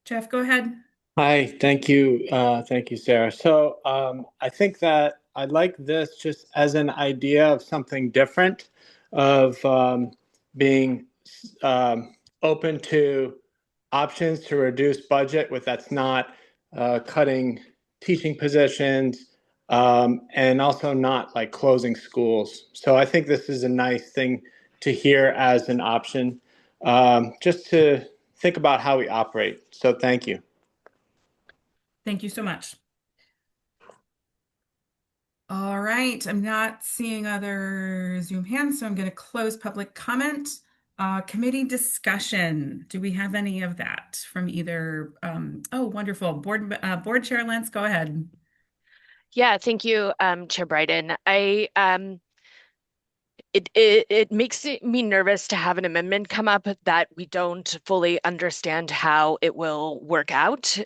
Jeff, go ahead. Hi, thank you. Thank you, Sarah. So I think that I like this just as an idea of something different, of being open to options to reduce budget with that's not cutting teaching positions, and also not like closing schools. So I think this is a nice thing to hear as an option, just to think about how we operate. So thank you. Thank you so much. All right, I'm not seeing other Zoom hands, so I'm going to close public comment. Committee discussion. Do we have any of that from either? Oh, wonderful. Board Chair Lentz, go ahead. Yeah, thank you, Chair Bryden. It makes me nervous to have an amendment come up that we don't fully understand how it will work out.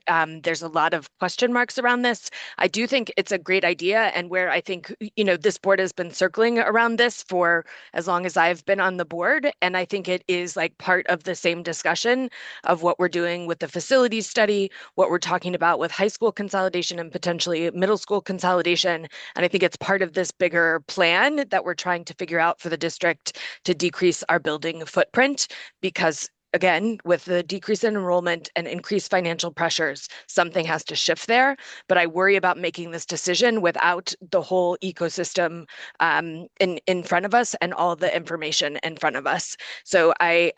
There's a lot of question marks around this. I do think it's a great idea, and where I think, this board has been circling around this for as long as I've been on the board. And I think it is like part of the same discussion of what we're doing with the facilities study, what we're talking about with high school consolidation and potentially middle school consolidation. And I think it's part of this bigger plan that we're trying to figure out for the district to decrease our building footprint, because again, with the decrease in enrollment and increased financial pressures, something has to shift there. But I worry about making this decision without the whole ecosystem in front of us and all the information in front of us. So I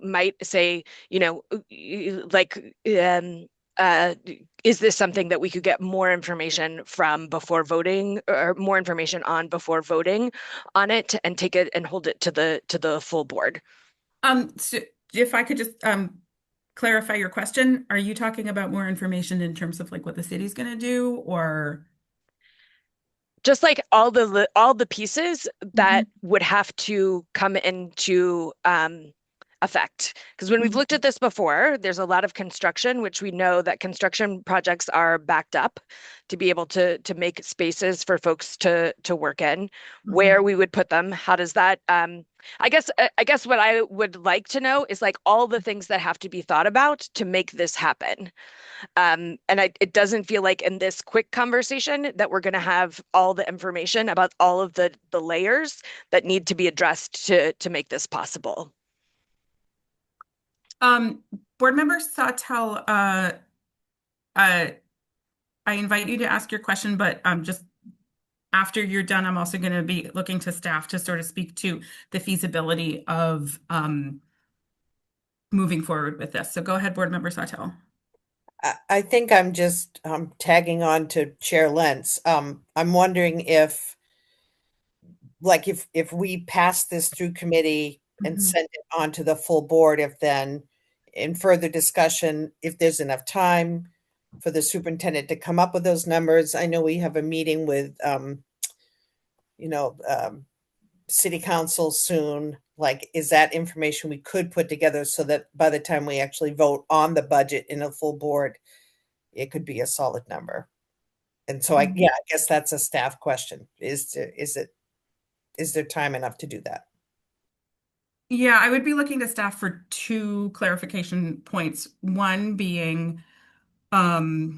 might say, is this something that we could get more information from before voting, or more information on before voting on it, and take it and hold it to the full board? So if I could just clarify your question, are you talking about more information in terms of like what the city's going to do, or just like all the pieces that would have to come into effect? Because when we've looked at this before, there's a lot of construction, which we know that construction projects are backed up to be able to make spaces for folks to work in. Where we would put them, how does that I guess what I would like to know is like all the things that have to be thought about to make this happen. And it doesn't feel like in this quick conversation that we're going to have all the information about all of the layers that need to be addressed to make this possible. Board Member Sawtelle, I invite you to ask your question, but just after you're done, I'm also going to be looking to staff to sort of speak to the feasibility of moving forward with this. So go ahead, Board Member Sawtelle. I think I'm just tagging on to Chair Lentz. I'm wondering if we pass this through committee and send it on to the full board, if then in further discussion, if there's enough time for the superintendent to come up with those numbers. I know we have a meeting with, city council soon. Like, is that information we could put together so that by the time we actually vote on the budget in a full board, it could be a solid number? And so I guess that's a staff question. Is there time enough to do that? Yeah, I would be looking to staff for two clarification points. One being to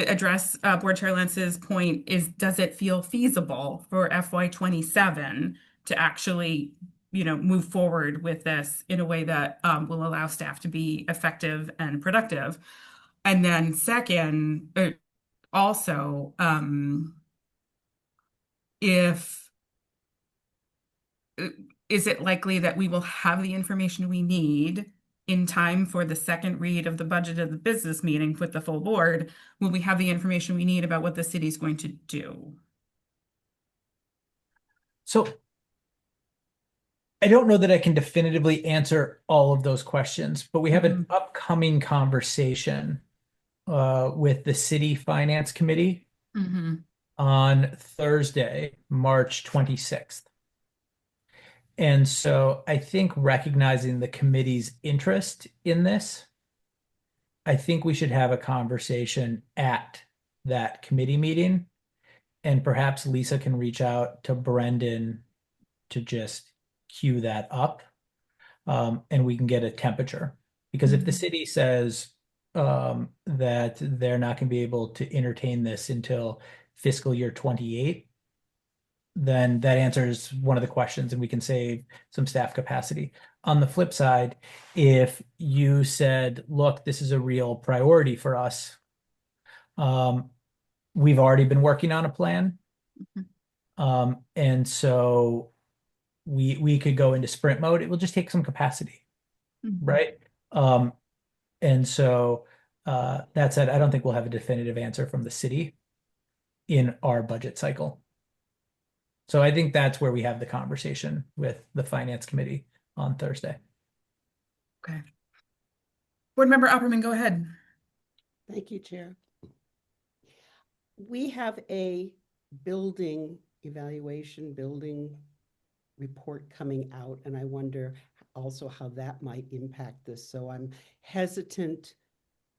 address Board Chair Lentz's point is, does it feel feasible for FY27 to actually, move forward with this in a way that will allow staff to be effective and productive? And then second, also, is it likely that we will have the information we need in time for the second read of the budget of the business meeting with the full board? Will we have the information we need about what the city's going to do? So I don't know that I can definitively answer all of those questions, but we have an upcoming conversation with the City Finance Committee on Thursday, March 26th. And so I think recognizing the committee's interest in this, I think we should have a conversation at that committee meeting, and perhaps Lisa can reach out to Brendan to just cue that up, and we can get a temperature. Because if the city says that they're not going to be able to entertain this until fiscal year 28, then that answers one of the questions and we can save some staff capacity. On the flip side, if you said, look, this is a real priority for us, we've already been working on a plan. And so we could go into sprint mode. It will just take some capacity, right? And so that said, I don't think we'll have a definitive answer from the city in our budget cycle. So I think that's where we have the conversation with the finance committee on Thursday. Okay. Board Member Opperman, go ahead. Thank you, Chair. We have a building evaluation, building report coming out, and I wonder also how that might impact this. So I'm hesitant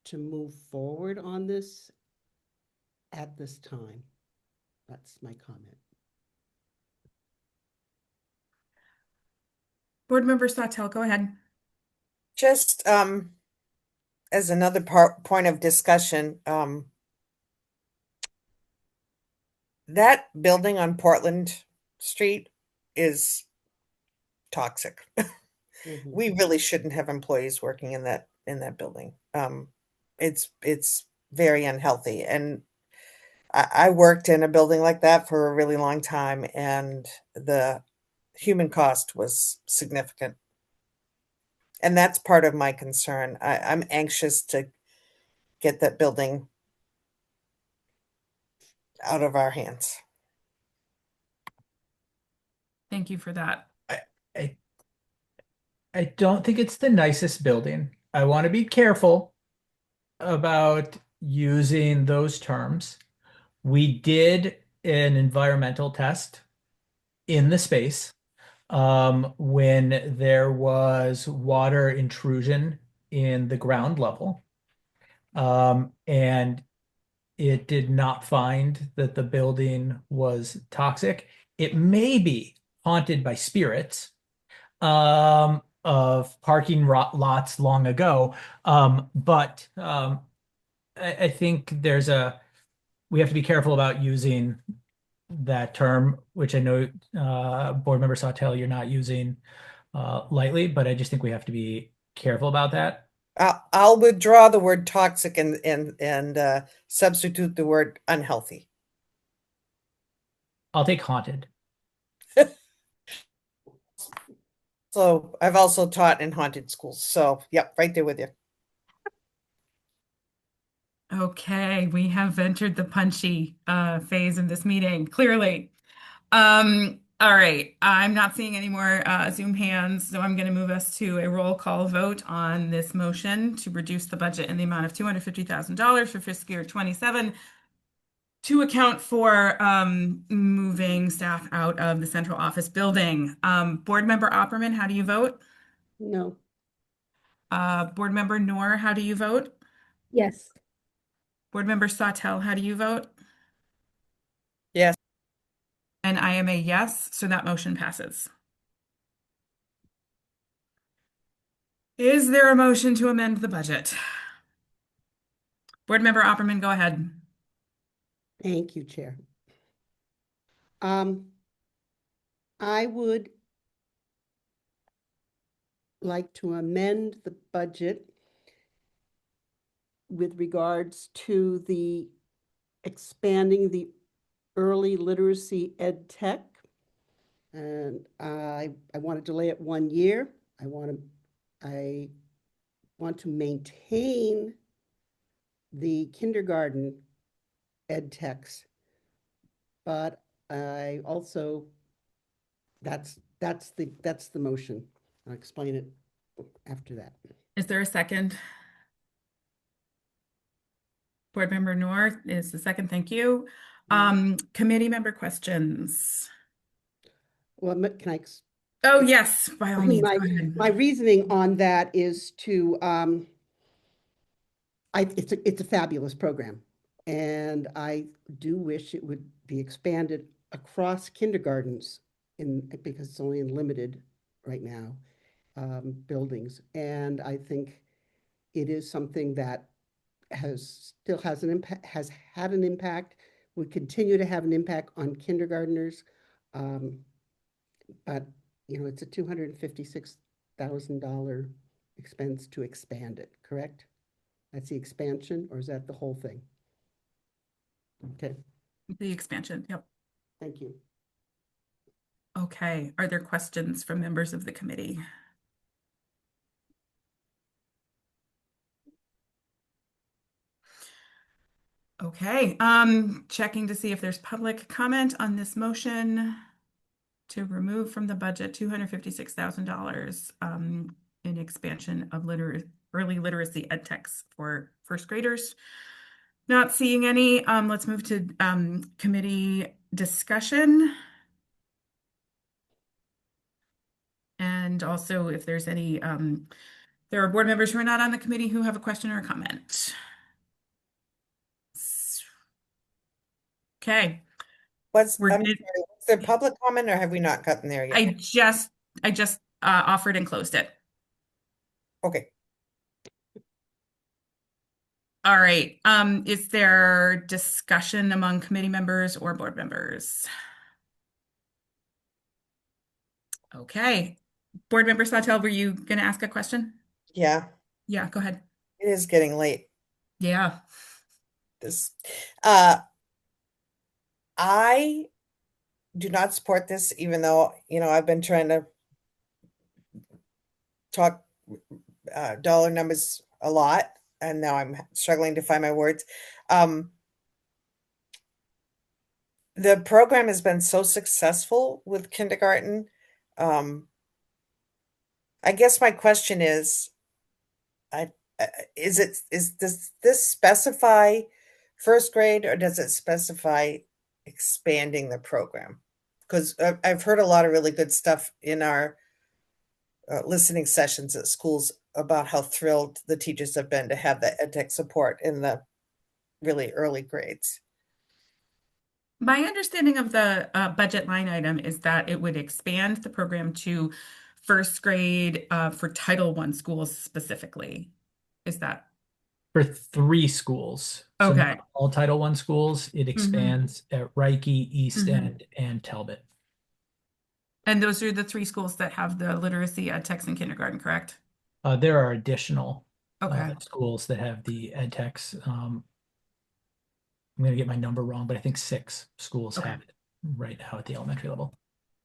to move forward on this at this time. That's my comment. Board Member Sawtelle, go ahead. Just as another point of discussion, that building on Portland Street is toxic. We really shouldn't have employees working in that building. It's very unhealthy, and I worked in a building like that for a really long time, and the human cost was significant. And that's part of my concern. I'm anxious to get that building out of our hands. Thank you for that. I don't think it's the nicest building. I want to be careful about using those terms. We did an environmental test in the space when there was water intrusion in the ground level. And it did not find that the building was toxic. It may be haunted by spirits of parking lots long ago. But I think we have to be careful about using that term, which I know Board Member Sawtelle, you're not using lightly, but I just think we have to be careful about that. I'll withdraw the word toxic and substitute the word unhealthy. I'll take haunted. So I've also taught in haunted schools. So yep, right there with you. Okay, we have entered the punchy phase of this meeting, clearly. All right, I'm not seeing any more Zoom hands, so I'm going to move us to a roll call vote on this motion to reduce the budget in the amount of $250,000 for fiscal year 27 to account for moving staff out of the central office building. Board Member Opperman, how do you vote? No. Board Member Noor, how do you vote? Yes. Board Member Sawtelle, how do you vote? Yes. And I am a yes, so that motion passes. Is there a motion to amend the budget? Board Member Opperman, go ahead. Thank you, Chair. I would like to amend the budget with regards to the expanding the early literacy ed tech. And I want to delay it 1 year. I want to maintain the kindergarten ed techs, but I also that's the motion. I'll explain it after that. Is there a second? Board Member Noor is the second. Thank you. Committee member questions. Well, can I? Oh, yes, by all means. My reasoning on that is to it's a fabulous program, and I do wish it would be expanded across kindergartens because it's only in limited right now buildings, and I think it is something that has had an impact, would continue to have an impact on kindergartners, but it's a $256,000 expense to expand it, correct? That's the expansion, or is that the whole thing? Okay. The expansion, yep. Thank you. Okay, are there questions from members of the committee? Okay, checking to see if there's public comment on this motion. to remove from the budget $256,000 in expansion of early literacy ed techs for first graders. Not seeing any. Let's move to committee discussion. And also if there's any, there are board members who are not on the committee who have a question or a comment. Okay. Was there public comment or have we not gotten there yet? I just offered and closed it. Okay. All right. Is there discussion among committee members or board members? Okay. Board Member Sawtelle, were you going to ask a question? Yeah. Yeah, go ahead. It is getting late. Yeah. I do not support this, even though, I've been trying to talk dollar numbers a lot, and now I'm struggling to find my words. The program has been so successful with kindergarten. I guess my question is, does this specify first grade or does it specify expanding the program? Because I've heard a lot of really good stuff in our listening sessions at schools about how thrilled the teachers have been to have the EdTech support in the really early grades. My understanding of the budget line item is that it would expand the program to first grade for Title I schools specifically. Is that? For 3 schools. So Okay. not all Title I schools. It expands at Reike, East End, and Talbot. And those are the 3 schools that have the literacy ed techs in kindergarten, correct? There are additional Okay. schools that have the ed techs. I'm going to get my number wrong, but I think 6 schools have it right now at the elementary level.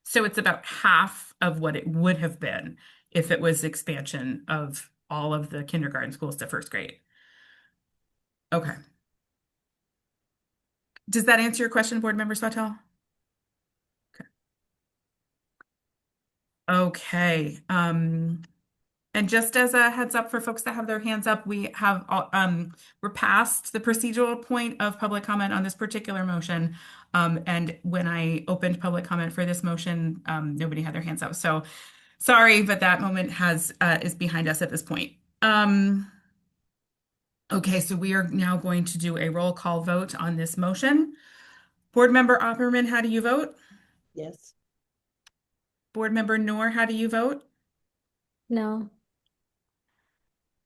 So it's about half of what it would have been if it was expansion of all of the kindergarten schools to first grade. Okay. Does that answer your question, Board Member Sawtelle? Okay. And just as a heads up for folks that have their hands up, we're past the procedural point of public comment on this particular motion. And when I opened public comment for this motion, nobody had their hands up. So sorry, but that moment is behind us at this point. Okay, so we are now going to do a roll call vote on this motion. Board Member Opperman, how do you vote? Yes. Board Member Noor, how do you vote? No.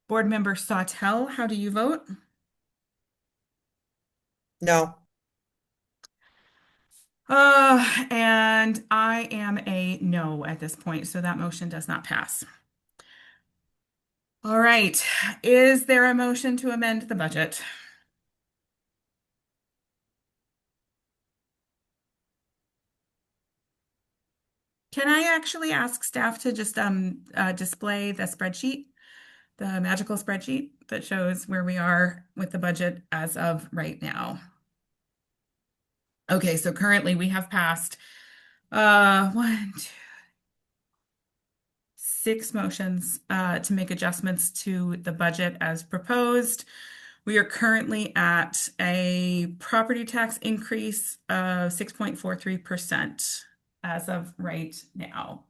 Board Member Sawtelle, how do you vote? No. And I am a no at this point, so that motion does not pass. All right, is there a motion to amend the budget? Can I actually ask staff to just display the spreadsheet, the magical spreadsheet that shows where we are with the budget as of right now? Okay, so currently we have passed 6 motions to make adjustments to the budget as proposed. We are currently at a property tax increase of 6.43% as of right now.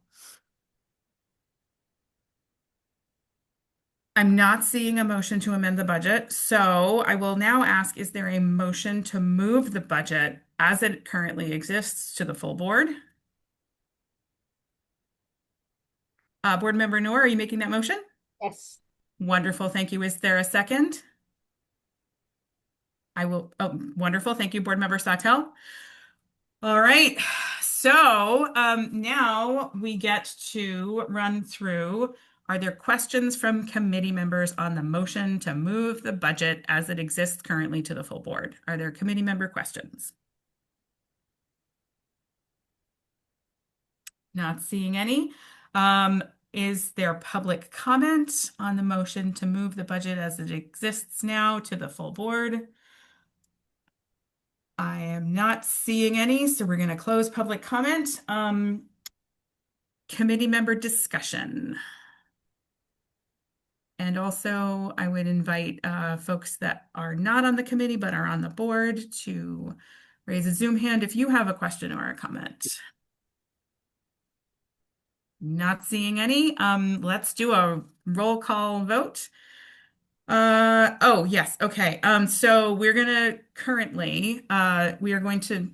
I'm not seeing a motion to amend the budget, so I will now ask, is there a motion to move the budget as it currently exists to the full board? Board Member Noor, are you making that motion? Yes. Wonderful, thank you. Is there a second? Wonderful, thank you, Board Member Sawtelle. All right, so now we get to run through, are there questions from committee members on the motion to move the budget as it exists currently to the full board? Are there committee member questions? Not seeing any. Is there public comment on the motion to move the budget as it exists now to the full board? I am not seeing any, so we're going to close public comment. committee member discussion. And also, I would invite folks that are not on the committee but are on the board to raise a Zoom hand if you have a question or a comment. Not seeing any. Let's do a roll call vote. Oh, yes. Okay. So we're gonna currently, we are going to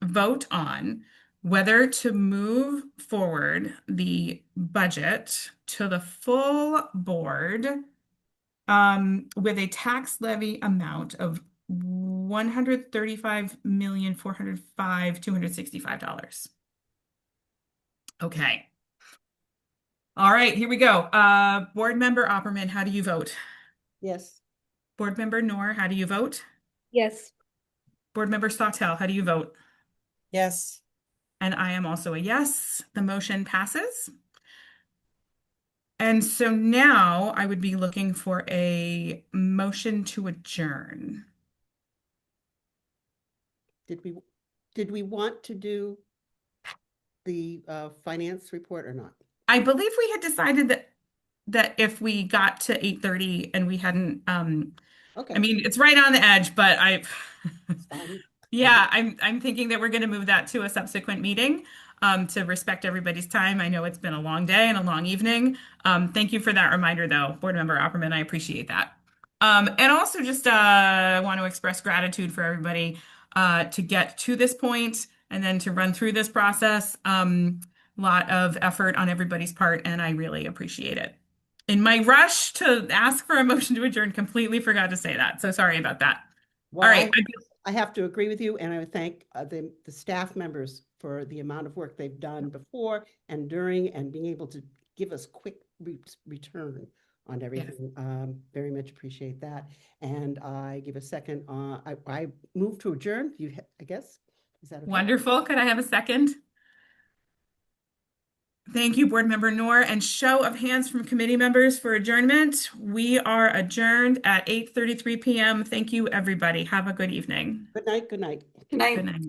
vote on whether to move forward the budget to the full board with a tax levy amount of $135,405,265. Okay. All right, here we go. Board Member Opperman, how do you vote? Yes. Board Member Noor, how do you vote? Yes. Board Member Sawtelle, how do you vote? Yes. And I am also a yes. The motion passes. And so now I would be looking for a motion to adjourn. Did we want to do the finance report or not? I believe we had decided that if we got to 8:30 and we hadn't, Okay. I mean, it's right on the edge, but yeah, I'm thinking that we're going to move that to a subsequent meeting to respect everybody's time. I know it's been a long day and a long evening. Thank you for that reminder, though, Board Member Opperman. I appreciate that. And also just want to express gratitude for everybody to get to this point and then to run through this process. Lot of effort on everybody's part, and I really appreciate it. In my rush to ask for a motion to adjourn, completely forgot to say that. So sorry about that. Well, all right. I have to agree with you, and I would thank the staff members for the amount of work they've done before and during, and being able to give us quick return on everything. Yes. Very much appreciate that. And I give a second. I move to adjourn. I guess, is that okay? Wonderful. Could I have a second? Thank you, Board Member Noor. And show of hands from committee members for adjournment. We are adjourned at 8:33 p.m. Thank you, everybody. Have a good evening. Good night. Good night. Good night. Good night.